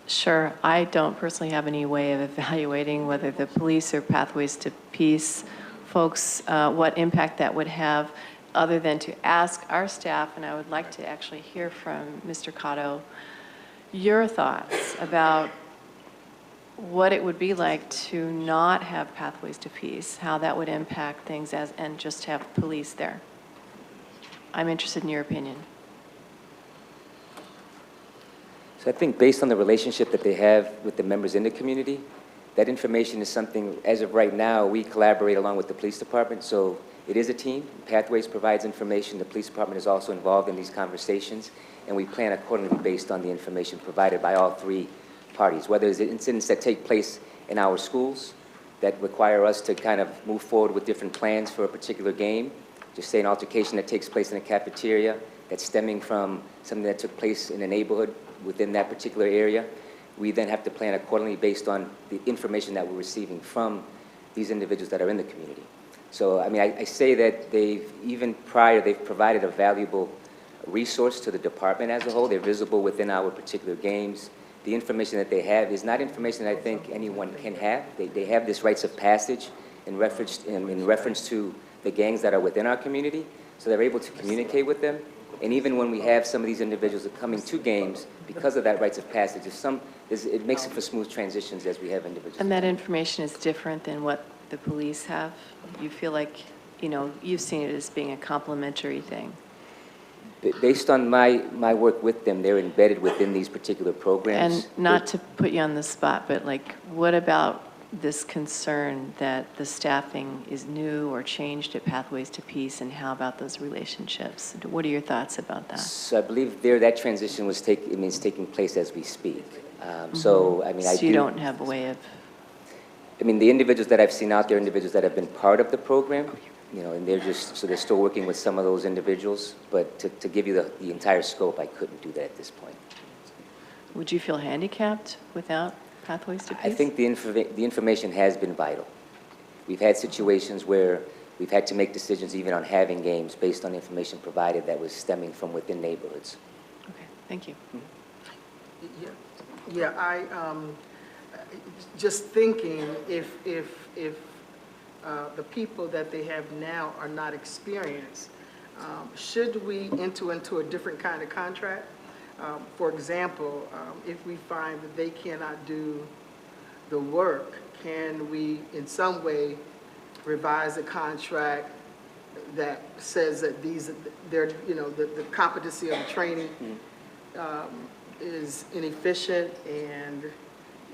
Sure. I don't personally have any way of evaluating whether the police or Pathways to Peace folks, what impact that would have, other than to ask our staff, and I would like to actually hear from Mr. Cotto, your thoughts about what it would be like to not have Pathways to Peace, how that would impact things and just have police there. I'm interested in your opinion. So I think based on the relationship that they have with the members in the community, That information is something, as of right now, we collaborate along with the police department, so it is a team. Pathways provides information. The police department is also involved in these conversations, and we plan accordingly based on the information provided by all three parties, whether it's incidents that take place in our schools that require us to kind of move forward with different plans for a particular game, just say an altercation that takes place in a cafeteria that's stemming from something that took place in a neighborhood within that particular area. We then have to plan accordingly based on the information that we're receiving from these individuals that are in the community. So, I mean, I say that even prior, they've provided a valuable resource to the department as a whole. They're visible within our particular games. The information that they have is not information that I think anyone can have. They have this rites of passage in reference to the gangs that are within our community, so they're able to communicate with them. And even when we have some of these individuals that are coming to games, because of that rites of passage, it makes it for smooth transitions as we have individuals. And that information is different than what the police have? You feel like, you've seen it as being a complementary thing? Based on my work with them, they're embedded within these particular programs. And not to put you on the spot, but what about this concern that the staffing is new or changed at Pathways to Peace, and how about those relationships? What are your thoughts about that? So I believe that transition was taking place as we speak. So, I mean, So you don't have a way of... I mean, the individuals that I've seen out there are individuals that have been part of the program, and they're still working with some of those individuals, but to give you the entire scope, I couldn't do that at this point. Would you feel handicapped without Pathways to Peace? I think the information has been vital. We've had situations where we've had to make decisions even on having games based on information provided that was stemming from within neighborhoods. Okay, thank you. Yeah, I, just thinking if the people that they have now are not experienced, should we enter into a different kind of contract? For example, if we find that they cannot do the work, can we in some way revise a contract that says that the competency of the training is inefficient, and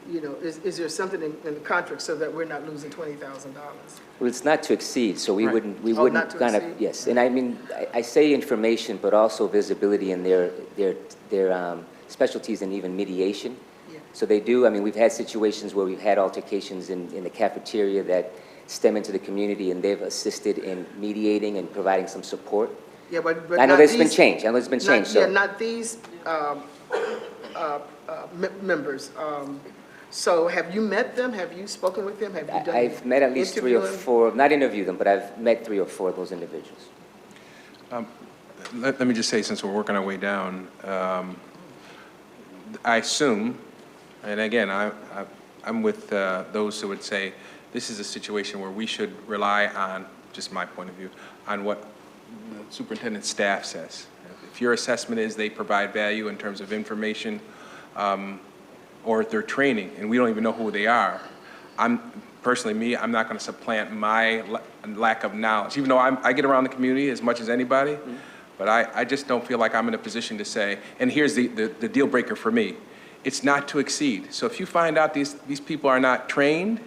is there something in the contract so that we're not losing $20,000? Well, it's not to exceed, so we Right. wouldn't Not to kind of, exceed? yes. And I mean, I say information, but also visibility in their specialties and even mediation. Yeah. So they do, I mean, we've had situations where we've had altercations in the cafeteria that stem into the community, and they've assisted in mediating and providing some support. Yeah, but I know not there's been these- change, I know there's been change, so. Yeah, not these members. So have you met them? Have you spoken with them? Have you done I've met at least 3 or interviewing? 4, not interviewed them, but I've met 3 or 4 of those individuals. Let me just say, since we're working our way down, I assume, and again, I'm with those who would say this is a situation where we should rely on, just my point of view, on what the superintendent's staff says. If your assessment is they provide value in terms of information or their training, and we don't even know who they are, I'm not going to supplant my lack of knowledge, even though I get around the community as much as anybody. Mm-hmm. But I just don't feel like I'm in a position to say, and here's the deal breaker for me, it's not to exceed. So if you find out these people are not trained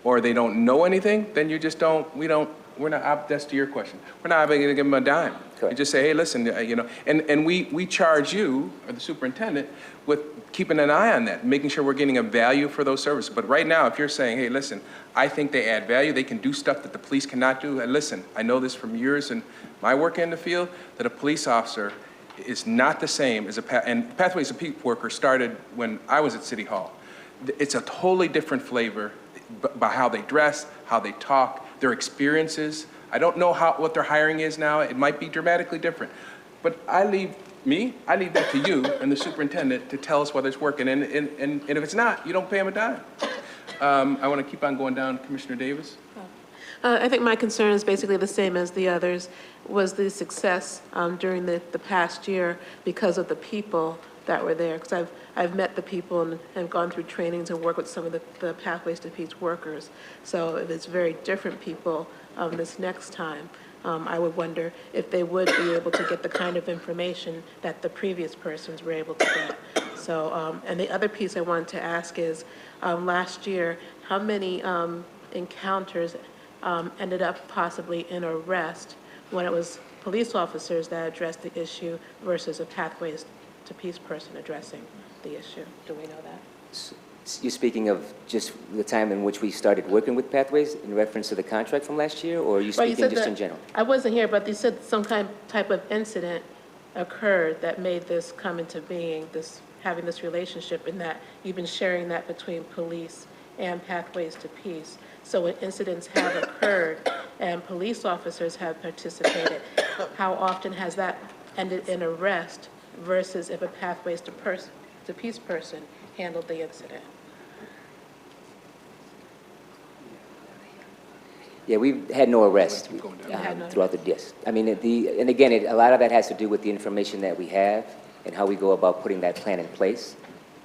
or they don't know anything, then you just we're not, that's to your question, we're not going to give them a dime. Correct. You just say, hey, listen, and we charge you, or the superintendent, with keeping an eye on that, making sure we're getting a value for those services. But right now, if you're saying, hey, listen, I think they add value, they can do stuff that the police cannot do, and listen, I know this from years and my work in the field, that a police officer is not the same as and Pathways to Peace worker started when I was at City Hall. It's a totally different flavor by how they dress, how they talk, their experiences. I don't know what their hiring is now. It might be dramatically different. But I leave that to you and the superintendent to tell us whether it's working. And if it's not, you don't pay them a dime. I want to keep on going down. Commissioner Davis? I think my concern is basically the same as the others, was the success during the past year because of the people that were there. Because I've met the people and have gone through trainings and worked with some of the Pathways to Peace workers. So if it's very different people this next time, I would wonder if they would be able to get the kind of information that the previous persons were able to get. So, and the other piece I wanted to ask is, last year, how many encounters ended up possibly in arrest when it was police officers that addressed the issue versus a Pathways to Peace person addressing the issue? Do we know that? You're speaking of just the time in which we started working with Pathways in reference to the contract from last year, or are you Well, speaking said just that- in general? I wasn't here, but they said some type of incident occurred that made this come into being, this, having this relationship, and that you've been sharing that between police and Pathways to Peace. So when incidents have occurred and police officers have participated, how often has that ended in arrest versus if a Pathways to Peace person handled the incident? Yeah, we've had no arrest throughout the, yes. I mean, and again, a lot of that has to do with the information that we have and how we go about putting that plan in place.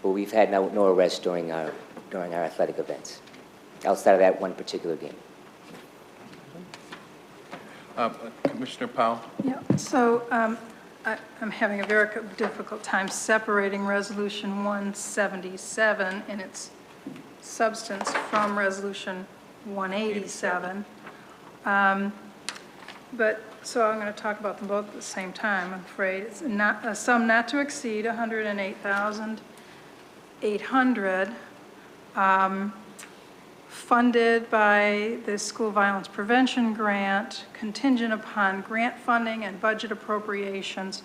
But we've had no arrests during our athletic events, outside of that one particular game. Commissioner Powell? Yeah, so I'm having a very difficult time separating Resolution 177 in its substance from Resolution 187. But, so I'm going to talk about them both at the same time, I'm afraid. It's not, a sum not to exceed $108,800, funded by the School Violence Prevention Grant, contingent upon grant funding and budget appropriations.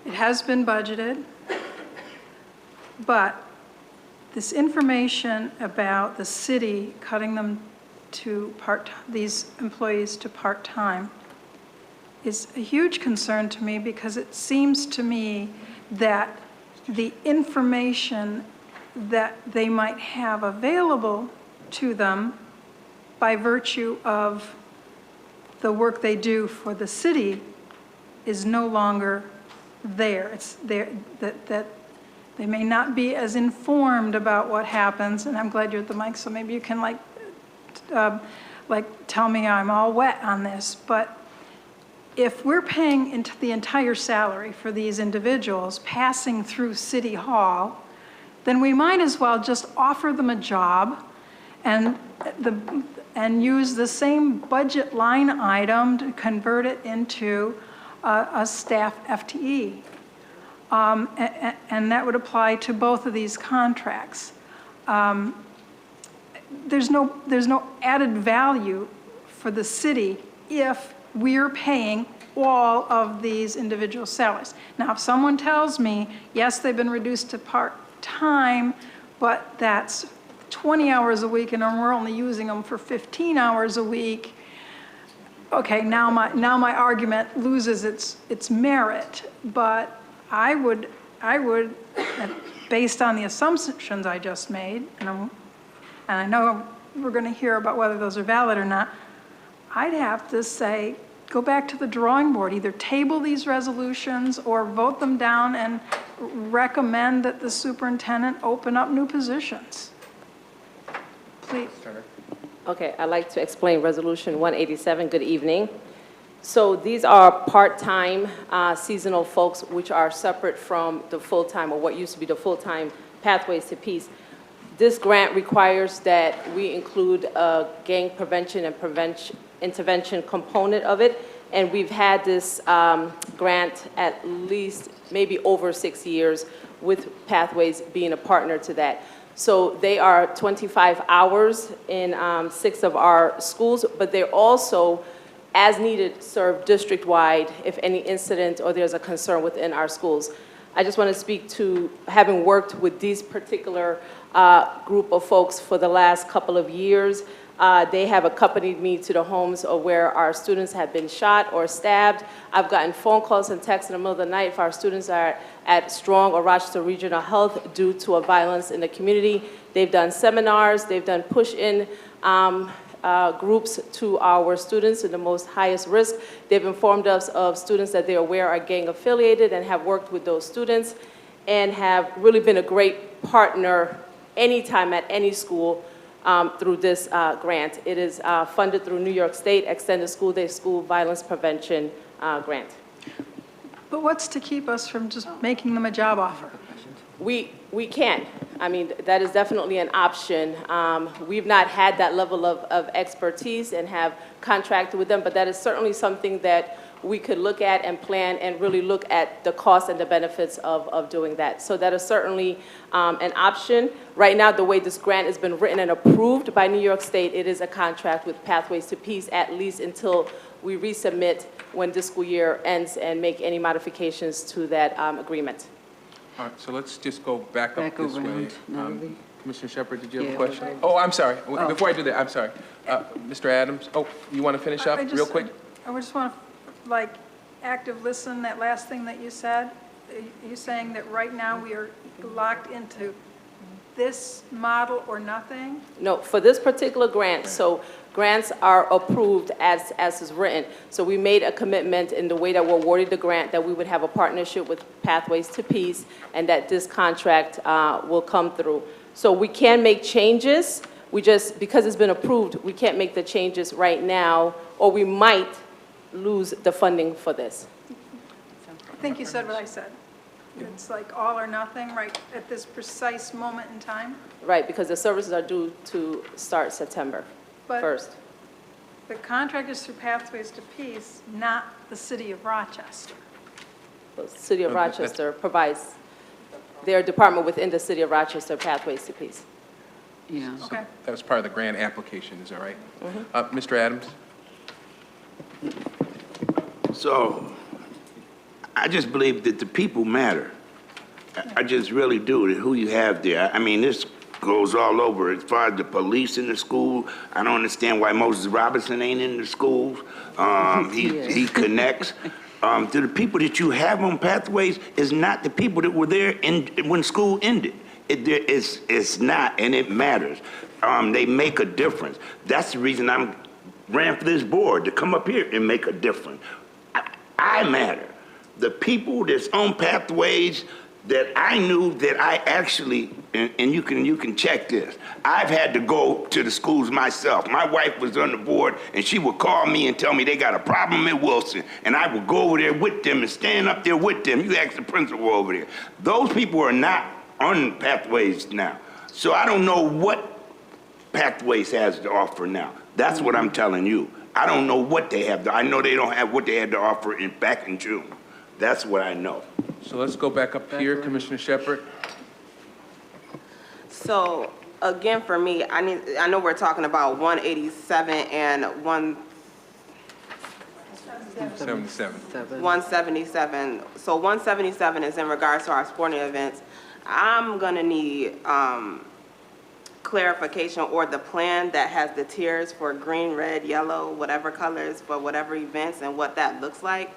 It has been budgeted, but this information about the city cutting them to these employees to part-time is a huge concern to me, because it seems to me that the information that they might have available to them by virtue of the work they do for the city is no longer there. It's there, that they may not be as informed about what happens, and I'm glad you're at the mic, so maybe you can like tell me I'm all wet on this, but if we're paying into the entire salary for these individuals passing through City Hall, then we might as well just offer them a job and use the same budget line item to convert it into a staff FTE. And that would apply to both of these contracts. There's no added value for the city if we're paying all of these individual salaries. Now, if someone tells me, yes, they've been reduced to part-time, but that's 20 hours a week and we're only using them for 15 hours a week, okay, now my argument loses its merit. But I would, based on the assumptions I just made, and I know we're going to hear about whether those are valid or not, I'd have to say, go back to the drawing board. Either table these resolutions or vote them down and recommend that the superintendent open up new positions. Please. Okay, I'd like to explain Resolution 187. Good evening. So these are part-time seasonal folks, which are separate from the full-time, or what used to be the full-time Pathways to Peace. This grant requires that we include a gang prevention and intervention component of it, and we've had this grant at least maybe over 6 years, with Pathways being a partner to that. So they are 25 hours in 6 of our schools, but they're also, as needed, serve district-wide if any incident or there's a concern within our schools. I just want to speak to having worked with these particular group of folks for the last couple of years. They have accompanied me to the homes of where our students have been shot or stabbed. I've gotten phone calls and texts in the middle of the night if our students are at Strong or Rochester Regional Health due to a violence in the community. They've done seminars, they've done push-in groups to our students in the most highest risk. They've informed us of students that they're aware are gang affiliated and have worked with those students and have really been a great partner anytime at any school through this grant. It is funded through New York State Extended School Day School Violence Prevention Grant. But what's to keep us from just making them a job offer? We can. I mean, that is definitely an option. We've not had that level of expertise and have contracted with them, but that is certainly something that we could look at and plan and really look at the costs and the benefits of doing that. So that is certainly an option. Right now, the way this grant has been written and approved by New York State, it is a contract with Pathways to Peace at least until we resubmit when this school year ends and make any modifications to that agreement. All right, so let's just go back up this way. around, Natalie. Commissioner Shepard, did you have a Yeah, question? we're back. Oh, I'm sorry. Before I do that, I'm sorry. Mr. Adams, oh, you want to finish up real quick? I just want to, like, active listen, that last thing that you said. Are you saying that right now we are locked into this model or nothing? No, for this particular grant, so grants are approved as is written. So we made a commitment in the way that we're awarded the grant that we would have a partnership with Pathways to Peace and that this contract will come through. So we can make changes. We just, because it's been approved, we can't make the changes right now, or we might lose the funding for this. I think you said what I said. It's like all or nothing right at this precise moment in time. Right, because the services are due to start September But 1st. the contract is through Pathways to Peace, not the city of Rochester. The City of Rochester provides their department within the City of Rochester, Pathways to Peace. Yeah. Okay. That was part of the grant application, is that right? Mr. Adams? So, I just believe that the people matter. I just really do, who you have there. I mean, this goes all over. As far as the police in the school, I don't understand why Moses Robinson ain't in the schools. He connects. To the people that you have on Pathways is not the people that were there when school ended. It's not, and it matters. They make a difference. That's the reason I ran for this board, to come up here and make a difference. I matter. The people that's on Pathways that I knew that I actually, and you can check this, I've had to go to the schools myself. My wife was on the board, and she would call me and tell me they got a problem in Wilson, and I would go over there with them and stand up there with them. You ask the principal over there. Those people are not on Pathways now. So I don't know what Pathways has to offer now. That's what I'm telling you. I don't know what they have. I know they don't have what they had to offer back in June. That's what I know. So let's go back up here, Commissioner Shepard. So again, for me, I know we're talking about 187 and 177. So 177 is in regards to our sporting events. I'm gonna need clarification or the plan that has the tiers for green, red, yellow, whatever colors for whatever events and what that looks like.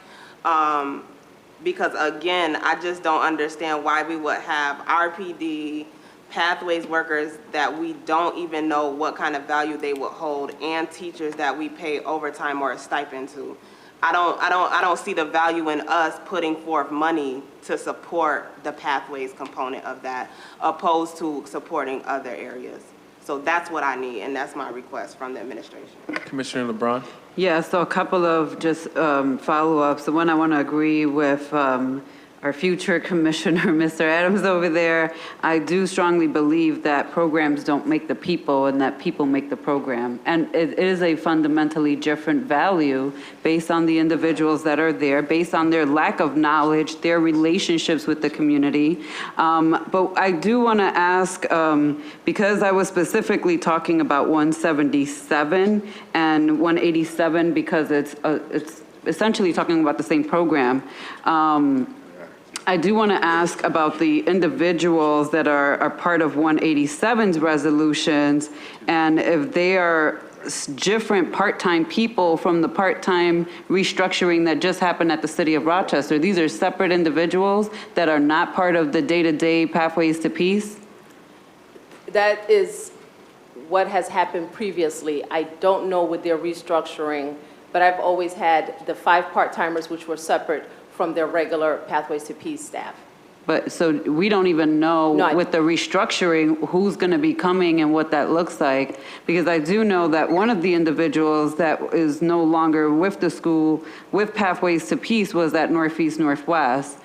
Because again, I just don't understand why we would have RPD, Pathways workers that we don't even know what kind of value they would hold, and teachers that we pay overtime or a stipend to. I don't see the value in us putting forth money to support the Pathways component of that, opposed to supporting other areas. So that's what I need, and that's my request from the administration. Commissioner LeBron? Yeah, so a couple of just follow-ups. The one I want to agree with our future commissioner, Mr. Adams over there. I do strongly believe that programs don't make the people and that people make the program. And it is a fundamentally different value based on the individuals that are there, based on their lack of knowledge, their relationships with the community. But I do want to ask, because I was specifically talking about 177 and 187 because it's essentially talking about the same program. I do want to ask about the individuals that are part of 187's resolutions, and if they are different part-time people from the part-time restructuring that just happened at the City of Rochester. These are separate individuals that are not part of the day-to-day Pathways to Peace? That is what has happened previously. I don't know with their restructuring, but I've always had the 5 part-timers which were separate from their regular Pathways to Peace staff. But so we don't even know with the restructuring who's going to be coming and what that looks like, because I do know that one of the individuals that is no longer with the school with Pathways to Peace was at Northeast Northwest.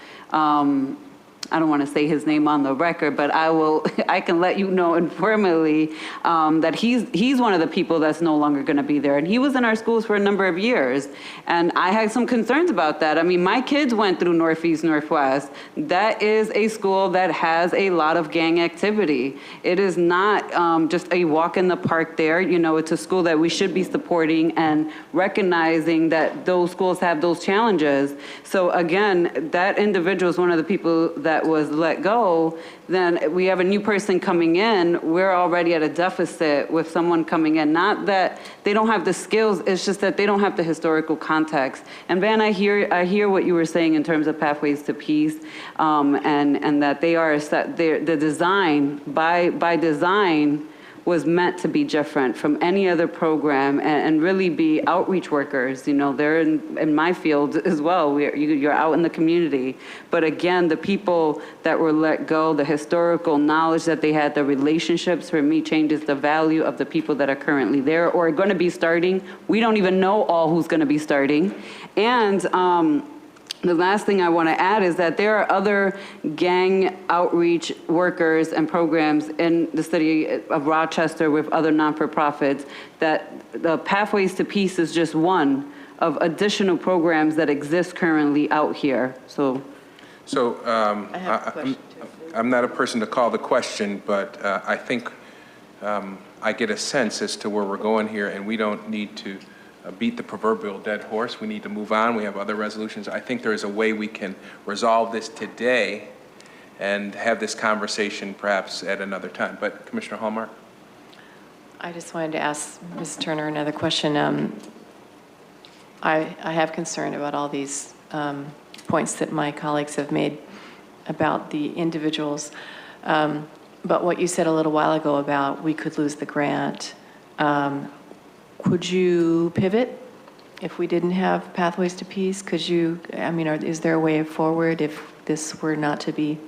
I don't want to say his name on the record, but I can let you know informally that he's one of the people that's no longer going to be there. And he was in our schools for a number of years. And I had some concerns about that. I mean, my kids went through Northeast, Northwest. That is a school that has a lot of gang activity. It is not just a walk in the park there. You know, it's a school that we should be supporting and recognizing that those schools have those challenges. So again, that individual is one of the people that was let go. Then we have a new person coming in. We're already at a deficit with someone coming in. Not that they don't have the skills, it's just that they don't have the historical context. And Van, I hear what you were saying in terms of Pathways to Peace, and that they are the design by design was meant to be different from any other program and really be outreach workers. You know, they're in my field as well. You're out in the community. But again, the people that were let go, the historical knowledge that they had, the relationships, for me, changes the value of the people that are currently there or are going to be starting. We don't even know all who's going to be starting. And the last thing I want to add is that there are other gang outreach workers and programs in the city of Rochester with other non-for-profits, that the Pathways to Peace is just one of additional programs that exist currently out here. So I'm not a person to call the question, but I think I get a sense as to where we're going here, and we don't need to beat the proverbial dead horse. We need to move on. We have other resolutions. I think there is a way we can resolve this today and have this conversation perhaps at another time. But Commissioner Hallmark? I just wanted to ask Ms. Turner another question. I have concern about all these points that my colleagues have made about the individuals. But what you said a little while ago about we could lose the grant, could you pivot if we didn't have Pathways to Peace? Could you, I mean, is there a way forward if this were not to be?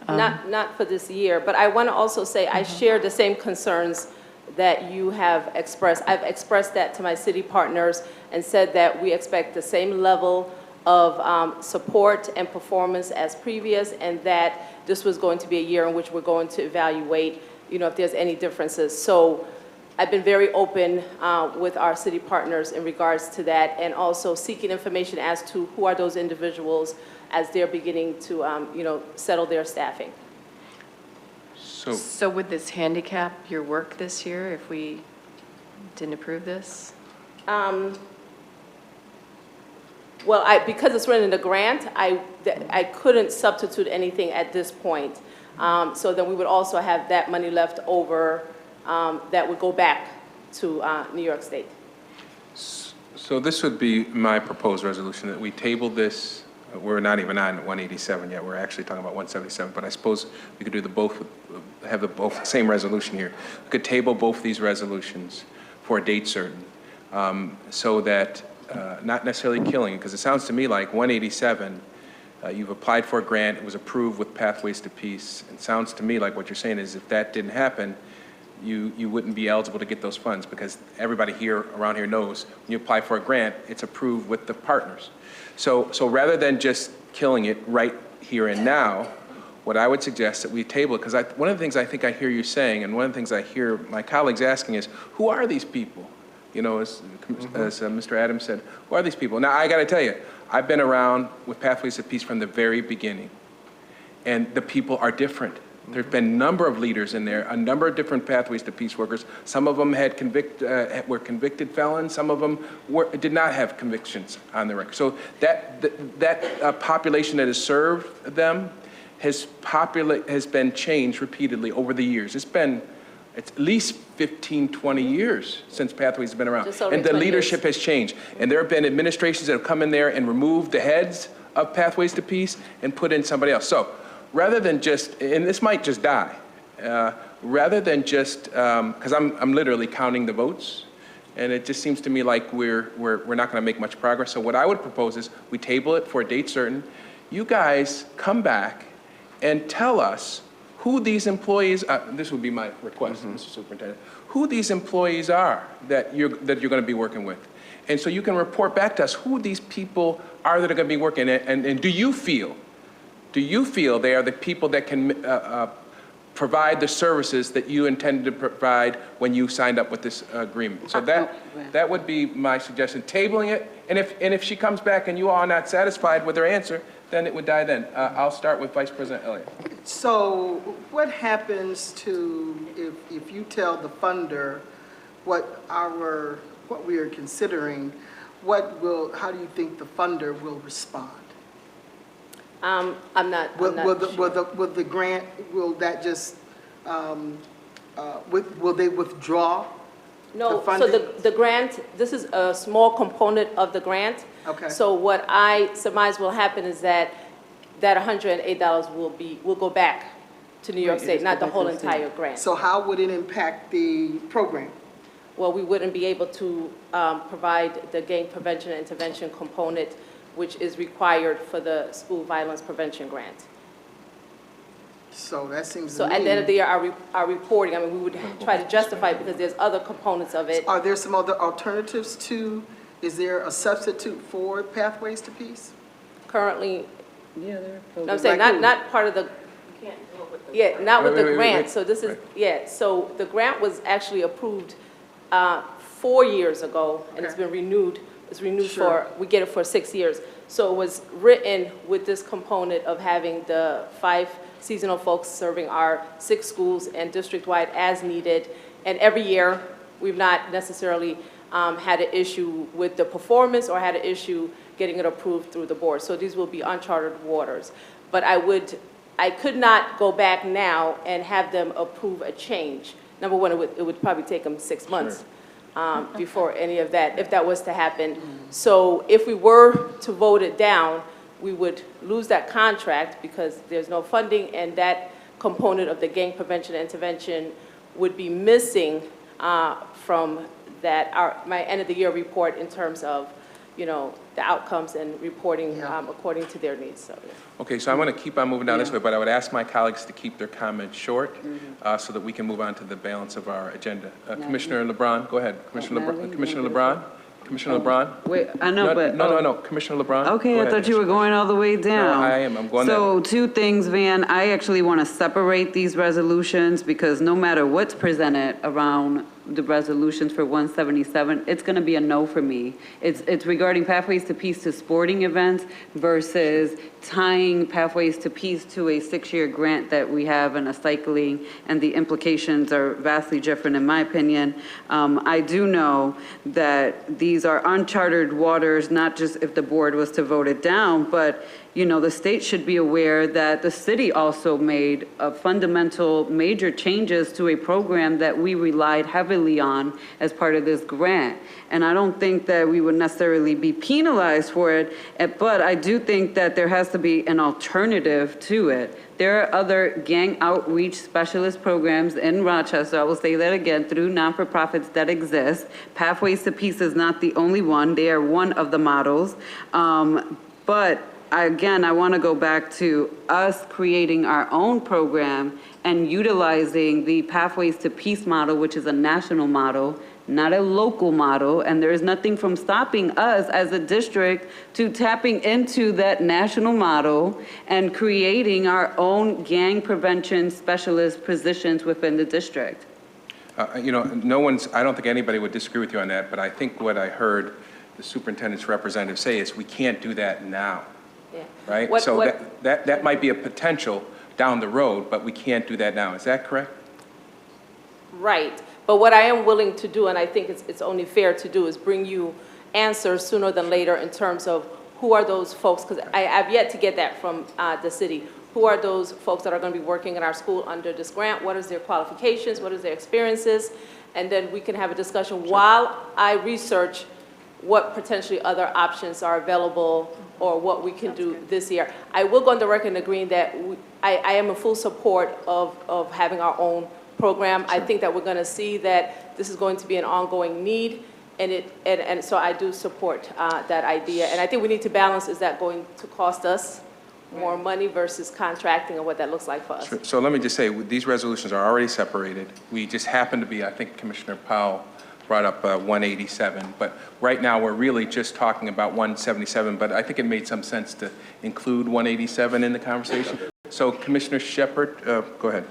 Not for this year, but I want to also say I share the same concerns that you have expressed. I've expressed that to my city partners and said that we expect the same level of support and performance as previous, and that this was going to be a year in which we're going to evaluate, you know, if there's any differences. So I've been very open with our city partners in regards to that, and also seeking information as to who are those individuals as they're beginning to, you know, settle their staffing. So would this handicap your work this year if we didn't approve this? Well, because it's running the grant, I couldn't substitute anything at this point. So then we would also have that money left over that would go back to New York State. So this would be my proposed resolution, that we table this. We're not even on 187 yet. We're actually talking about 177. But I suppose we could do have the both same resolution here. We could table both these resolutions for a date certain, so that not necessarily killing it, because it sounds to me like 187. You've applied for a grant. It was approved with Pathways to Peace. It sounds to me like what you're saying is if that didn't happen, you wouldn't be eligible to get those funds, because everybody around here knows when you apply for a grant, it's approved with the partners. So rather than just killing it right here and now, what I would suggest that we table it, because one of the things I think I hear you saying, and one of the things I hear my colleagues asking is, who are these people? You know, as Mr. Adams said, who are these people? Now, I got to tell you, I've been around with Pathways to Peace from the very beginning, and the people are different. There's been a number of leaders in there, a number of different Pathways to Peace workers. Some of them were convicted felons. Some of them did not have convictions on their record. So that population that has served them has been changed repeatedly over the years. It's at least 15, 20 years since Pathways has been around. And the leadership has changed. And there have been administrations that have come in there and removed the heads of Pathways to Peace and put in somebody else. So rather than just, and this might just die, rather than just, because I'm literally counting the votes, and it just seems to me like we're not going to make much progress. So what I would propose is we table it for a date certain. You guys come back and tell us who these employees are. This would be my request, Mr. Superintendent, who these employees are that you're going to be working with. And so you can report back to us who these people are that are going to be working, and do you feel do you feel they are the people that can provide the services that you intended to provide when you signed up with this agreement? So that would be my suggestion, tabling it, and if she comes back and you are not satisfied with her answer, then it would die then. I'll start with Vice President Elliott. So what happens to, if you tell the funder what we are considering, how do you think the funder will respond? I'm not Will sure. will the grant, will that just, will they withdraw? No, the so funding? the grant, this is a small component of the grant. Okay. So what I surmise will happen is that $108 will go back to New York State, not the whole entire grant. So how would it impact the program? Well, we wouldn't be able to provide the gang prevention and intervention component, which is required for the school violence prevention grant. So that seems to So me. at the end of the year, our reporting, I mean, we would try to justify it because there's other components of it. Are there some other alternatives to, is there a substitute for Pathways to Peace? Currently, Yeah, there. no, I'm saying not part of the, yeah, not with the grant. So this is, yeah, so the grant was actually approved 4 years ago, and it's been renewed. It's renewed for, we get it for 6 years. So it was written with this component of having the 5 seasonal folks serving our 6 schools and district-wide as needed. And every year, we've not necessarily had an issue with the performance or had an issue getting it approved through the board. So these will be uncharted waters. But I could not go back now and have them approve a change. Number one, it would probably take them 6 months. Before any of that, if that was to happen. So if we were to vote it down, we would lose that contract because there's no funding, and that component of the gang prevention and intervention would be missing from my end of the year report in terms of, the outcomes and reporting according to their needs. So, yeah. Okay, so I'm going to keep on moving down this way, but I would ask my colleagues to keep their comments short so that we can move on to the balance of our agenda. Commissioner LeBron, go ahead. Commissioner LeBron? Commissioner LeBron? Wait, I know, but... No. Commissioner LeBron? Okay, Go I ahead, thought you were going all the way down. No, I am. I'm going So that way. 2 things, Van. I actually want to separate these resolutions because no matter what's presented around the resolutions for 177, it's going to be a no for me. It's regarding Pathways to Peace to sporting events versus tying Pathways to Peace to a 6-year grant that we have in a cycling, and the implications are vastly different in my opinion. I do know that these are uncharted waters, not just if the board was to vote it down, but the state should be aware that the city also made fundamental major changes to a program that we relied heavily on as part of this grant. And I don't think that we would necessarily be penalized for it, but I do think that there has to be an alternative to it. There are other gang outreach specialist programs in Rochester, I will say that again, through non-for-profits that exist. Pathways to Peace is not the only one. They are one of the models. But again, I want to go back to us creating our own program and utilizing the Pathways to Peace model, which is a national model, not a local model, and there is nothing from stopping us as a district to tapping into that national model and creating our own gang prevention specialist positions within the district. I don't think anybody would disagree with you on that, but I think what I heard the superintendent's representative say is we can't do that now. Yeah. Right? That might be a potential down the road, but we can't do that now. Is that correct? Right. But what I am willing to do, and I think it's only fair to do, is bring you answers sooner than later in terms of who are those folks, because I've yet to get that from the city. Who are those folks that are going to be working in our school under this grant? What is their qualifications? What is their experiences? And then we can have a discussion while I research what potentially other options are available or what we can do this year. I will go on the record and agree that I am in full support of having our own program. I think that we're going to see that this is going to be an ongoing need, and so I do support that idea. And I think we need to balance, is that going to cost us more money versus contracting and what that looks like for us? So let me just say, these resolutions are already separated. We just happen to be, I think Commissioner Powell brought up 187. But right now, we're really just talking about 177, but I think it made some sense to include 187 in the conversation. So Commissioner Shepard, go ahead.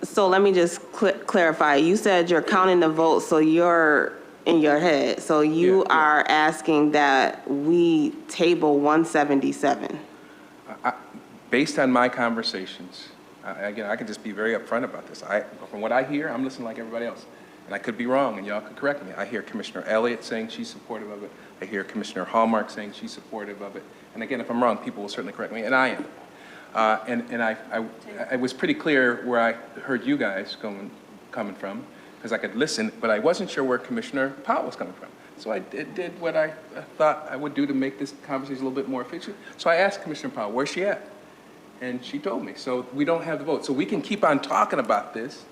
So let me just clarify. You said you're counting the votes, so you're in your head. So you are asking that we table 177. Based on my conversations, again, I can just be very upfront about this. From what I hear, I'm listening like everybody else. And I could be wrong, and y'all could correct me. I hear Commissioner Elliott saying she's supportive of it. I hear Commissioner Hallmark saying she's supportive of it. And again, if I'm wrong, people will certainly correct me, and I am. I was pretty clear where I heard you guys coming from, because I could listen, but I wasn't sure where Commissioner Powell was coming from. So I did what I thought I would do to make this conversation a little bit more efficient. So I asked Commissioner Powell, where's she at? And she told me. So we don't have the vote. So we can keep on talking about this,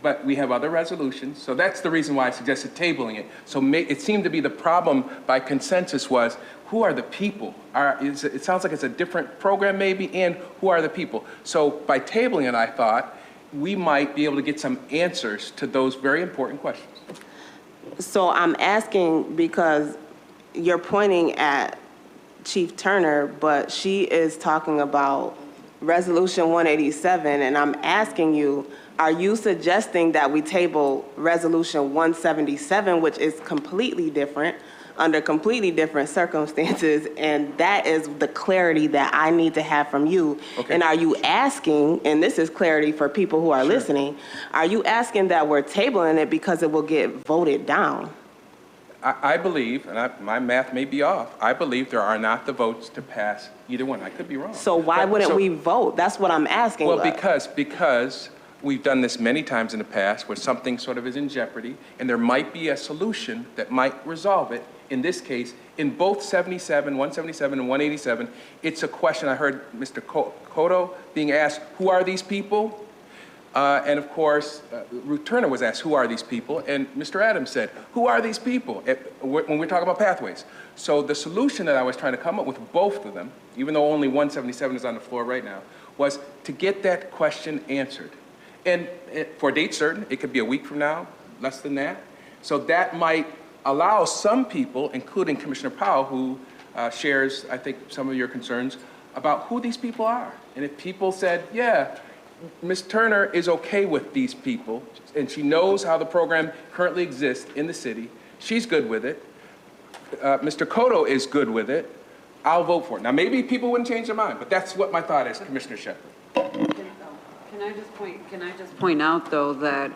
but we have other resolutions. So that's the reason why I suggested tabling it. So it seemed to be the problem by consensus was, who are the people? It sounds like it's a different program maybe, and who are the people? So by tabling it, I thought we might be able to get some answers to those very important questions. So I'm asking because you're pointing at Chief Turner, but she is talking about Resolution 187, and I'm asking you, are you suggesting that we table Resolution 177, which is completely different, under completely different circumstances, and that is the clarity that I need to have from you. Okay. And are you asking, and this is clarity for people who are listening, are you asking that we're tabling it because it will get voted down? I believe, and my math may be off, I believe there are not the votes to pass either one. I could be wrong. So why wouldn't we vote? That's what I'm asking. Well, because we've done this many times in the past where something sort of is in jeopardy, and there might be a solution that might resolve it. In this case, in both 177 and 187, it's a question. I heard Mr. Cotto being asked, who are these people? And of course, Ruth Turner was asked, who are these people? And Mr. Adams said, who are these people? When we're talking about pathways. So the solution that I was trying to come up with both of them, even though only 177 is on the floor right now, was to get that question answered. And for a date certain, it could be a week from now, less than that. So that might allow some people, including Commissioner Powell, who shares, I think, some of your concerns about who these people are. And if people said, yeah, Ms. Turner is okay with these people, and she knows how the program currently exists in the city, she's good with it, Mr. Cotto is good with it, I'll vote for it. Now, maybe people wouldn't change their mind, but that's what my thought is, Commissioner Shepard. Can I just point out, though, that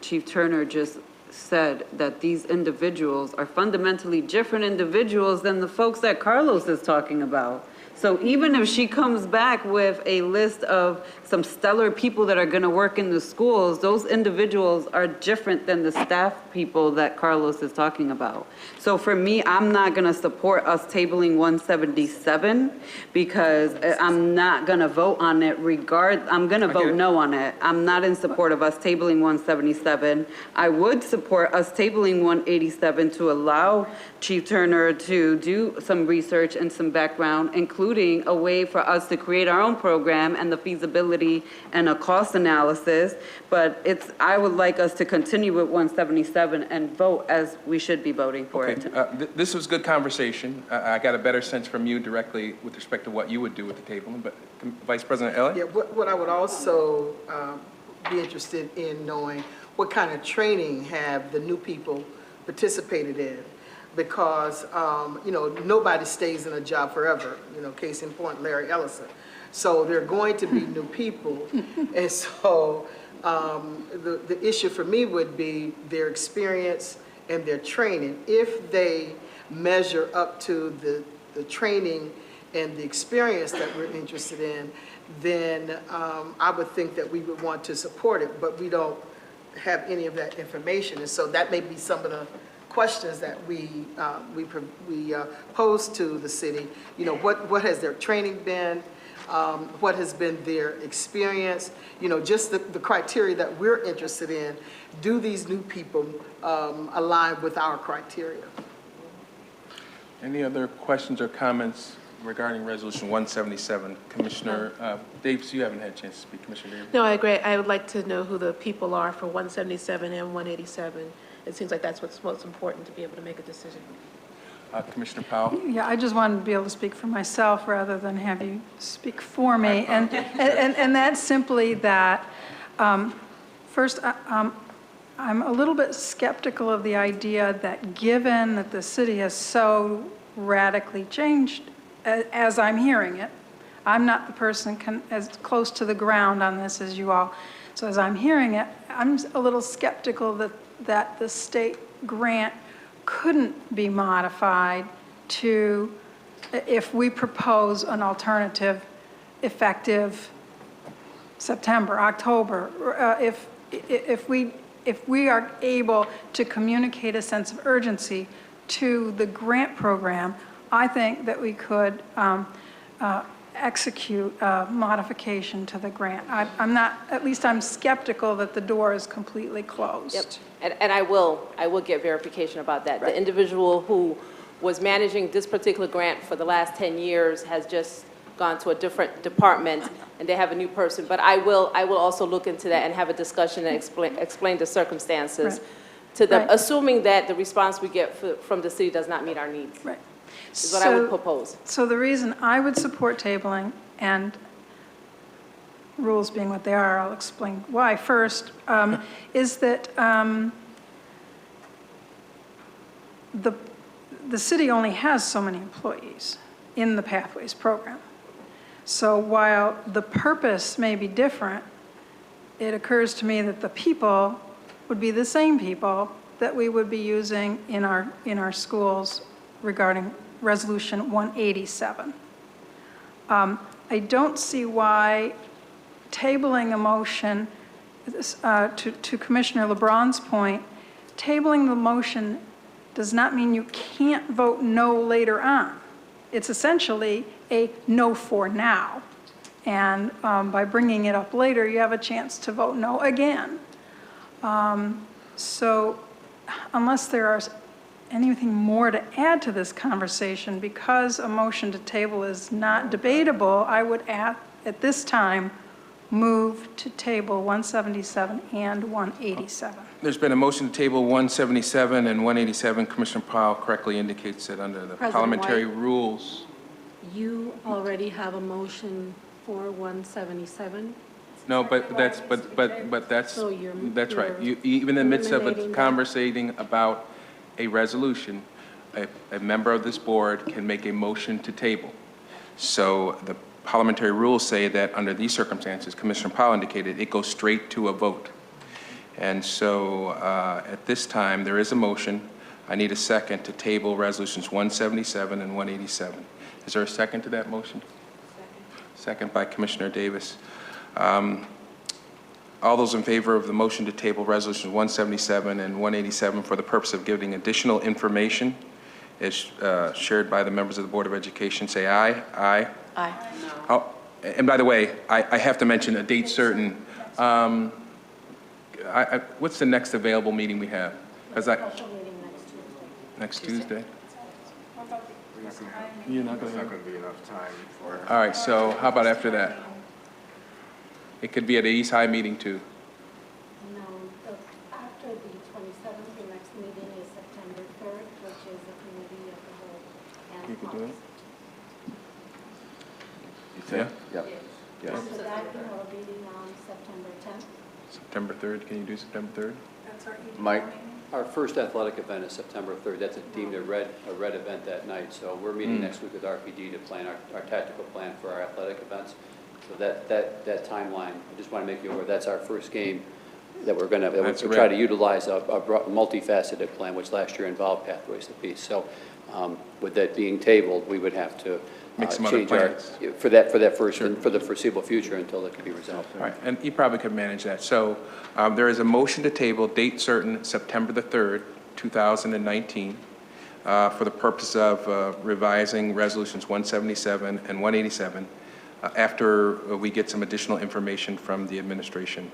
Chief Turner just said that these individuals are fundamentally different individuals than the folks that Carlos is talking about. So even if she comes back with a list of some stellar people that are going to work in the schools, those individuals are different than the staff people that Carlos is talking about. So for me, I'm not going to support us tabling 177 because I'm not going to vote on it I'm going to vote no on it. I'm not in support of us tabling 177. I would support us tabling 187 to allow Chief Turner to do some research and some background, including a way for us to create our own program and the feasibility and a cost analysis. But I would like us to continue with 177 and vote as we should be voting for it. This was good conversation. I got a better sense from you directly with respect to what you would do with the table. But Vice President Elliott? Yeah, what I would also be interested in knowing what kind of training have the new people participated in, because nobody stays in a job forever. Case in point, Larry Ellison. So there are going to be new people, and so the issue for me would be their experience and their training. If they measure up to the training and the experience that we're interested in, then I would think that we would want to support it, but we don't have any of that information. And so that may be some of the questions that we pose to the city. What has their training been? What has been their experience? Just the criteria that we're interested in. Do these new people align with our criteria? Any other questions or comments regarding Resolution 177, Commissioner Davis, you haven't had a chance to speak, Commissioner Davis. No, I agree. I would like to know who the people are for 177 and 187. It seems like that's what's most important to be able to make a decision. Commissioner Powell? Yeah, I just wanted to be able to speak for myself rather than have you speak for me. And that's simply that, first, I'm a little bit skeptical of the idea that given that the city has so radically changed, as I'm hearing it, I'm not the person as close to the ground on this as you all. So as I'm hearing it, I'm a little skeptical that the state grant couldn't be modified to, if we propose an alternative effective September, October, if we are able to communicate a sense of urgency to the grant program, I think that we could execute a modification to the grant. I'm not, at least I'm skeptical that the door is completely closed. Yep. And I will get verification about that. Right. The individual who was managing this particular grant for the last 10 years has just gone to a different department, and they have a new person. But I will also look into that and have a discussion and explain the circumstances to them, assuming that the response we get from the city does not meet our needs. Right. Is what I would propose. So the reason I would support tabling, and rules being what they are, I'll explain why first, is that the city only has so many employees in the Pathways program. So while the purpose may be different, it occurs to me that the people would be the same people that we would be using in our schools regarding Resolution 187. I don't see why tabling a motion, to Commissioner LeBron's point, tabling the motion does not mean you can't vote no later on. It's essentially a no for now. And by bringing it up later, you have a chance to vote no again. So unless there are anything more to add to this conversation, because a motion to table is not debatable, I would at this time move to table 177 and 187. There's been a motion to table 177 and 187. Commissioner Powell correctly indicates that under the parliamentary rules. You already have a motion for 177? No, but that's So that's right. You, even in the midst of conversating about a resolution, a member of this board can make a motion to table. So the parliamentary rules say that under these circumstances, Commissioner Powell indicated, it goes straight to a vote. And so at this time, there is a motion. I need a second to table resolutions 177 and 187. Is there a second to that motion? Second by Commissioner Davis. All those in favor of the motion to table resolutions 177 and 187 for the purpose of giving additional information as shared by the members of the Board of Education, say aye. Aye. Aye. Oh, and by the way, I have to mention a date certain. What's the next available meeting we have? Next Tuesday. You're not going to be enough time for. All right, so how about after that? It could be at the East High meeting too. No, after the 27th, the next meeting is September 3rd, which is the committee of the whole. And You could do it? Yeah? Yep. Yes. So that we have a meeting on September 10th. September 3rd, can you do September 3rd? That's our evening Mike? meeting. Our first athletic event is September 3rd. That's deemed a red event that night. So we're meeting next week with RPD to plan our tactical plan for our athletic events. So that timeline, I just want to make you aware, that's our first game that we're going to try to utilize a multifaceted plan, which last year involved Pathways to Peace. So with that being tabled, we would have to Make some other change our, plans. for the foreseeable future until it can be resolved. All right, and you probably could manage that. So there is a motion to table, date certain, September the 3rd, 2019, for the purpose of revising resolutions 177 and 187 after we get some additional information from the administration.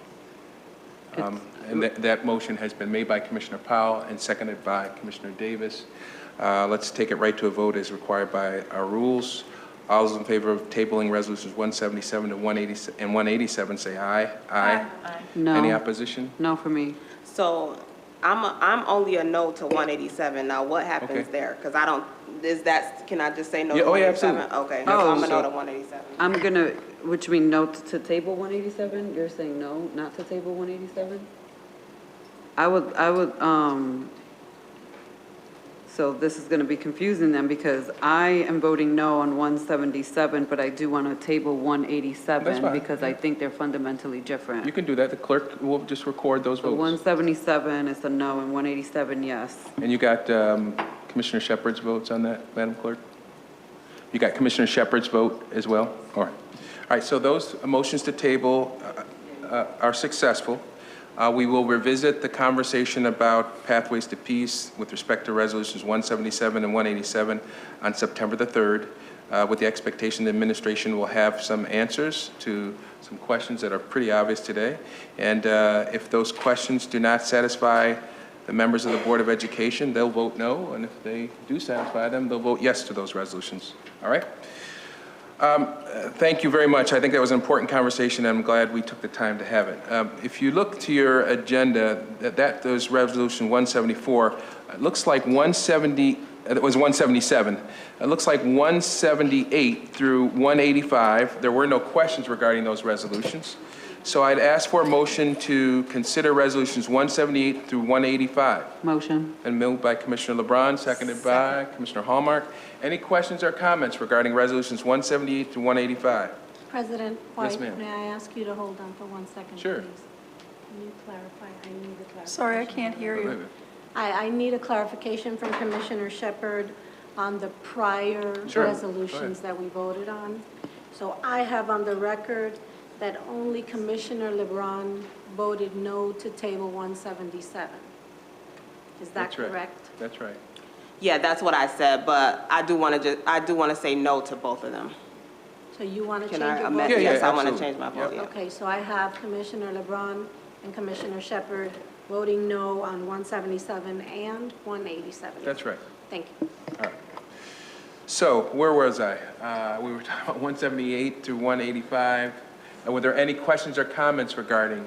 And that motion has been made by Commissioner Powell and seconded by Commissioner Davis. Let's take it right to a vote as required by our rules. All those in favor of tabling resolutions 177 to 187, say aye. Aye. No. Any opposition? No for me. So I'm only a no to 187. Now, what happens Okay. there? Because I don't, can I just say no Yeah, to oh, yeah, 187? absolutely. Okay, Yeah, so I'm a so- no to 187. I'm gonna, which mean no to table 187? You're saying no, not to table 187? I would, so this is gonna be confusing then, because I am voting no on 177, but I do want to table That's 187 fine. because I think they're fundamentally different. You can do that. The clerk will just record those So votes. 177 is a no and 187, yes. And you got Commissioner Shepard's votes on that, Madam Clerk? You got Commissioner Shepard's vote as well? All right. All right, so those motions to table are successful. We will revisit the conversation about pathways to peace with respect to resolutions 177 and 187 on September the 3rd, with the expectation the administration will have some answers to some questions that are pretty obvious today. And if those questions do not satisfy the members of the Board of Education, they'll vote no, and if they do satisfy them, they'll vote yes to those resolutions. All right? Thank you very much. I think that was an important conversation, and I'm glad we took the time to have it. If you look to your agenda, those resolution 174, it looks like 170, it was 177. It looks like 178 through 185, there were no questions regarding those resolutions. So I'd ask for a motion to consider resolutions 178 through 185. Motion. And moved by Commissioner LeBron, seconded by Commissioner Hallmark. Any questions or comments regarding resolutions 178 to 185? President Yes, White, ma'am. may I ask you to hold on for 1 second, please? Sure. Can you clarify? I need a clarification. Sorry, I can't hear Wait, you. wait, wait. I need a clarification from Commissioner Shepard on the prior Sure. Go resolutions ahead. that we voted on. So I have on the record that only Commissioner LeBron voted no to table 177. Is that That's right. correct? That's right. Yeah, that's what I said, but I do want to say no to both of them. So you want to Can change I your amend? vote? Yes, I want to absolutely. change my vote, yeah. Okay, so I have Commissioner LeBron and Commissioner Shepard voting no on 177 and 187. That's right. Thank you. All right. So where was I? We were talking about 178 through 185. Were there any questions or comments regarding,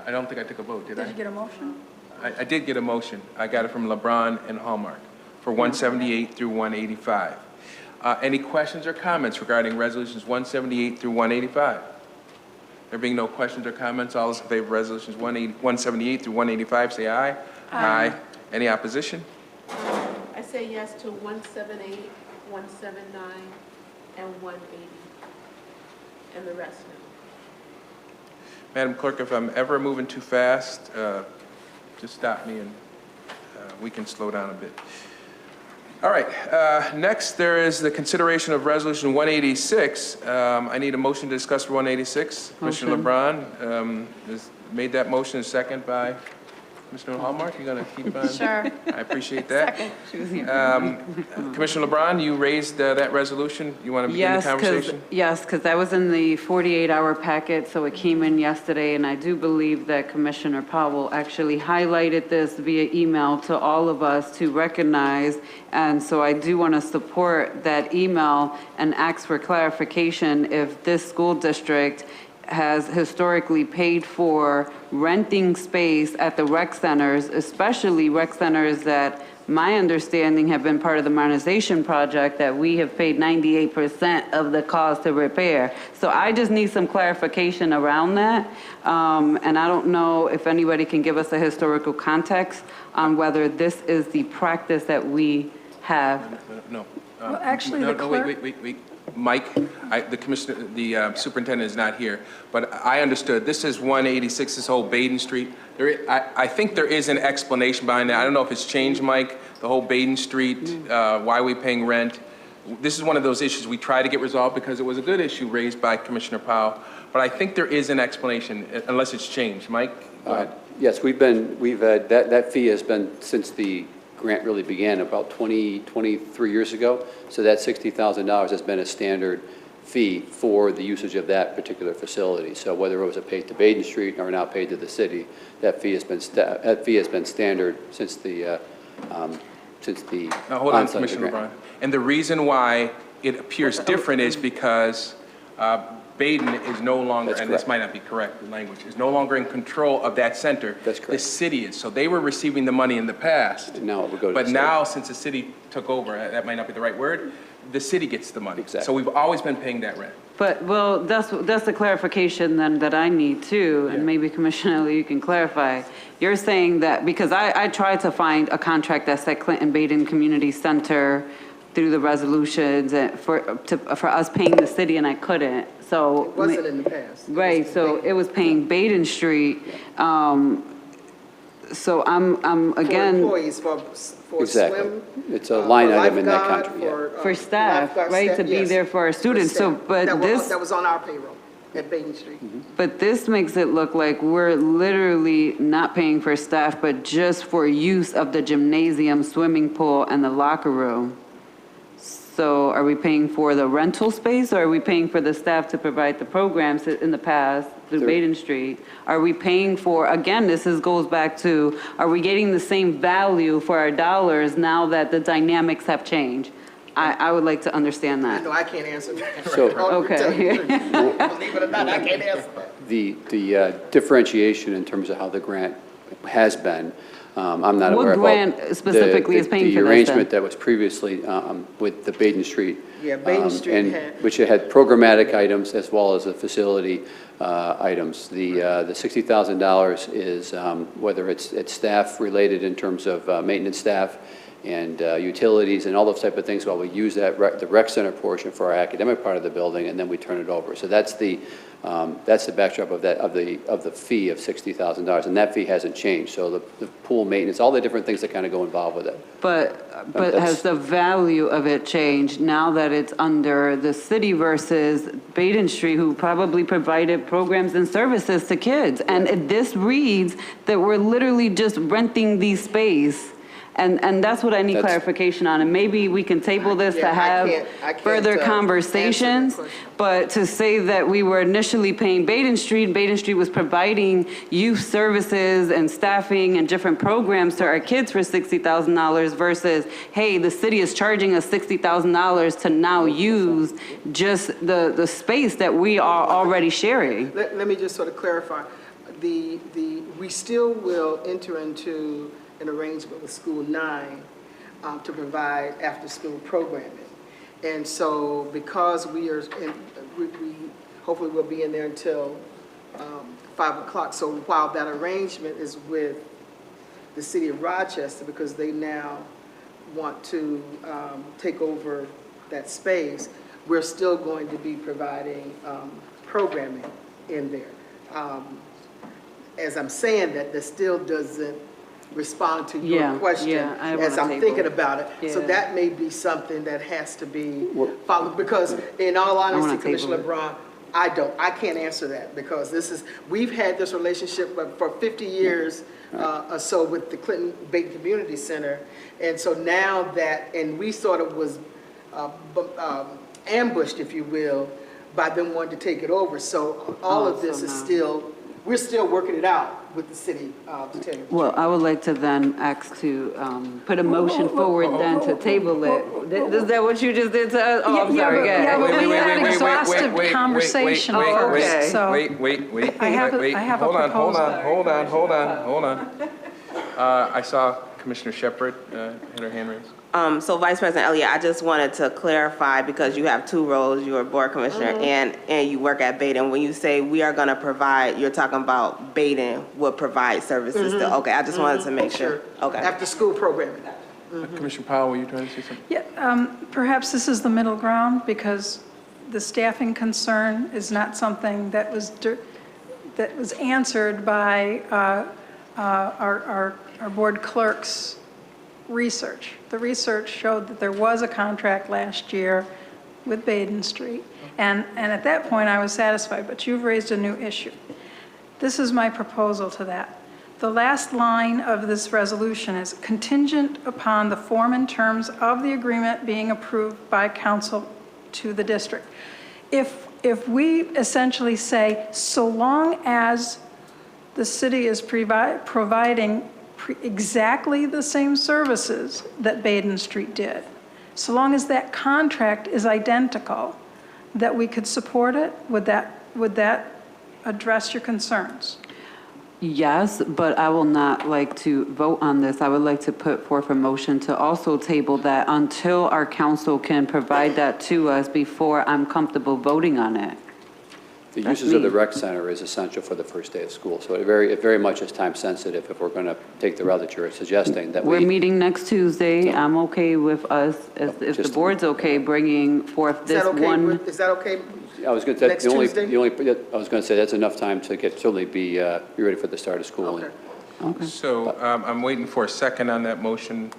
I don't think I took a vote, did I? Did you get a motion? I did get a motion. I got it from LeBron and Hallmark for 178 through 185. Any questions or comments regarding resolutions 178 through 185? There being no questions or comments, all those in favor of resolutions 178 through 185, say aye. Aye. Any opposition? I say yes to 178, 179, and 180, and the rest no. Madam Clerk, if I'm ever moving too fast, just stop me and we can slow down a bit. All right, next there is the consideration of Resolution 186. I need a motion to discuss 186. Commissioner LeBron has made that motion, second by Commissioner Hallmark. You gonna keep on? Sure. I appreciate that. Second. Commissioner LeBron, you raised that resolution. You want to begin the conversation? Yes, because that was in the 48-hour packet, so it came in yesterday, and I do believe that Commissioner Powell actually highlighted this via email to all of us to recognize, and so I do want to support that email and ask for clarification if this school district has historically paid for renting space at the rec centers, especially rec centers that my understanding have been part of the modernization project, that we have paid 98% of the cost to repair. So I just need some clarification around that. And I don't know if anybody can give us a historical context on whether this is the practice that we have. No. Well, actually, no, the no, clerk- wait. Mike, the superintendent is not here, but I understood, this is 186, this whole Baden Street. I think there is an explanation behind that. I don't know if it's changed, Mike, the whole Baden Street, why are we paying rent? This is one of those issues we try to get resolved because it was a good issue raised by Commissioner Powell, but I think there is an explanation, unless it's changed. Mike, go ahead. Yes, we've had, that fee has been since the grant really began about 23 years ago. So that $60,000 has been a standard fee for the usage of that particular facility. So whether it was paid to Baden Street or now paid to the city, that fee has been standard since the Now, hold on, Commissioner LeBron. And the reason why it appears different is because Baden is no longer, and this might not be correct, the language, is no longer in control of that center. That's correct. The city is. So they were receiving the money in the past. And now it would go to the But city. now, since the city took over, that might not be the right word, the city gets the money. Exactly. So we've always been paying that rent. But, well, that's the clarification then that I need too, and maybe Commissioner Elliott, you can clarify. You're saying that, because I tried to find a contract that said Clinton Baden Community Center through the resolutions for us paying the city, and I couldn't, so. It wasn't in the past. Right, so it was paying Baden Street. So I'm again. For employees, for Exactly. swim. It's a line item in that lifeguard, contract, yeah. For staff, lifeguard right, staff, to be yes. there for our students, so, staff. but That was on our payroll at Baden Street. But this makes it look like we're literally not paying for staff, but just for use of the gymnasium, swimming pool, and the locker room. So are we paying for the rental space, or are we paying for the staff to provide the programs in the past through Baden Street? Are we paying for, again, goes back to, are we getting the same value for our dollars now that the dynamics have changed? I would like to understand that. No, I can't answer that. So- Okay. Believe it or not, I can't answer that. The differentiation in terms of how the grant has been, I'm not aware of. What grant specifically is paying for this The then? arrangement that was previously with the Baden Street. Yeah, Baden Street and had- which it had programmatic items as well as the facility items. The $60,000 is whether it's staff related in terms of maintenance staff and utilities and all those type of things, while we use that the rec center portion for our academic part of the building, and then we turn it over. So that's the backdrop of the fee of $60,000, and that fee hasn't changed. So the pool maintenance, all the different things that kind of go involved with it. But that's- has the value of it changed now that it's under the city versus Baden Street, who probably provided programs and services to kids? And this reads that we're literally just renting the space. And that's what I need clarification on. And maybe we can table this to have I can't, further answer that conversations. question. But to say that we were initially paying Baden Street was providing youth services and staffing and different programs to our kids for $60,000 versus, hey, the city is charging us $60,000 to now use just the space that we are already sharing. Let me just sort of clarify. We still will enter into an arrangement with School 9 to provide after-school programming. And so because we hopefully we'll be in there until 5 o'clock. So while that arrangement is with the city of Rochester, because they now want to take over that space, we're still going to be providing programming in there. As I'm saying that still doesn't respond to your question I as wanna I'm table thinking it. about it. So Yeah. that may be something that has to be followed, because in all wanna honesty, table Commissioner it. LeBron, I can't answer that, because we've had this relationship for 50 years or so with the Clinton Baden Community Center. And so now and we sort of was ambushed, if you will, by them wanting to take it over. So all of this is we're still working it out with the city, to tell you. Well, I would like to then ask to put a motion forward then to table it. Is that what you just did to us? Oh, I'm sorry, go ahead. but we had an exhaustive conversation first, so. Wait. I have a proposal. Hold on. I saw Commissioner Shepherd had her hand raised. So Vice President Elliott, I just wanted to clarify, because you have two roles, you're a board commissioner and you work at Baden. When you say we are going to provide, you're talking about Baden will provide services to, okay, I just wanted to make sure. Okay. After-school programming. Commissioner Powell, were you trying to say something? Yeah, perhaps this is the middle ground, because the staffing concern is not something that was answered by our board clerk's research. The research showed that there was a contract last year with Baden Street, and at that point I was satisfied, but you've raised a new issue. This is my proposal to that. The last line of this resolution is contingent upon the form and terms of the agreement being approved by council to the district. If we essentially say, so long as the city is providing exactly the same services that Baden Street did, so long as that contract is identical, that we could support it? Would that address your concerns? Yes, but I will not like to vote on this. I would like to put forth a motion to also table that until our council can provide that to us before I'm comfortable voting on it. The That's uses of the me. rec center is essential for the first day of school, so it very much is time sensitive if we're going to take the route that you're suggesting, that We're we, meeting next Tuesday. I'm okay with us, if the Just- board's okay, bringing forth Is this that okay? one. Is that okay? I was going to, Next Tuesday? I was going to say, that's enough time to certainly be ready for the start of school. Okay. So I'm waiting for a second on that motion.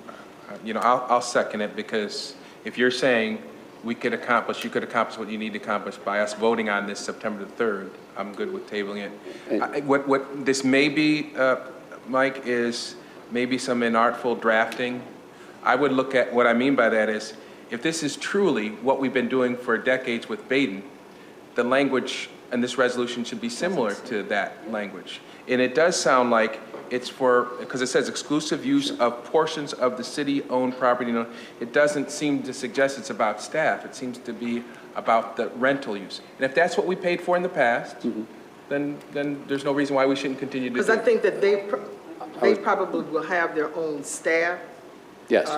I'll second it, because if you're saying you could accomplish what you need to accomplish by us voting on this September the 3rd, I'm good with tabling it. What this may be, Mike, is maybe some inartful drafting. I would look at, what I mean by that is, if this is truly what we've been doing for decades with Baden, the language in this resolution should be similar to that language. And it does sound like it's because it says exclusive use of portions of the city-owned property. It doesn't seem to suggest it's about staff. It seems to be about the rental use. And if that's what we paid for in the past, then there's no reason why we shouldn't continue to do it. Because I think that they probably will have their own staff. Yes.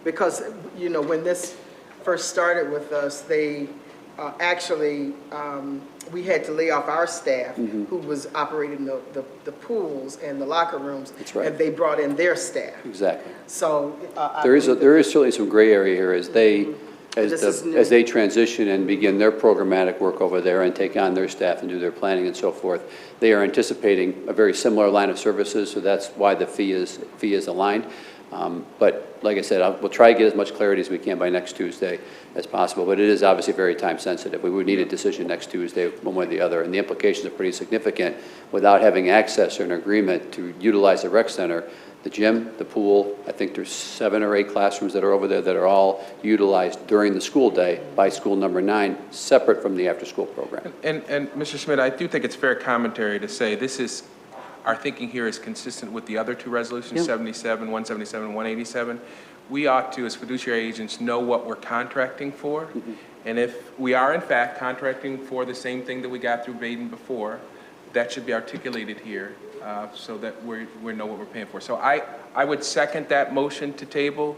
Because, when this first started with us, they actually, we had to lay off our staff who was operating the pools and the locker rooms. That's right. And they brought in their staff. Exactly. So. There is certainly some gray area here as This is new. they transition and begin their programmatic work over there and take on their staff and do their planning and so forth. They are anticipating a very similar line of services, so that's why the fee is aligned. But like I said, we'll try to get as much clarity as we can by next Tuesday as possible, but it is obviously very time sensitive. We would need a decision next Tuesday, one way or the other, and the implications are pretty significant without having access or an agreement to utilize the rec center. The gym, the pool, I think there's 7 or 8 classrooms that are over there that are all utilized during the school day by school number 9, separate from the after-school program. And Mr. Schmidt, I do think it's fair commentary to say our thinking here is consistent with the other 2 resolutions, 77, 177, 187. We ought to, as fiduciary agents, know what we're contracting for. And if we are, in fact, contracting for the same thing that we got through Baden before, that should be articulated here so that we know what we're paying for. So I would second that motion to table.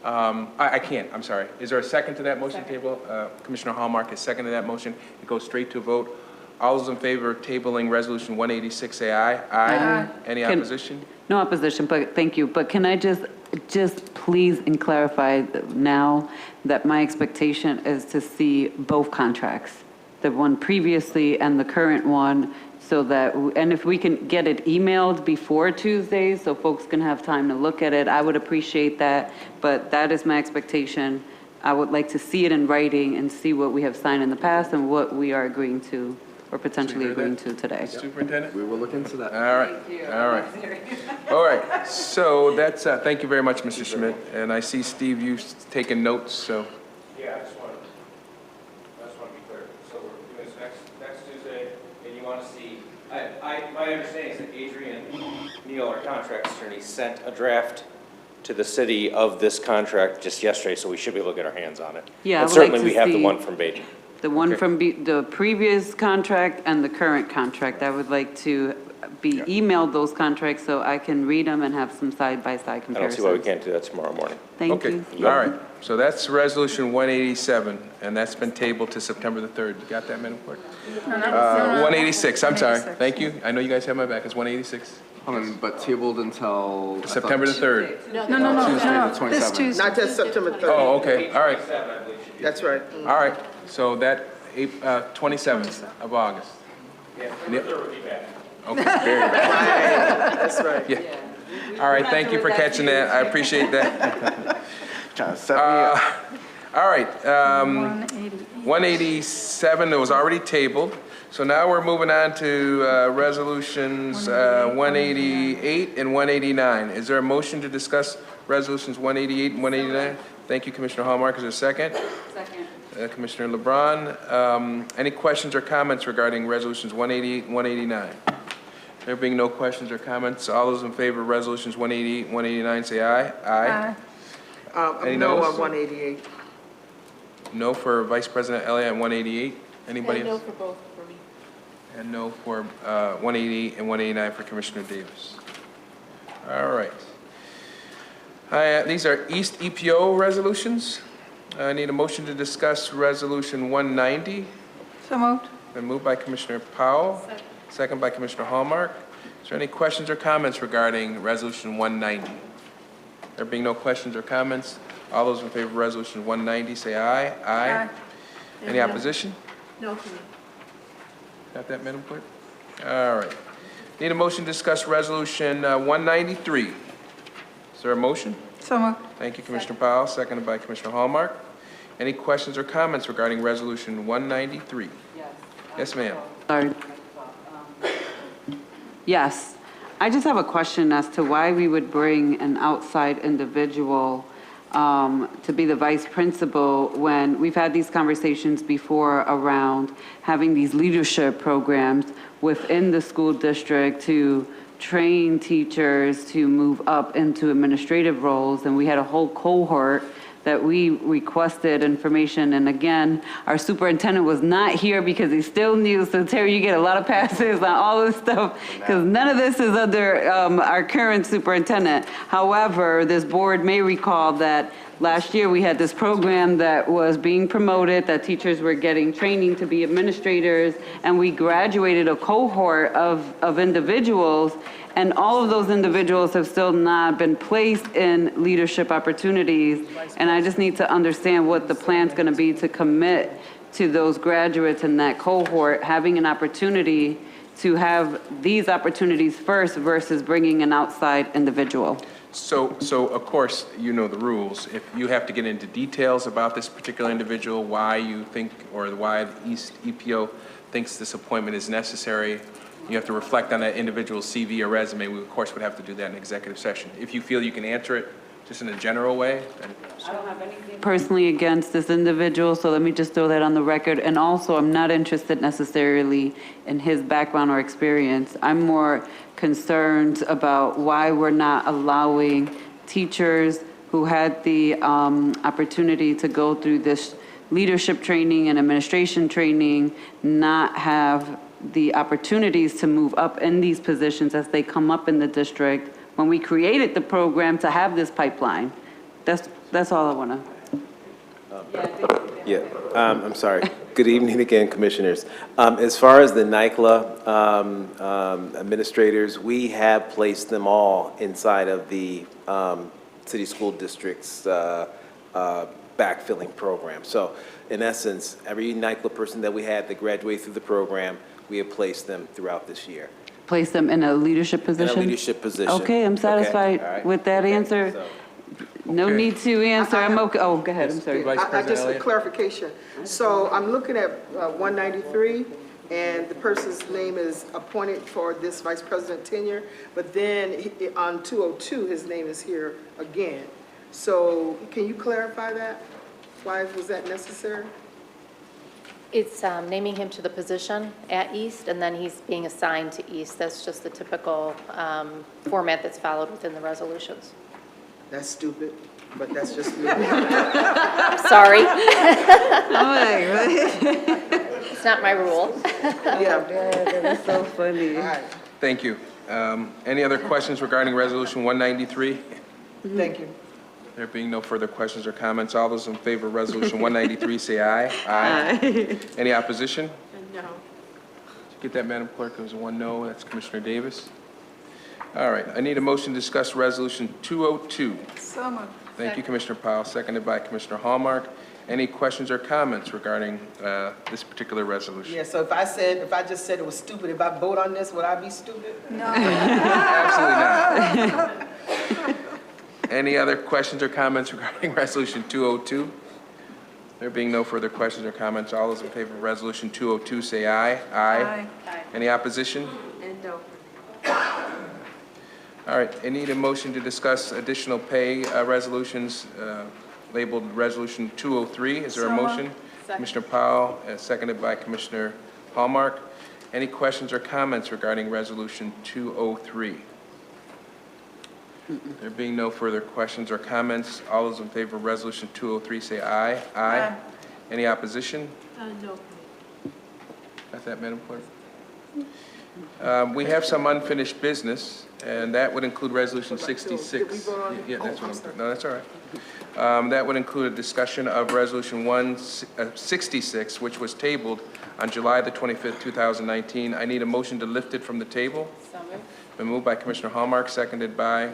I can't, I'm sorry. Is there a second to that motion to table? Commissioner Hallmark has seconded that motion. It goes straight to a vote. All those in favor of tabling Resolution 186, say aye. Aye. Any opposition? No opposition, but thank you. But can I just please and clarify now that my expectation is to see both contracts, the one previously and the current one, so that, and if we can get it emailed before Tuesday so folks can have time to look at it, I would appreciate that. But that is my expectation. I would like to see it in writing and see what we have signed in the past and what we are agreeing to or potentially agreeing to today. Superintendent? We will look into that. All right. All right. All right. So that's, thank you very much, Mr. Schmidt. And I see, Steve, you've taken notes, so. Yeah, I just want to be clear. So we're doing this next Tuesday, and you want to see, my understanding is that Adrian Neal, our contract attorney, sent a draft to the city of this contract just yesterday, so we should be able to get our hands on it. Yeah, I And would like certainly to we have the see one from Baden. The one from the previous contract and the current contract. I would like to be emailed those contracts so I can read them and have some side-by-side I don't comparisons. see why we can't do that tomorrow morning. Thank you. Okay, all right. So that's Resolution 187, and that's been tabled to September the 3rd. You got that, Madam Clerk? 186, I'm sorry. Thank you. I know you guys have my back. It's 186. But tabled until... September the 3rd. No, Tuesday, the 27th. this Tuesday. Not just September 3rd. Oh, okay, all right. That's right. All right, so that, 27th of August. Okay, very good. That's right. Yeah. All right, thank you for catching that. I appreciate that. Trying to set me up. All right, 187, that was already tabled. So now we're moving on to resolutions 188 and 189. Is there a motion to discuss resolutions 188 and 189? Thank you, Commissioner Hallmark. Is there a second? Second. Commissioner LeBron. Any questions or comments regarding resolutions 188 and 189? There being no questions or comments, all those in favor of resolutions 188 and 189 say aye. Aye. Any No no's? on 188. No for Vice President Elliott on 188. Anybody And no else? for both for me. And no for 188 and 189 for Commissioner Davis. All right. These are East EPO resolutions. I need a motion to discuss Resolution 190. So moved. Been moved by Commissioner Powell, second by Commissioner Hallmark. Is there any questions or comments regarding Resolution 190? There being no questions or comments, all those in favor of Resolution 190 say aye. Aye. Any No. opposition? No for me. Got that, Madam Clerk? All right. Need a motion to discuss Resolution 193. Is there a motion? So moved. Thank you, Commissioner Powell, seconded by Commissioner Hallmark. Any questions or comments regarding Resolution 193? Yes, ma'am. Sorry. Yes. I just have a question as to why we would bring an outside individual to be the vice principal when we've had these conversations before around having these leadership programs within the school district to train teachers to move up into administrative roles. And we had a whole cohort that we requested information. And again, our superintendent was not here because he's still new. So Terry, you get a lot of passes on all this stuff because none of this is under our current superintendent. However, this board may recall that last year we had this program that was being promoted, that teachers were getting training to be administrators, and we graduated a cohort of individuals. And all of those individuals have still not been placed in leadership opportunities. And I just need to understand what the plan's going to be to commit to those graduates in that cohort, having an opportunity to have these opportunities first versus bringing an outside individual. So of course, you know the rules. If you have to get into details about this particular individual, why you think, or why the East EPO thinks this appointment is necessary, you have to reflect on that individual's CV or resume. We, of course, would have to do that in executive session. If you feel you can answer it just in a general way, then... I don't have anything personally against this individual, so let me just throw that on the record. And also, I'm not interested necessarily in his background or experience. I'm more concerned about why we're not allowing teachers who had the opportunity to go through this leadership training and administration training not have the opportunities to move up in these positions as they come up in the district when we created the program to have this pipeline. That's all I want to. I'm sorry. Good evening again, Commissioners. As far as the NYCLA administrators, we have placed them all inside of the city school district's backfilling program. So in essence, every NYCLA person that we had that graduated through the program, we have placed them throughout this year. Place them in a leadership position? In a leadership position. Okay, I'm satisfied All right. with that answer. So- No need to answer, I'm okay. Oh, go ahead, I'm sorry. I just a clarification. So I'm looking at 193, and the person's name is appointed for this vice president tenure, but then on 202, his name is here again. So can you clarify that? Why was that necessary? It's naming him to the position at East, and then he's being assigned to East. That's just the typical format that's followed within the resolutions. That's stupid, but that's just me. Sorry. Oh, It's not my rule. Yeah. that is so funny. All right, Thank you. Any other questions regarding Resolution 193? thank you. There being no further questions or comments, all those in favor of Resolution 193 say aye. Aye. Any opposition? No. Did you get that, Madam Clerk? There was one no. That's Commissioner Davis. All right. I need a motion to discuss Resolution 202. So moved. Thank you, Commissioner Powell, seconded by Commissioner Hallmark. Any questions or comments regarding this particular resolution? Yeah, so if I just said it was stupid, if I vote on this, would I be stupid? No. Absolutely not. Any other questions or comments regarding Resolution 202? There being no further questions or comments, all those in favor of Resolution 202 say aye. Aye. Any opposition? And no. All right, I need a motion to discuss additional pay resolutions labeled Resolution 203. Is there a So moved. motion? Commissioner Powell, seconded by Commissioner Hallmark. Any questions or comments regarding Resolution 203? There being no further questions or comments, all those in favor of Resolution 203 say aye. Aye. Any opposition? No. Got that, Madam Clerk? We have some unfinished business, and that would include Resolution 66. Yeah, that's what I'm, no, that's all right. That would include a discussion of Resolution 166, which was tabled on July the 25th, 2019. I need a motion to lift it from the table. Been moved by Commissioner Hallmark, seconded by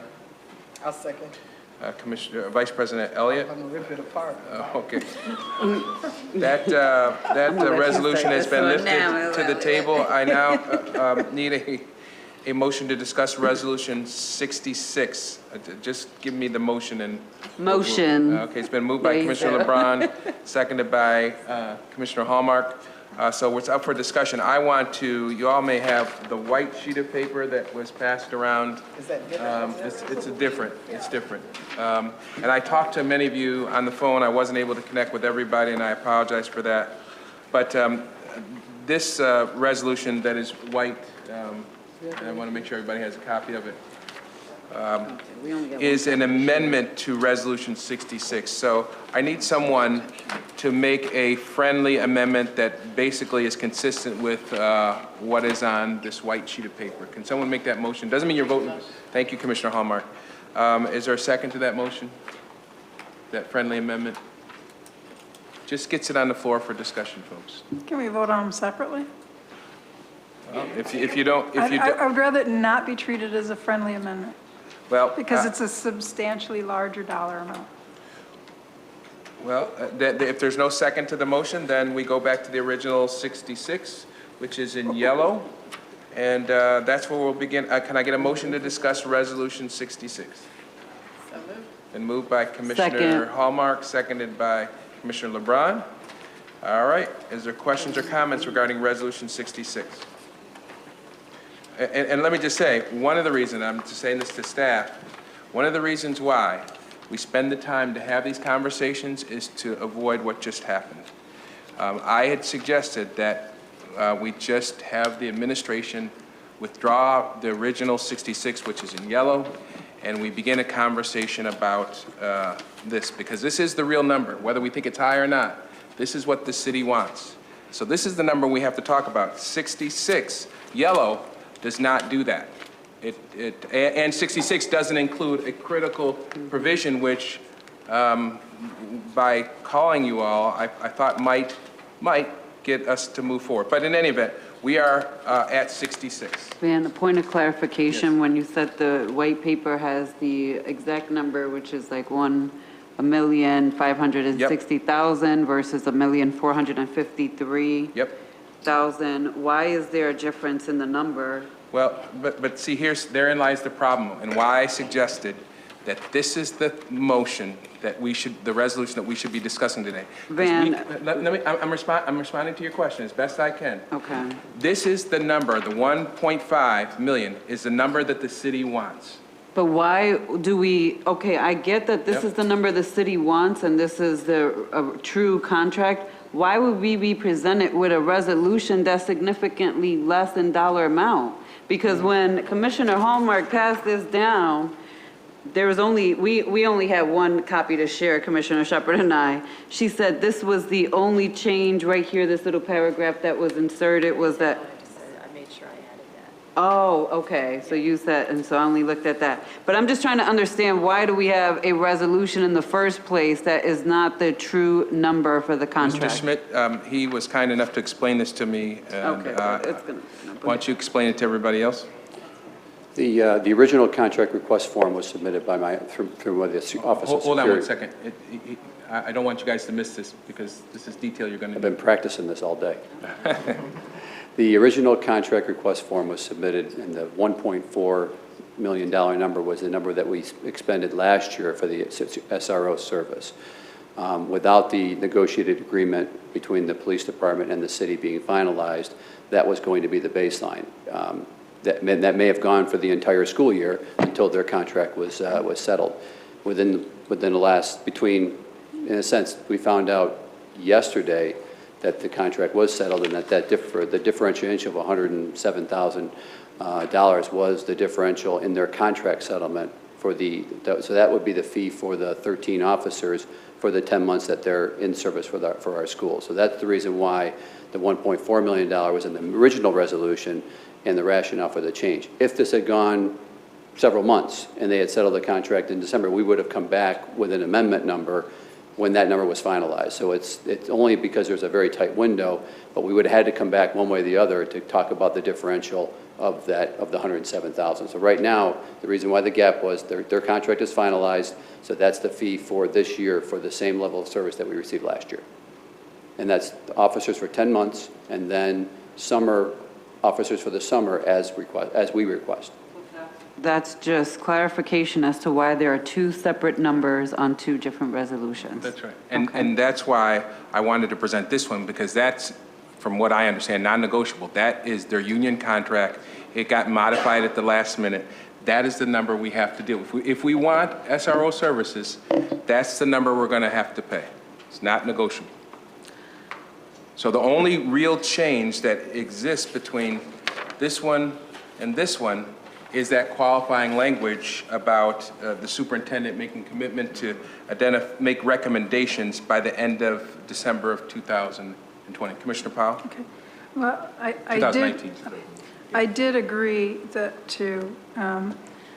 I'll second. Vice President Elliott. I'm gonna rip it apart. Okay. That resolution has been lifted to the table. I now need a motion to discuss Resolution 66. Just give me the motion and... Motion. Okay, it's been moved by Commissioner LeBron, seconded by Commissioner Hallmark. So it's up for discussion. I want to, you all may have the white sheet of paper that was passed around. Is that different? It's different. And I talked to many of you on the phone. I wasn't able to connect with everybody, and I apologize for that. But this resolution that is white, and I want to make sure everybody has a copy of it, is an amendment to Resolution 66. So I need someone to make a friendly amendment that basically is consistent with what is on this white sheet of paper. Can someone make that motion? Doesn't mean you're voting. Thank you, Commissioner Hallmark. Is there a second to that motion? That friendly amendment? Just gets it on the floor for discussion, folks. Can we vote on them separately? If you don't, I would rather it not be treated as a friendly amendment, well, because it's a substantially larger dollar amount. well, if there's no second to the motion, then we go back to the original 66, which is in yellow, and that's where we'll begin. Can I get a motion to discuss Resolution 66? Been moved by Commissioner Hallmark, seconded by Commissioner LeBron. All right. Is there questions or comments regarding Resolution 66? And let me just say, one of the reasons, I'm just saying this to staff, one of the reasons why we spend the time to have these conversations is to avoid what just happened. I had suggested that we just have the administration withdraw the original 66, which is in yellow, and we begin a conversation about this, because this is the real number, whether we think it's high or not. This is what the city wants. So this is the number we have to talk about. 66, yellow, does not do that. And 66 doesn't include a critical provision, which by calling you all, I thought might get us to move forward. But in any event, we are at 66. Van, a point of clarification, when you said the white paper has the exact number, which is like 1,560,000 versus 1,453,000. Yep. Why is there a difference in the number? Well, but see, therein lies the problem, and why I suggested that this is the motion that we should, the resolution that we should be discussing today. Van. I'm responding to your question as best I can. Okay. This is the number, the 1.5 million is the number that the city wants. But why do we, okay, I get that this is the number the city wants and this is the true contract. Why would we be presented with a resolution that's significantly less in dollar amount? Because when Commissioner Hallmark passed this down, there was only, we only had one copy to share, Commissioner Shepard and I. She said this was the only change right here, this little paragraph that was inserted was that. I made sure I added that. Oh, okay, so you said, and so I only looked at that. But I'm just trying to understand, why do we have a resolution in the first place that is not the true number for the contract? Mr. Schmidt, he was kind enough to explain this to me. And, Okay, why don't you explain it to everybody else? The original contract request form was submitted by through the Office of Security. Hold on one second. I don't want you guys to miss this, because this is detail you're going to I've been practicing this all day. The original contract request form was submitted, and the $1.4 million number was the number that we expended last year for the SRO service. Without the negotiated agreement between the police department and the city being finalized, that was going to be the baseline. That may have gone for the entire school year until their contract was settled. Within the last, in a sense, we found out yesterday that the contract was settled, and the differentiation of $107,000 was the differential in their contract settlement for so that would be the fee for the 13 officers for the 10 months that they're in service for our school. So that's the reason why the $1.4 million was in the original resolution and the rationale for the change. If this had gone several months and they had settled the contract in December, we would have come back with an amendment number when that number was finalized. So it's only because there's a very tight window, but we would have had to come back one way or the other to talk about the differential of the 107,000. So right now, the reason why the gap was their contract is finalized, so that's the fee for this year for the same level of service that we received last year. And that's officers for 10 months, and then summer officers for the summer as we request. That's just clarification as to why there are two separate numbers on two different resolutions. That's right. And that's why I wanted to present this one, because that's, from what I understand, non-negotiable. That is their union contract. It got modified at the last minute. That is the number we have to deal with. If we want SRO services, that's the number we're going to have to pay. It's not negotiable. So the only real change that exists between this one and this one is that qualifying language about the superintendent making commitment to make recommendations by the end of December of 2020. Commissioner Powell? Okay. Well, 2019. I did agree to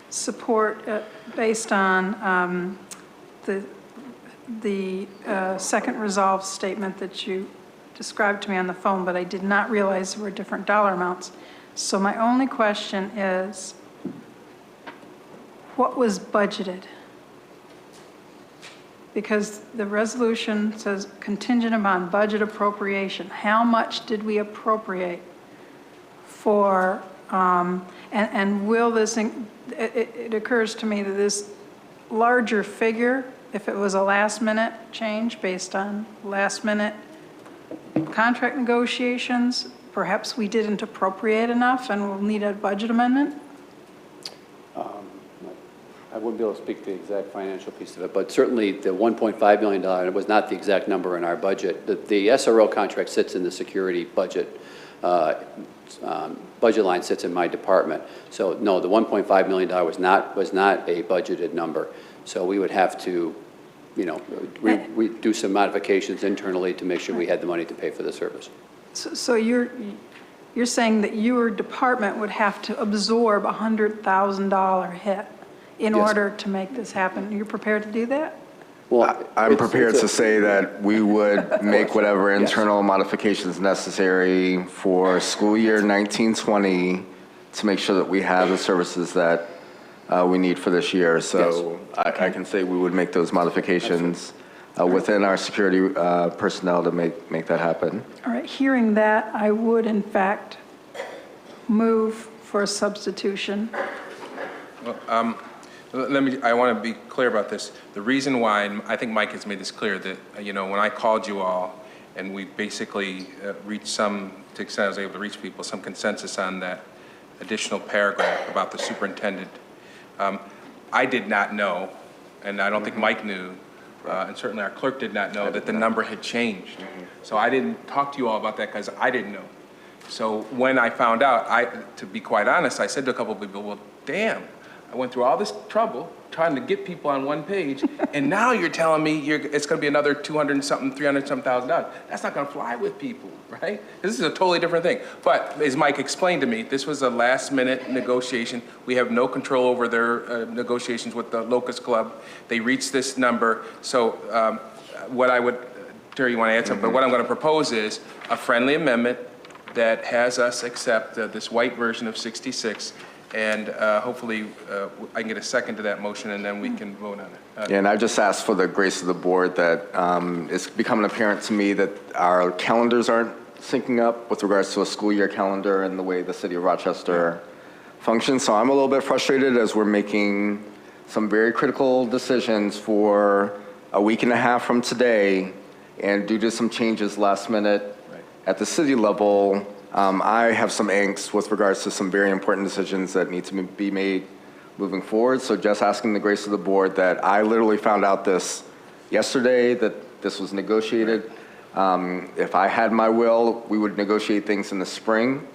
support based on the second resolve statement that you described to me on the phone, but I did not realize there were different dollar amounts. So my only question is, what was budgeted? Because the resolution says contingent upon budget appropriation. How much did we appropriate for, and will this, it occurs to me that this larger figure, if it was a last minute change based on last minute contract negotiations, perhaps we didn't appropriate enough and we'll need a budget amendment? I wouldn't be able to speak to the exact financial piece of it, but certainly the $1.5 million was not the exact number in our budget. The SRO contract sits in the security budget. Budget line sits in my department. So no, the $1.5 million was not a budgeted number. So we would have to, we do some modifications internally to make sure we had the money to pay for the service. So you're saying that your department would have to absorb a $100,000 hit in order to make this happen. You're prepared to do that? Well, I'm prepared to say that we would make whatever internal modifications necessary for school year 1920 to make sure that we have the services that we need for this year. So I can say we would make those modifications within our security personnel to make that happen. All right, hearing that, I would in fact move for a substitution. Well, I want to be clear about this. The reason why, and I think Mike has made this clear, that, when I called you all and we basically reached to the extent I was able to reach people, some consensus on that additional paragraph about the superintendent, I did not know, and I don't think Mike knew, and certainly our clerk did not know that the number had changed. So I didn't talk to you all about that because I didn't know. So when I found out, to be quite honest, I said to a couple of people, well, damn, I went through all this trouble trying to get people on one page, and now you're telling me it's going to be another $200-something, $300-something thousand. That's not going to fly with people, right? This is a totally different thing. But as Mike explained to me, this was a last-minute negotiation. We have no control over their negotiations with the Locust Club. They reached this number. So what I would, Terry, you want to add something? But what I'm going to propose is a friendly amendment that has us accept this white version of 66. And hopefully I can get a second to that motion, and then we can vote on it. And I just asked for the grace of the board that it's becoming apparent to me that our calendars aren't syncing up with regards to a school year calendar and the way the city of Rochester functions. So I'm a little bit frustrated as we're making some very critical decisions for a week and a half from today, and due to some changes last minute at the city level, I have some angst with regards to some very important decisions that need to be made moving forward. So just asking the grace of the board that I literally found out this yesterday, that this was negotiated. If I had my will, we would negotiate things in the spring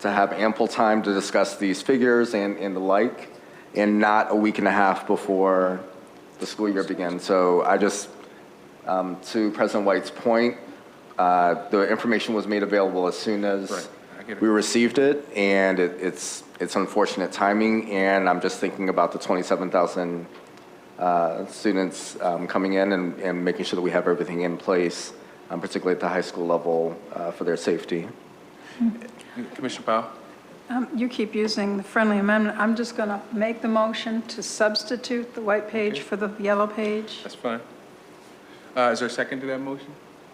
to have ample time to discuss these figures and the like. and not a week and a half before the school year begins. So I just, to President White's point, the information was made available as soon as we received it, and it's unfortunate timing, and I'm just thinking about the 27,000 students coming in and making sure that we have everything in place, particularly at the high school level, for their safety. Commissioner Powell? You keep using the friendly amendment. I'm just going to make the motion to substitute the white page for the yellow page. That's fine. Is there a second to that motion?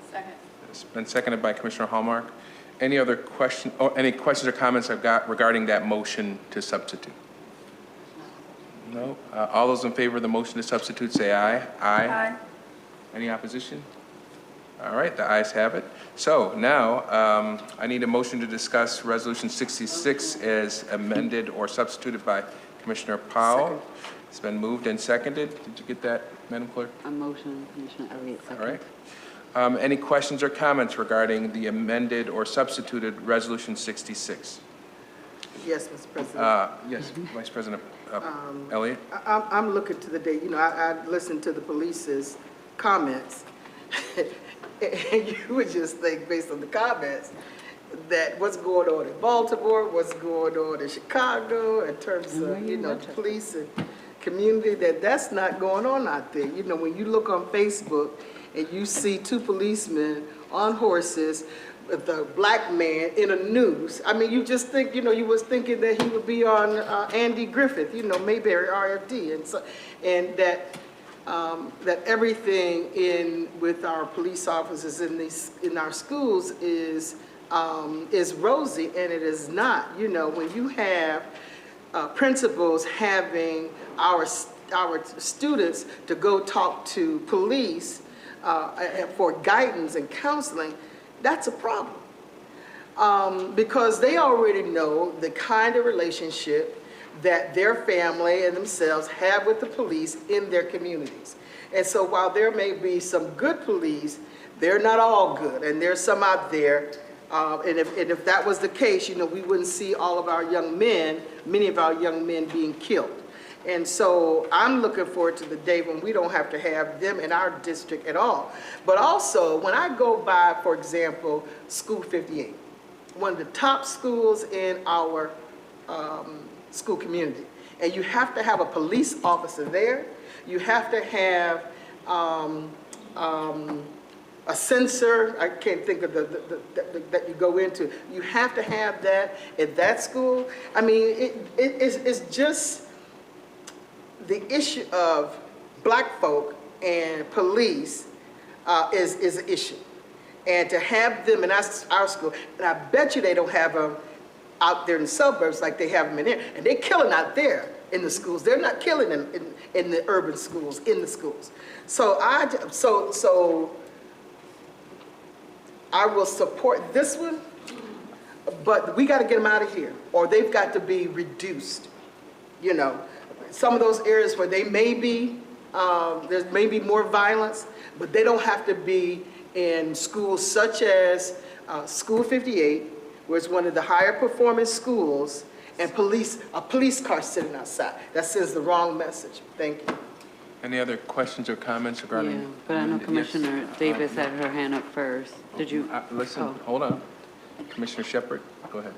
Second. It's been seconded by Commissioner Hallmark. Any other question, or any questions or comments I've got regarding that motion to substitute? No? All those in favor of the motion to substitute say aye. Aye. Any opposition? All right, the ayes have it. So now I need a motion to discuss Resolution 66 as amended or substituted by Commissioner Powell. Second. It's been moved and seconded. Did you get that, Madam Clerk? A motion, Commissioner Elliott, second. All right. Any questions or comments regarding the amended or substituted Resolution 66? Yes, Mr. President. Yes, Vice President Elliott? I'm looking to the day, you know, I listened to the police's comments, and you would just think, based on the comments, that what's going on in Baltimore, what's going on in Chicago, in terms of, you know, police and community, that's not going on out there. You know, when you look on Facebook and you see two policemen on horses with a black man in a noose, I mean, you just think, you know, you was thinking that he would be on Andy Griffith, you know, Mayberry RFD, and so, and that everything with our police officers in our schools is rosy, and it is not. You know, when you have principals having our students to go talk to police for guidance and counseling, that's a problem. Because they already know the kind of relationship that their family and themselves have with the police in their communities. And so while there may be some good police, they're not all good, and there's some out there. And if that was the case, you know, we wouldn't see all of our young men, many of our young men being killed. And so I'm looking forward to the day when we don't have to have them in our district at all. But also, when I go by, for example, School 58, one of the top schools in our school community, and you have to have a police officer there, you have to have a censor, I can't think of that you go into. You have to have that at that school. I mean, it's just the issue of black folk and police is an issue. And to have them in our school, and I bet you they don't have them out there in the suburbs like they have them in here. And they're killing out there in the schools. They're not killing them in the urban schools, in the schools. So I will support this one, but we got to get them out of here, or they've got to be reduced. You know, some of those areas where they may be, there may be more violence, but they don't have to be in schools such as School 58, where it's one of the higher performing schools, and a police car sitting outside. That sends the wrong message. Thank you. Any other questions or comments regarding? Yeah, but I know Commissioner Davis had her hand up first. Did you? Listen, hold on. Commissioner Shepard, go ahead.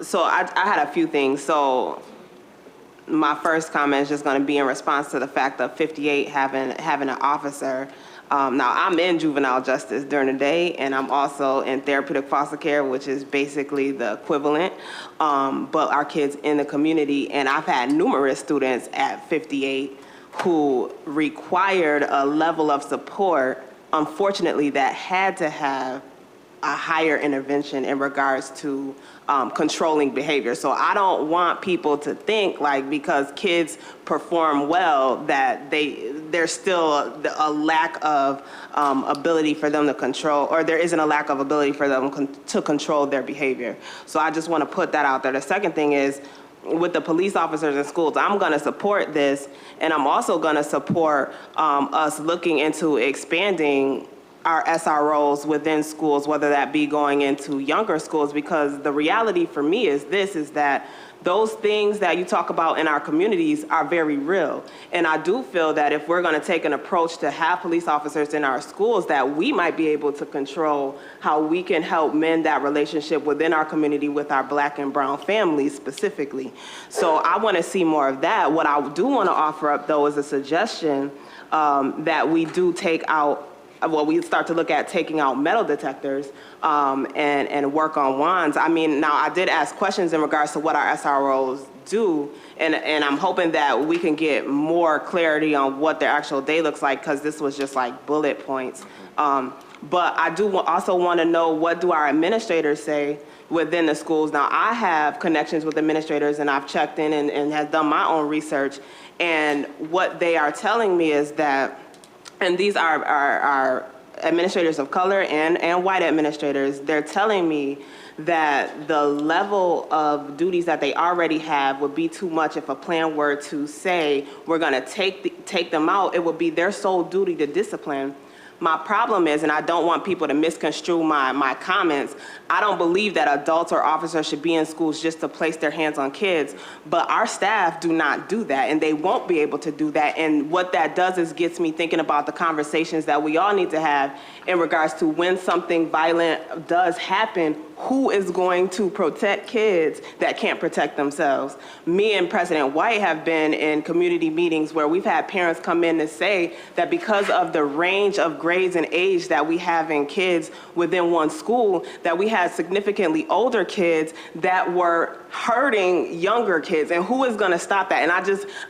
So I had a few things. So my first comment is just going to be in response to the fact of 58 having an officer. Now, I'm in juvenile justice during the day, and I'm also in therapeutic foster care, which is basically the equivalent, but our kids in the community. And I've had numerous students at 58 who required a level of support, unfortunately, that had to have a higher intervention in regards to controlling behavior. So I don't want people to think like because kids perform well that there's still a lack of ability for them to control, or there isn't a lack of ability for them to control their behavior. So I just want to put that out there. The second thing is, with the police officers in schools, I'm going to support this, and I'm also going to support us looking into expanding our SROs within schools, whether that be going into younger schools, because the reality for me is that those things that you talk about in our communities are very real. And I do feel that if we're going to take an approach to have police officers in our schools, that we might be able to control how we can help mend that relationship within our community with our Black and brown families specifically. So I want to see more of that. What I do want to offer up, though, is a suggestion that we do take out, well, we start to look at taking out metal detectors and work on wands. I mean, now I did ask questions in regards to what our SROs do, and I'm hoping that we can get more clarity on what their actual day looks like, because this was just like bullet points. But I do also want to know, what do our administrators say within the schools? Now, I have connections with administrators, and I've checked in and have done my own research, and what they are telling me is that, and these are administrators of color and white administrators, they're telling me that the level of duties that they already have would be too much. If a plan were to say we're going to take them out, it would be their sole duty to discipline. My problem is, and I don't want people to misconstrue my comments, I don't believe that adults or officers should be in schools just to place their hands on kids, but our staff do not do that, and they won't be able to do that. And what that does is gets me thinking about the conversations that we all need to have in regards to when something violent does happen, who is going to protect kids that can't protect themselves? Me and President White have been in community meetings where we've had parents come in to say that because of the range of grades and age that we have in kids within one school, that we had significantly older kids that were hurting younger kids. And who is going to stop that? And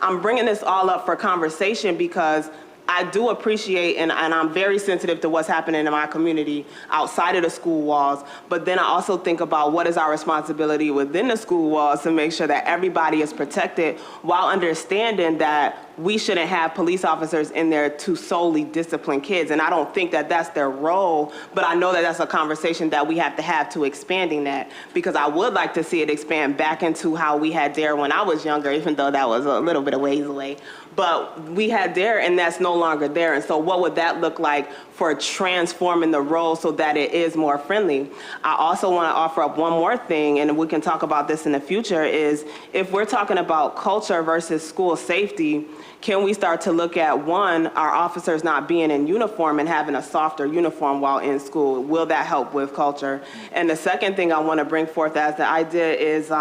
I'm bringing this all up for conversation because I do appreciate, and I'm very sensitive to what's happening in my community outside of the school walls, but then I also think about what is our responsibility within the school walls to make sure that everybody is protected, while understanding that we shouldn't have police officers in there to solely discipline kids. And I don't think that that's their role, but I know that that's a conversation that we have to expanding that, because I would like to see it expand back into how we had DARE when I was younger, even though that was a little bit of ways away. But we had DARE, and that's no longer there. And so what would that look like for transforming the role so that it is more friendly? I also want to offer up one more thing, and we can talk about this in the future, is if we're talking about culture versus school safety, can we start to look at, one, our officers not being in uniform and having a softer uniform while in school? Will that help with culture? And the second thing I want to bring forth as the idea is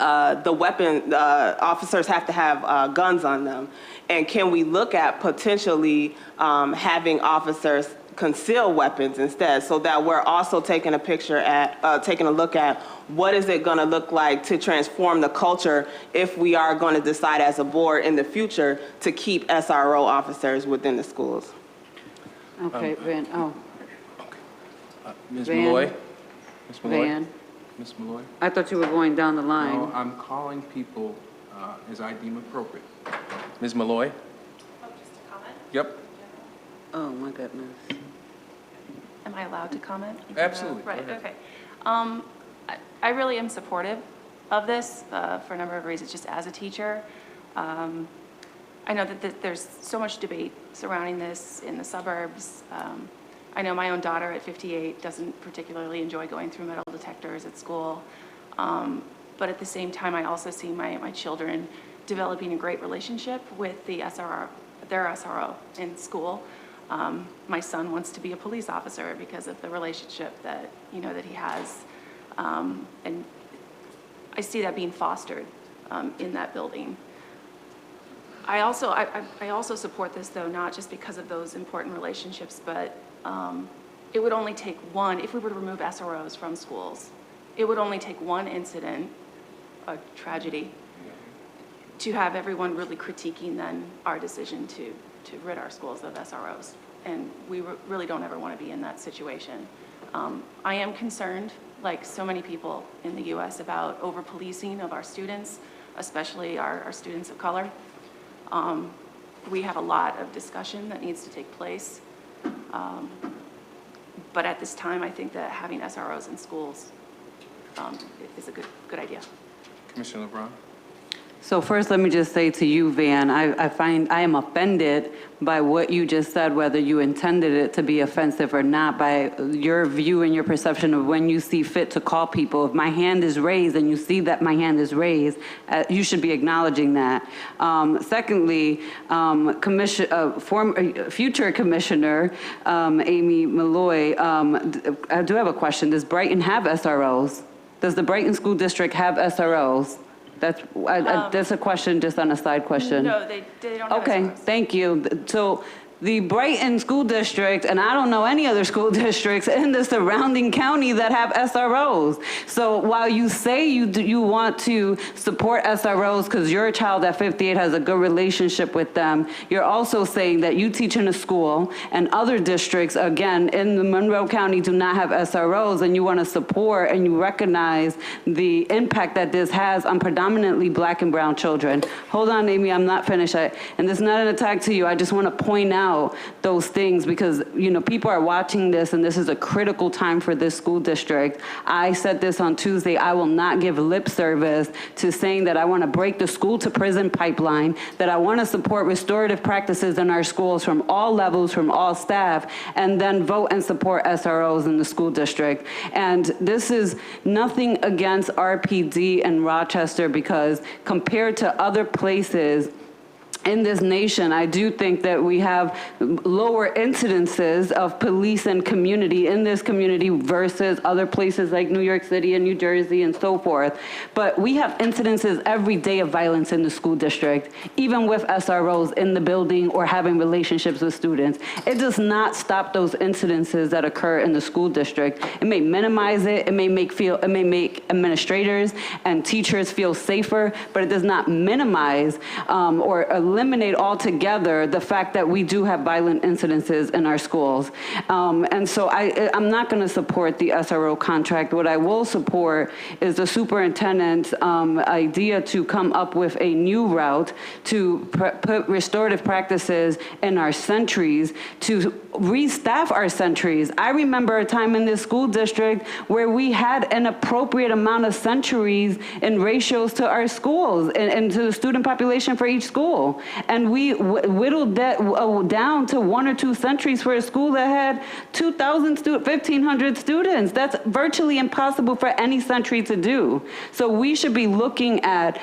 officers have to have guns on them. And can we look at potentially having officers conceal weapons instead, so that we're also taking a look at what is it going to look like to transform the culture if we are going to decide as a board in the future to keep SRO officers within the schools. Okay, Ms. Van. Malloy? Ms. Malloy? Van. Ms. Malloy? I thought you were going down the line. No, I'm calling people as I deem appropriate. Ms. Malloy? Oh, just a comment? Yep. Oh, my goodness. Am I allowed to comment? Absolutely. Right, okay. I really am supportive of this for a number of reasons, just as a teacher. I know that there's so much debate surrounding this in the suburbs. I know my own daughter at 58 doesn't particularly enjoy going through metal detectors at school. But at the same time, I also see my children developing a great relationship with their SRO in school. My son wants to be a police officer because of the relationship that he has, and I see that being fostered in that building. I also support this, though, not just because of those important relationships, but it would only take one, if we were to remove SROs from schools, it would only take one incident, a tragedy, to have everyone really critiquing then our decision to rid our schools of SROs. And we really don't ever want to be in that situation. I am concerned, like so many people in the U.S., about over-policing of our students, especially our students of color. We have a lot of discussion that needs to take place. But at this time, I think that having SROs in schools is a good idea. Commissioner LeBron? So first, let me just say to you, Van, I am offended by what you just said, whether you intended it to be offensive or not, by your view and your perception of when you see fit to call people. If my hand is raised and you see that my hand is raised, you should be acknowledging that. Secondly, future Commissioner Amy Malloy, I do have a question. Does Brighton have SROs? Does the Brighton School District have SROs? That's a question, just on a side question. No, they don't have Okay, thank you. So the Brighton School District, and I don't know any other school districts in the surrounding county that have SROs. So while you say you want to support SROs because your child at 58 has a good relationship with them, you're also saying that you teach in a school and other districts, again, in the Monroe County do not have SROs, and you want to support and you recognize the impact that this has on predominantly Black and brown children. Hold on, Amy, I'm not finished. And this is not an attack to you. I just want to point out those things because, people are watching this and this is a critical time for this school district. I said this on Tuesday, I will not give lip service to saying that I want to break the school to prison pipeline, that I want to support restorative practices in our schools from all levels, from all staff, and then vote and support SROs in the school district. And this is nothing against RPD and Rochester because compared to other places in this nation, I do think that we have lower incidences of police and community in this community versus other places like New York City and New Jersey and so forth. But we have incidences every day of violence in the school district, even with SROs in the building or having relationships with students. It does not stop those incidences that occur in the school district. It may minimize it, it may make administrators and teachers feel safer, but it does not minimize or eliminate altogether the fact that we do have violent incidences in our schools. And so I'm not going to support the SRO contract. What I will support is the superintendent's idea to come up with a new route to put restorative practices in our centuries, to restaff our centuries. I remember a time in this school district where we had an appropriate amount of centuries in ratios to our schools and to the student population for each school. And we whittled that down to 1 or 2 centuries for a school that had 1,500 students. That's virtually impossible for any century to do. So we should be looking at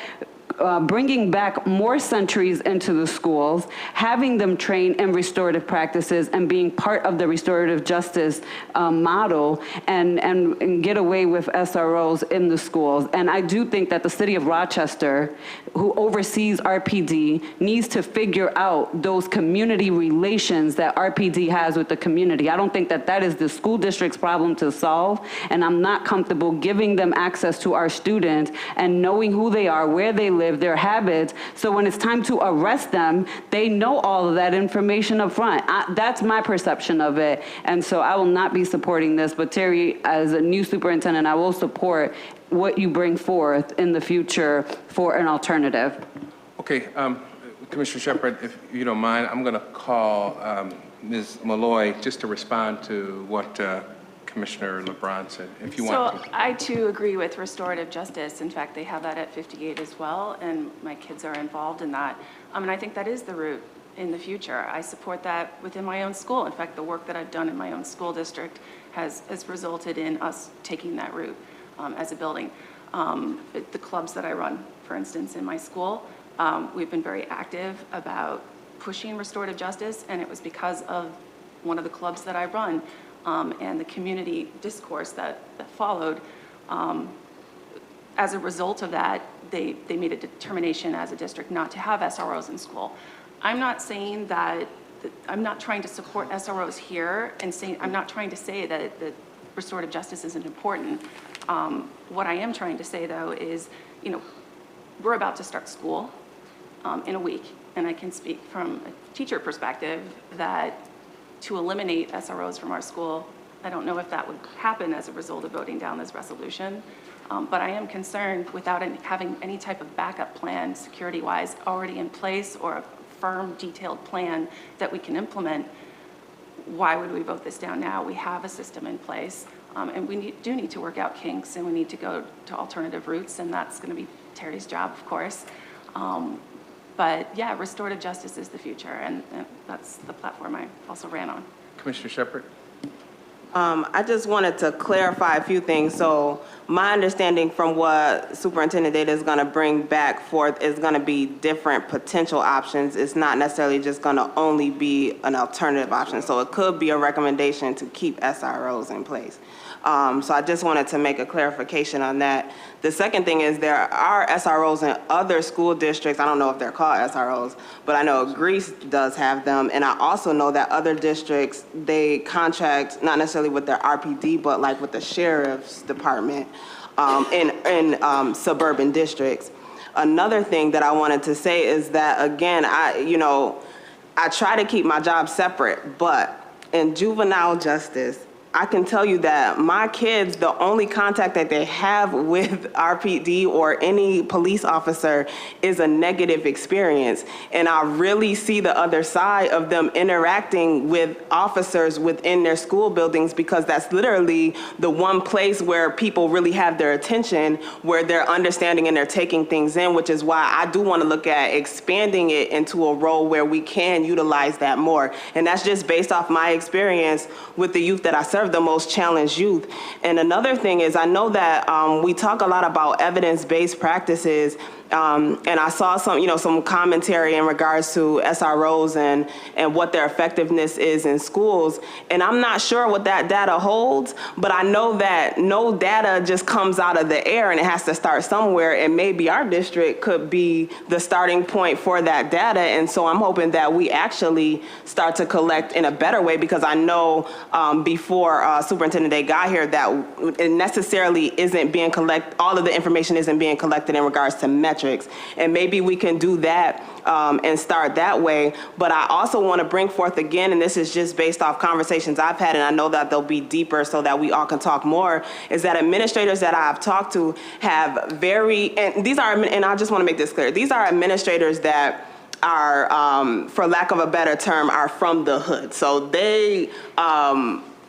bringing back more centuries into the schools, having them train in restorative practices and being part of the restorative justice model and get away with SROs in the schools. And I do think that the city of Rochester, who oversees RPD, needs to figure out those community relations that RPD has with the community. I don't think that that is the school district's problem to solve, and I'm not comfortable giving them access to our students and knowing who they are, where they live, their habits, so when it's time to arrest them, they know all of that information up front. That's my perception of it, and so I will not be supporting this, but Terry, as a new superintendent, I will support what you bring forth in the future for an alternative. Okay, Commissioner Shepherd, if you don't mind, I'm going to call Ms. Malloy just to respond to what Commissioner LeBron said, if you want to. So I too agree with restorative justice. In fact, they have that at 58 as well, and my kids are involved in that. And I think that is the route in the future. I support that within my own school. In fact, the work that I've done in my own school district has resulted in us taking that route as a building. The clubs that I run, for instance, in my school, we've been very active about pushing restorative justice, and it was because of one of the clubs that I run and the community discourse that followed. As a result of that, they made a determination as a district not to have SROs in school. I'm not saying that, I'm not trying to support SROs here, and I'm not trying to say that restorative justice isn't important. What I am trying to say, though, is, we're about to start school in a week, and I can speak from a teacher perspective that to eliminate SROs from our school, I don't know if that would happen as a result of voting down this resolution, but I am concerned without having any type of backup plan security-wise already in place or a firm, detailed plan that we can implement. Why would we vote this down now? We have a system in place, and we do need to work out kinks, and we need to go to alternative routes, and that's going to be Terry's job, of course. But yeah, restorative justice is the future, and that's the platform I also ran on. Commissioner Shepherd? I just wanted to clarify a few things. So my understanding from what Superintendent Data is going to bring back forth is going to be different potential options. It's not necessarily just going to only be an alternative option. So it could be a recommendation to keep SROs in place. So I just wanted to make a clarification on that. The second thing is there are SROs in other school districts. I don't know if they're called SROs, but I know Greece does have them. And I also know that other districts, they contract not necessarily with their RPD, but like with the sheriff's department in suburban districts. Another thing that I wanted to say is that, again, I try to keep my job separate, but in juvenile justice, I can tell you that my kids, the only contact that they have with RPD or any police officer is a negative experience. And I really see the other side of them interacting with officers within their school buildings, because that's literally the one place where people really have their attention, where they're understanding and they're taking things in, which is why I do want to look at expanding it into a role where we can utilize that more. And that's just based off my experience with the youth that I serve, the most challenged youth. And another thing is, I know that we talk a lot about evidence-based practices, and I saw some commentary in regards to SROs and what their effectiveness is in schools. And I'm not sure what that data holds, but I know that no data just comes out of the air and it has to start somewhere, and maybe our district could be the starting point for that data. And so I'm hoping that we actually start to collect in a better way, because I know before Superintendent Day got here that it necessarily isn't being collected, all of the information isn't being collected in regards to metrics. And maybe we can do that and start that way. But I also want to bring forth again, and this is just based off conversations I've had, and I know that they'll be deeper so that we all can talk more, is that administrators that I've talked to have and I just want to make this clear, these are administrators that are, for lack of a better term, are from the hood. So they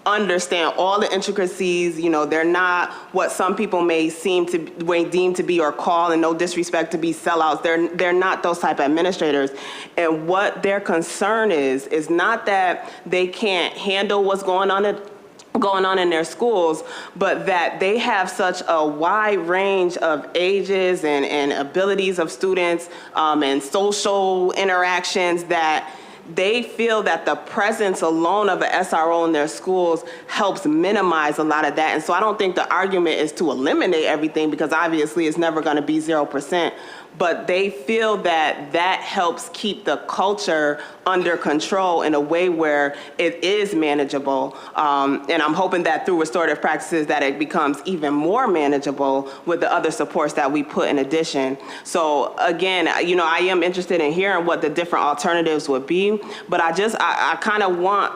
understand all the intricacies. They're not what some people may deem to be or call, and no disrespect, to be sellouts. They're not those type of administrators. And what their concern is not that they can't handle what's going on in their schools, but that they have such a wide range of ages and abilities of students and social interactions that they feel that the presence alone of an SRO in their schools helps minimize a lot of that. And so I don't think the argument is to eliminate everything, because obviously it's never going to be 0%. But they feel that that helps keep the culture under control in a way where it is manageable. And I'm hoping that through restorative practices that it becomes even more manageable with the other supports that we put in addition. So again, I am interested in hearing what the different alternatives would be, but I kind of want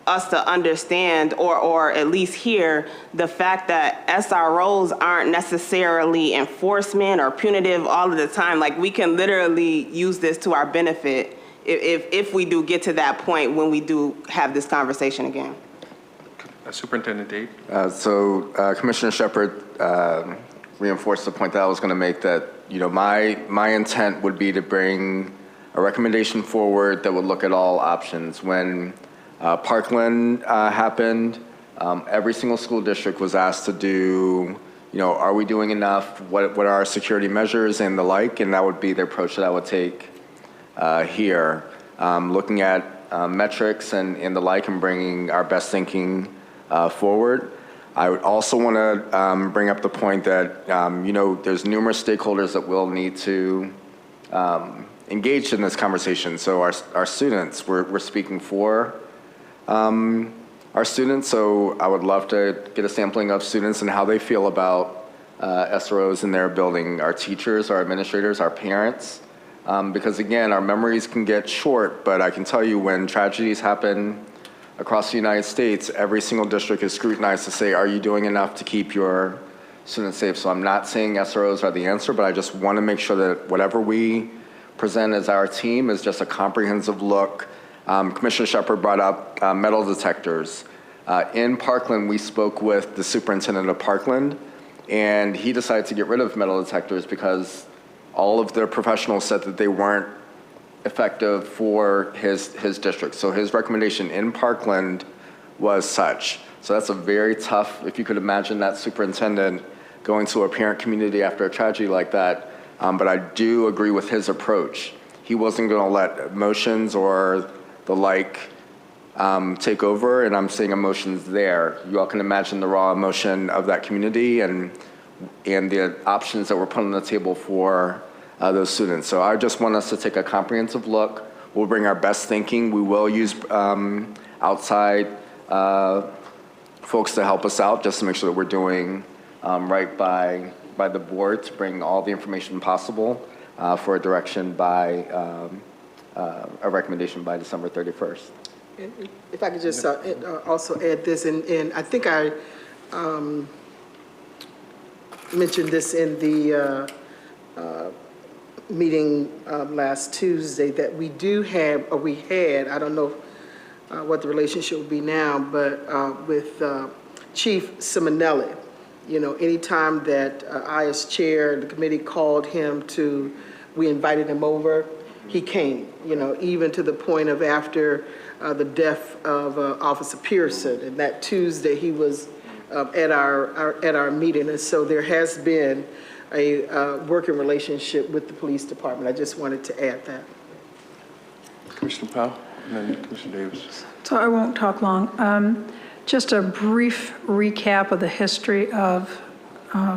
us to understand or at least hear the fact that SROs aren't necessarily enforcement or punitive all of the time. Like, we can literally use this to our benefit if we do get to that point when we do have this conversation again. Superintendent Dade? Commissioner Shepherd reinforced the point that I was going to make, that my intent would be to bring a recommendation forward that would look at all options. When Parkland happened, every single school district was asked to do, are we doing enough? What are our security measures and the like? And that would be the approach that I would take here, looking at metrics and the like, and bringing our best thinking forward. I would also want to bring up the point that, there's numerous stakeholders that will need to engage in this conversation. So our students, we're speaking for our students, so I would love to get a sampling of students and how they feel about SROs in their building, our teachers, our administrators, our parents, because again, our memories can get short, but I can tell you when tragedies happen across the United States, every single district is scrutinized to say, are you doing enough to keep your students safe? So I'm not saying SROs are the answer, but I just want to make sure that whatever we present as our team is just a comprehensive look. Commissioner Shepherd brought up metal detectors. In Parkland, we spoke with the superintendent of Parkland, and he decided to get rid of metal detectors because all of the professionals said that they weren't effective for his district. So his recommendation in Parkland was such. So that's a very tough, if you could imagine that superintendent going to a parent community after a tragedy like that. But I do agree with his approach. He wasn't going to let emotions or the like take over, and I'm seeing emotions there. You all can imagine the raw emotion of that community and the options that were put on the table for those students. So I just want us to take a comprehensive look. We'll bring our best thinking. We will use outside folks to help us out, just to make sure that we're doing right by the board, to bring all the information possible for a direction by a recommendation by December 31st. If I could just also add this, and I think I mentioned this in the meeting last Tuesday, that we do have, or we had, I don't know what the relationship would be now, but with Chief Simonelli, you know, anytime that I as chair, the committee called him to, we invited him over, he came, you know, even to the point of after the death of Officer Pearson. And that Tuesday, he was at our meeting. And so there has been a working relationship with the police department. I just wanted to add that. Commissioner Powell, and then Commissioner Davis. So I won't talk long. Just a brief recap of the history of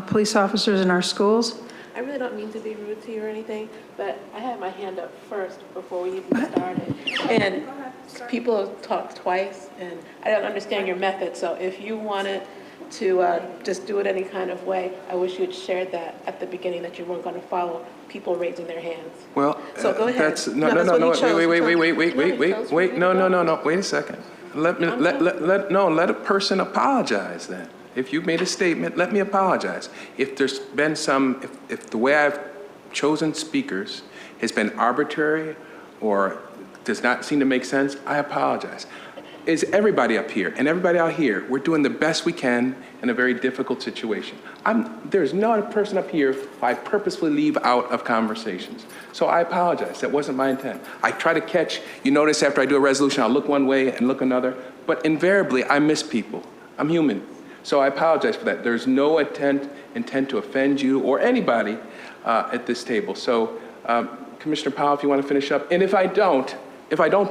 police officers in our schools. I really don't mean to be rude to you or anything, but I had my hand up first before we even started. And people have talked twice, and I don't understand your method. So if you wanted to just do it any kind of way, I wish you had shared that at the beginning, that you weren't going to follow people raising their hands. Well, so go ahead. That's, no, wait a second. Let a person apologize then. If you made a statement, let me apologize. If there's been some, if the way I've chosen speakers has been arbitrary or does not seem to make sense, I apologize. Is everybody up here and everybody out here, we're doing the best we can in a very difficult situation. There's not a person up here I purposefully leave out of conversations. So I apologize, that wasn't my intent. I try to catch, you notice after I do a resolution, I'll look one way and look another, but invariably I miss people. I'm human. So I apologize for that. There's no intent to offend you or anybody at this table. So Commissioner Powell, if you want to finish up, and if I don't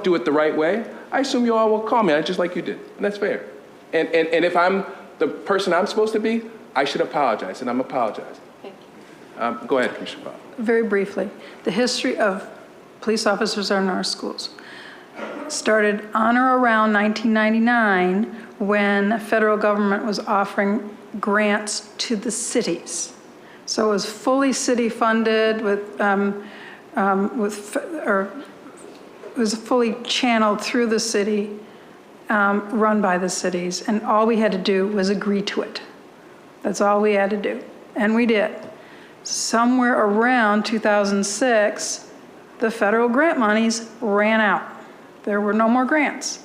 do it the right way, I assume you all will call me, just like you did, and that's fair. And if I'm the person I'm supposed to be, I should apologize, and I'm apologizing. Thank you. Go ahead, Commissioner Powell. Very briefly, the history of police officers in our schools started on or around 1999 when the federal government was offering grants to the cities. So it was fully city funded it was fully channeled through the city, run by the cities, and all we had to do was agree to it. That's all we had to do, and we did. Somewhere around 2006, the federal grant monies ran out. There were no more grants.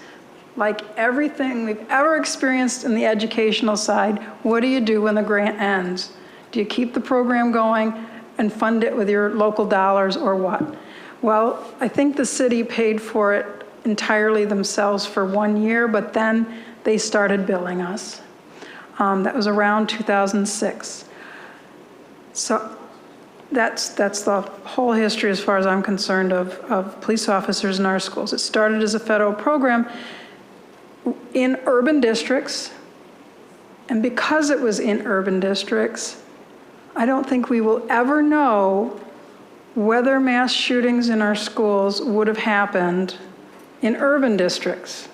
Like everything we've ever experienced in the educational side, what do you do when the grant ends? Do you keep the program going and fund it with your local dollars or what? Well, I think the city paid for it entirely themselves for 1 year, but then they started billing us. That was around 2006. So that's the whole history as far as I'm concerned of police officers in our schools. It started as a federal program in urban districts, and because it was in urban districts, I don't think we will ever know whether mass shootings in our schools would have happened in urban districts,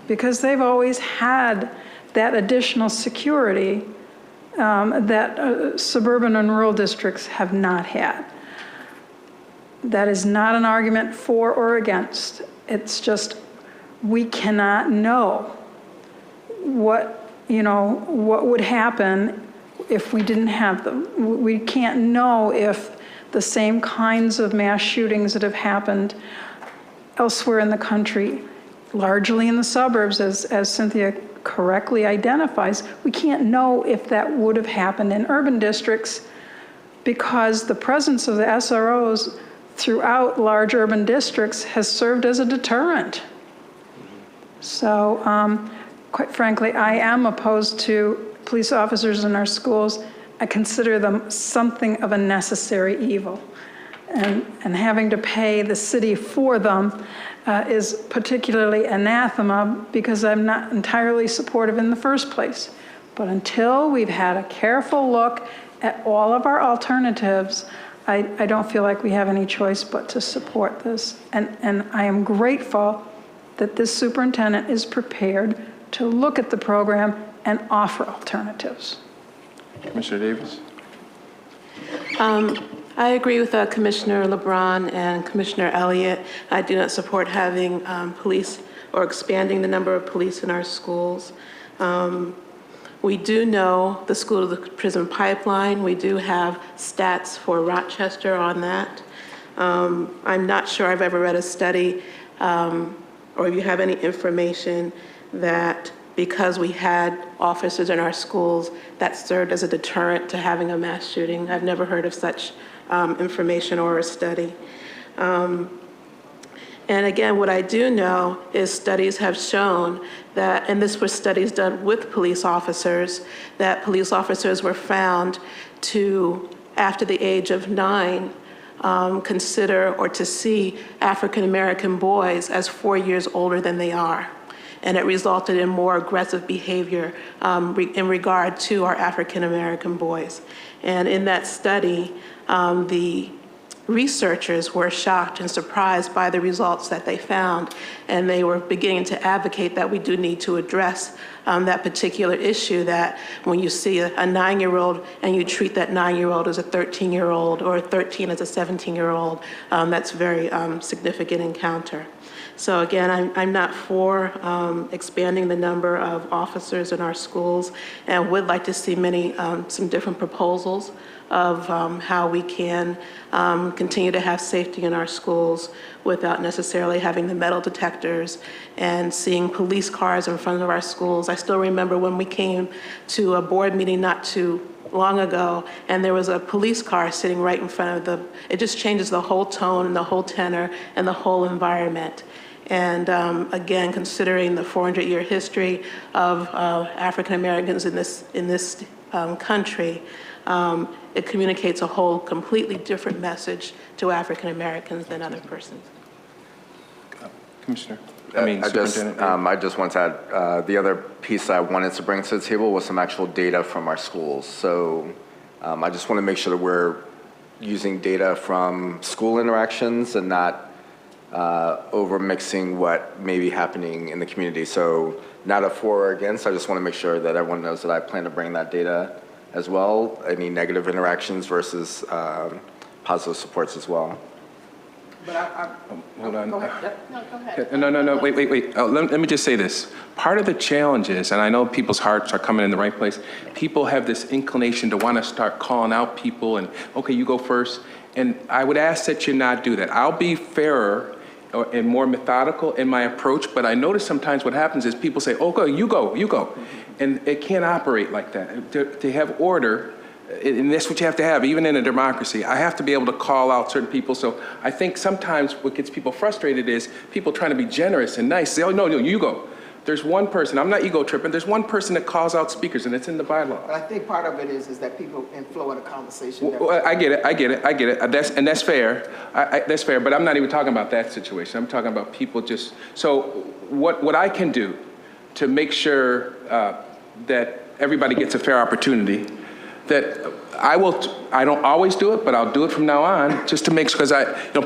because they've always had that additional security that suburban and rural districts have not had. That is not an argument for or against. It's just we cannot know what would happen if we didn't have them. We can't know if the same kinds of mass shootings that have happened elsewhere in the country, largely in the suburbs, as Cynthia correctly identifies, we can't know if that would have happened in urban districts because the presence of the SROs throughout large urban districts has served as a deterrent. So, quite frankly, I am opposed to police officers in our schools. I consider them something of a necessary evil. And having to pay the city for them is particularly anathema because I'm not entirely supportive in the first place. But until we've had a careful look at all of our alternatives, I don't feel like we have any choice but to support this. And I am grateful that this superintendent is prepared to look at the program and offer alternatives. Commissioner Davis? I agree with Commissioner LeBron and Commissioner Elliott. I do not support having police or expanding the number of police in our schools. We do know the school to the prison pipeline. We do have stats for Rochester on that. I'm not sure I've ever read a study or if you have any information that because we had officers in our schools that served as a deterrent to having a mass shooting. I've never heard of such information or a study. And again, what I do know is studies have shown that, and this was studies done with police officers, that police officers were found to, after the age of 9, consider or to see African American boys as 4 years older than they are. And it resulted in more aggressive behavior in regard to our African American boys. And in that study, the researchers were shocked and surprised by the results that they found, and they were beginning to advocate that we do need to address that particular issue, that when you see a 9-year-old and you treat that 9-year-old as a 13-year-old or a 13 as a 17-year-old, that's a very significant encounter. So again, I'm not for expanding the number of officers in our schools, and would like to see some different proposals of how we can continue to have safety in our schools without necessarily having the metal detectors and seeing police cars in front of our schools. I still remember when we came to a board meeting not too long ago, and there was a police car sitting right in front of it just changes the whole tone and the whole tenor and the whole environment. And again, considering the 400-year history of African Americans in this country, it communicates a whole completely different message to African Americans than other persons. Commissioner? I just want to add, the other piece I wanted to bring to the table was some actual data from our schools. So I just want to make sure that we're using data from school interactions and not over mixing what may be happening in the community. So not a for or against, I just want to make sure that everyone knows that I plan to bring that data as well, any negative interactions versus positive supports as well. But hold on. Go ahead. No, go ahead. No, wait. Let me just say this. Part of the challenge is, and I know people's hearts are coming in the right place, people have this inclination to want to start calling out people and, okay, you go first. And I would ask that you not do that. I'll be fairer and more methodical in my approach, but I notice sometimes what happens is people say, oh, you go. And it can't operate like that. To have order, and that's what you have to have, even in a democracy. I have to be able to call out certain people. So I think sometimes what gets people frustrated is people trying to be generous and nice. Say, oh, no, you go. There's one person, I'm not ego tripping, there's one person that calls out speakers, and it's in the bylaw. But I think part of it is that people inflow in a conversation. Well, I get it. That's fair. That's fair, but I'm not even talking about that situation. I'm talking about people just, so what I can do to make sure that everybody gets a fair opportunity, that I don't always do it, but I'll do it from now on, just to make sure, because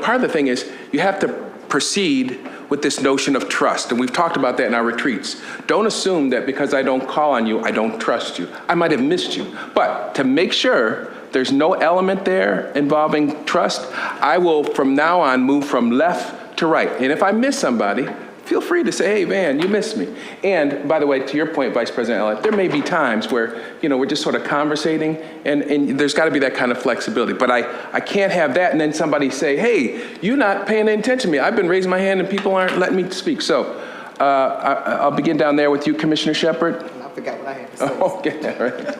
part of the thing is you have to proceed with this notion of trust, and we've talked about that in our retreats. Don't assume that because I don't call on you, I don't trust you. I might have missed you, but to make sure there's no element there involving trust, I will from now on move from left to right. And if I miss somebody, feel free to say, hey, man, you missed me. And by the way, to your point, Vice President Elliott, there may be times where, we're just sort of conversating, and there's got to be that kind of flexibility. But I can't have that and then somebody say, hey, you're not paying any attention to me. I've been raising my hand and people aren't letting me speak. So I'll begin down there with you, Commissioner Shepard. I forgot what I had to say. Okay, all right.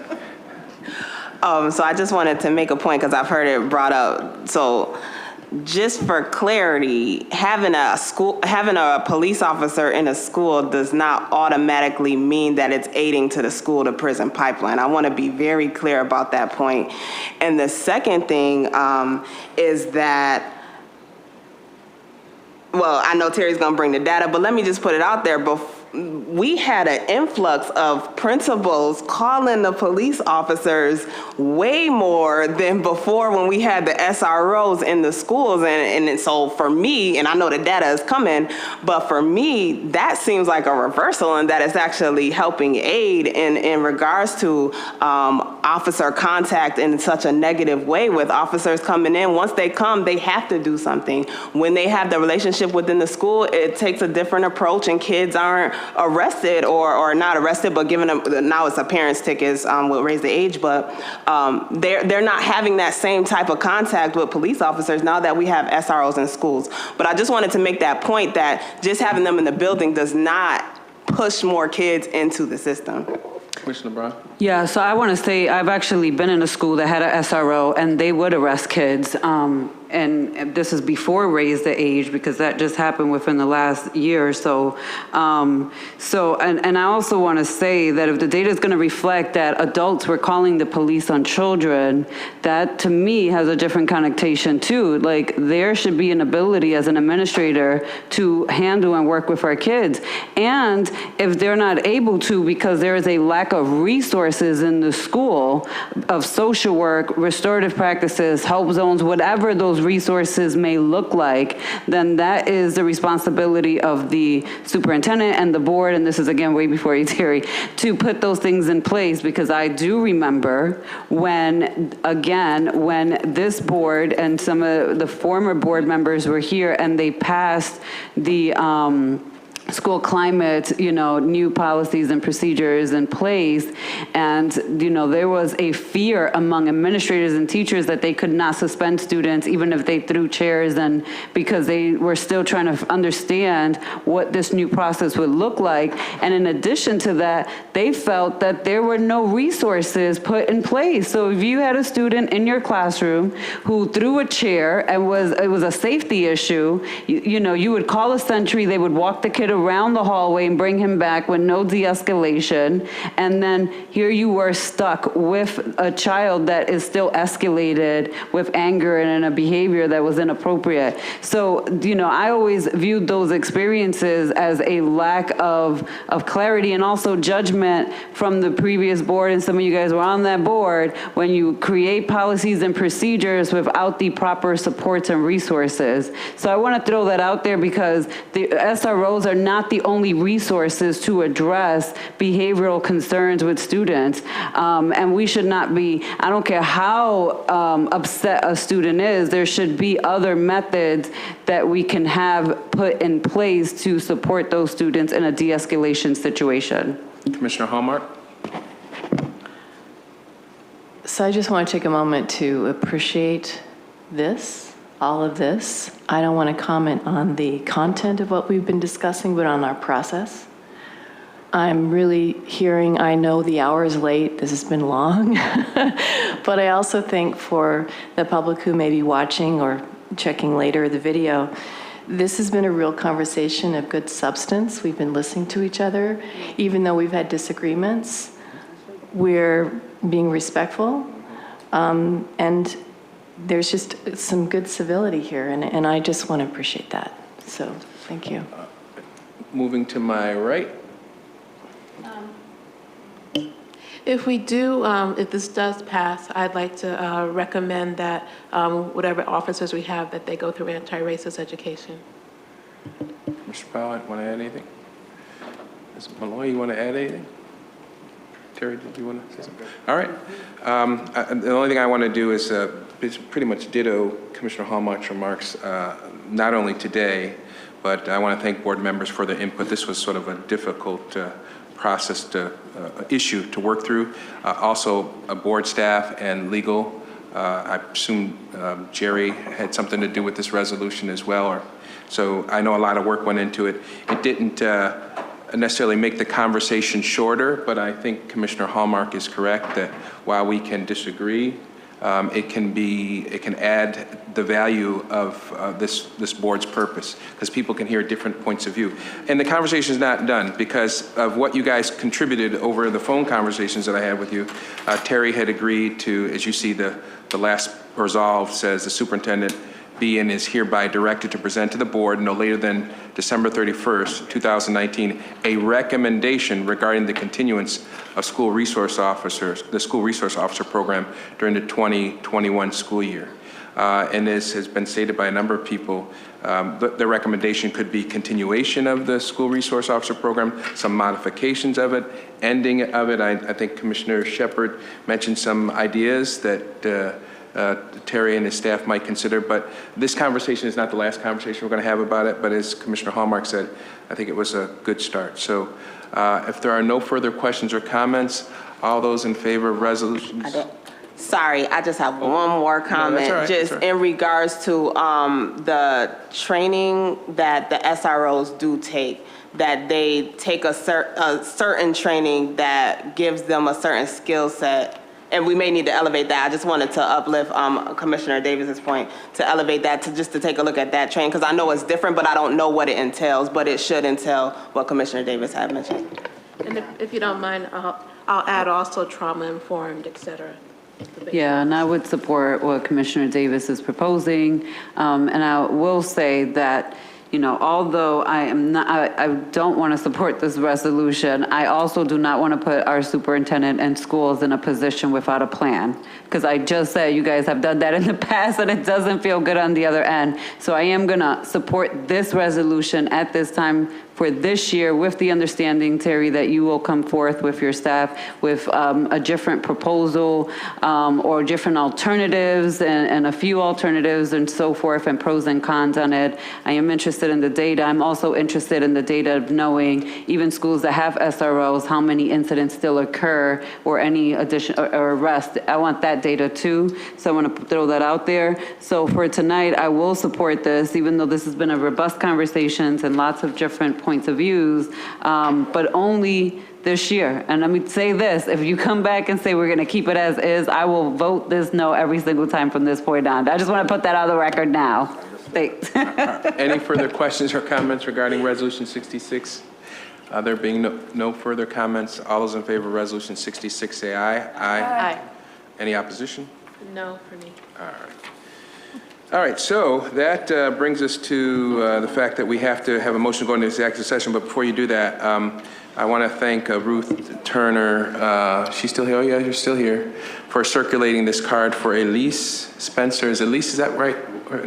So I just wanted to make a point because I've heard it brought up. So just for clarity, having a police officer in a school does not automatically mean that it's aiding to the school to prison pipeline. I want to be very clear about that point. And the second thing is that, well, I know Terry's going to bring the data, but let me just put it out there. We had an influx of principals calling the police officers way more than before when we had the SROs in the schools. And so for me, and I know the data is coming, but for me, that seems like a reversal and that it's actually helping aid in regards to officer contact in such a negative way with officers coming in. Once they come, they have to do something. When they have the relationship within the school, it takes a different approach and kids aren't arrested or not arrested, but given now it's a parent's tickets will raise the age, but they're not having that same type of contact with police officers now that we have SROs in schools. But I just wanted to make that point that just having them in the building does not push more kids into the system. Commissioner Brown? Yeah, so I want to say I've actually been in a school that had an SRO and they would arrest kids. And this is before raise the age because that just happened within the last year or so. And I also want to say that if the data is going to reflect that adults were calling the police on children, that to me has a different connotation too. Like there should be an ability as an administrator to handle and work with our kids. And if they're not able to because there is a lack of resources in the school of social work, restorative practices, help zones, whatever those resources may look like, then that is the responsibility of the superintendent and the board, and this is again way before you, Terry, to put those things in place because I do remember when this board and some of the former board members were here and they passed the school climate, new policies and procedures in place. And, there was a fear among administrators and teachers that they could not suspend students even if they threw chairs and because they were still trying to understand what this new process would look like. And in addition to that, they felt that there were no resources put in place. So if you had a student in your classroom who threw a chair and it was a safety issue, you would call a sentry, they would walk the kid around the hallway and bring him back with no de-escalation. And then here you were stuck with a child that is still escalated with anger and in a behavior that was inappropriate. So, I always viewed those experiences as a lack of clarity and also judgment from the previous board, and some of you guys were on that board, when you create policies and procedures without the proper supports and resources. So I want to throw that out there because the SROs are not the only resources to address behavioral concerns with students. And we should not be, I don't care how upset a student is, there should be other methods that we can have put in place to support those students in a de-escalation situation. Commissioner Hallmark? So I just want to take a moment to appreciate all of this. I don't want to comment on the content of what we've been discussing, but on our process. I'm really hearing, I know the hour is late, this has been long, but I also think for the public who may be watching or checking later the video, this has been a real conversation of good substance. We've been listening to each other. Even though we've had disagreements, we're being respectful, and there's just some good civility here, and I just want to appreciate that. So, thank you. Moving to my right. If this does pass, I'd like to recommend that whatever officers we have, that they go through anti-racist education. Mr. Powell, want to add anything? Ms. Malloy, you want to add anything? Terry, did you want to say something? All right. The only thing I want to do is pretty much ditto Commissioner Hallmark's remarks, not only today, but I want to thank board members for their input. This was sort of a difficult process issue to work through. Also, board staff and legal. I presume Jerry had something to do with this resolution as well. So I know a lot of work went into it. It didn't necessarily make the conversation shorter, but I think Commissioner Hallmark is correct that while we can disagree, it can add the value of this board's purpose, because people can hear different points of view. And the conversation is not done because of what you guys contributed over the phone conversations that I had with you. Terry had agreed to, as you see, the last resolve says the superintendent be and is hereby directed to present to the board no later than December 31st, 2019, a recommendation regarding the continuance of school resource officers, the school resource officer program during the 2021 school year. And this has been stated by a number of people. The recommendation could be continuation of the school resource officer program, some modifications of it, ending of it. I think Commissioner Shepard mentioned some ideas that Terry and his staff might consider, but this conversation is not the last conversation we're going to have about it, but as Commissioner Hallmark said, I think it was a good start. So if there are no further questions or comments, all those in favor of resolutions? Sorry, I just have one more comment. No, that's all right, Just in regards to the training that the SROs do take, that they take a certain training that gives them a certain skill set, and we may need to elevate that. I just wanted to uplift Commissioner Davis's point, to elevate that, to take a look at that training, because I know it's different, but I don't know what it entails, but it should entail what Commissioner Davis had mentioned. And if you don't mind, I'll add also trauma-informed, et cetera. Yeah, and I would support what Commissioner Davis is proposing. And I will say that, you know, although I don't want to support this resolution, I also do not want to put our superintendent and schools in a position without a plan. Because I just said you guys have done that in the past and it doesn't feel good on the other end. So I am going to support this resolution at this time for this year, with the understanding, Terry, that you will come forth with your staff with a different proposal or different alternatives and a few alternatives and so forth, and pros and cons on it. I am interested in the data. I'm also interested in the data of knowing even schools that have SROs, how many incidents still occur or any addition or arrest. I want that data too, so I want to throw that out there. So for tonight, I will support this, even though this has been a robust conversations and lots of different points of views, but only this year. And let me say this, if you come back and say we're going to keep it as is, I will vote this no every single time from this point on. I just want to put that on the record now. Thanks. Any further questions or comments regarding Resolution 66? There being no further comments, all those in favor of Resolution 66 say aye. Aye. Any opposition? No for me. All right. All right, so that brings us to the fact that we have to have a motion to go into executive session, but before you do that, I want to thank Ruth Turner, she's still here, oh yeah, you're still here, for circulating this card for Elise Spencer. Is that right?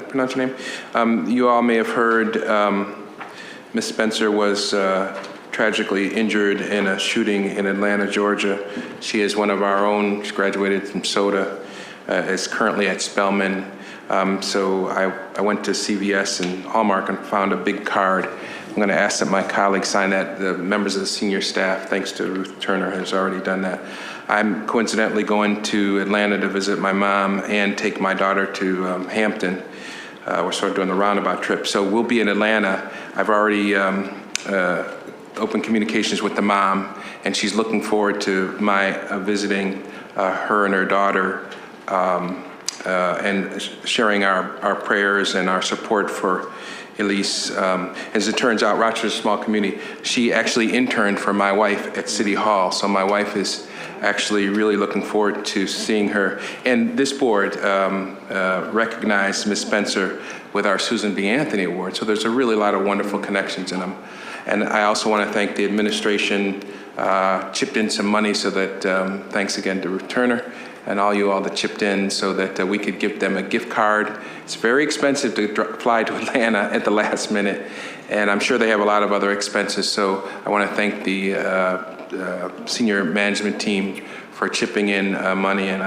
Pronounce your name? You all may have heard Ms. Spencer was tragically injured in a shooting in Atlanta, Georgia. She is one of our own. She graduated from SOTA, is currently at Spelman. So I went to CVS and Hallmark and found a big card. I'm going to ask that my colleagues sign that. The members of the senior staff, thanks to Ruth Turner, has already done that. I'm coincidentally going to Atlanta to visit my mom and take my daughter to Hampton. We're sort of doing the roundabout trip. So we'll be in Atlanta. I've already opened communications with the mom, and she's looking forward to my visiting her and her daughter and sharing our prayers and our support for Elise. As it turns out, Rochester is a small community. She actually interned for my wife at City Hall, so my wife is actually really looking forward to seeing her. And this board recognized Ms. Spencer with our Susan B. Anthony Award, so there's a really lot of wonderful connections in them. And I also want to thank the administration, chipped in some money so that, thanks again to Ruth Turner, and all you all that chipped in so that we could give them a gift card. It's very expensive to fly to Atlanta at the last minute, and I'm sure they have a lot of other expenses, so I want to thank the senior management team for chipping in money, and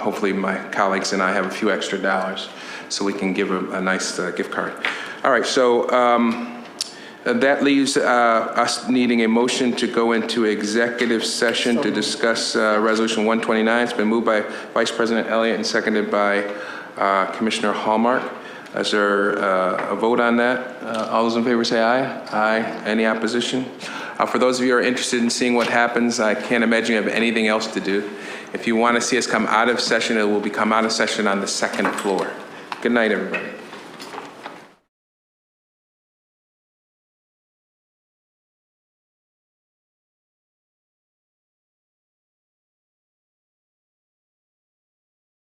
hopefully my colleagues and I have a few extra dollars so we can give a nice gift card. All right, so that leaves us needing a motion to go into executive session to discuss Resolution 129. It's been moved by Vice President Elliott and seconded by Commissioner Hallmark. Is there a vote on that? All those in favor say aye. Aye. Any opposition? For those of you who are interested in seeing what happens, I can't imagine you have anything else to do. If you want to see us come out of session, it will become out of session on the second floor. Good night, everybody.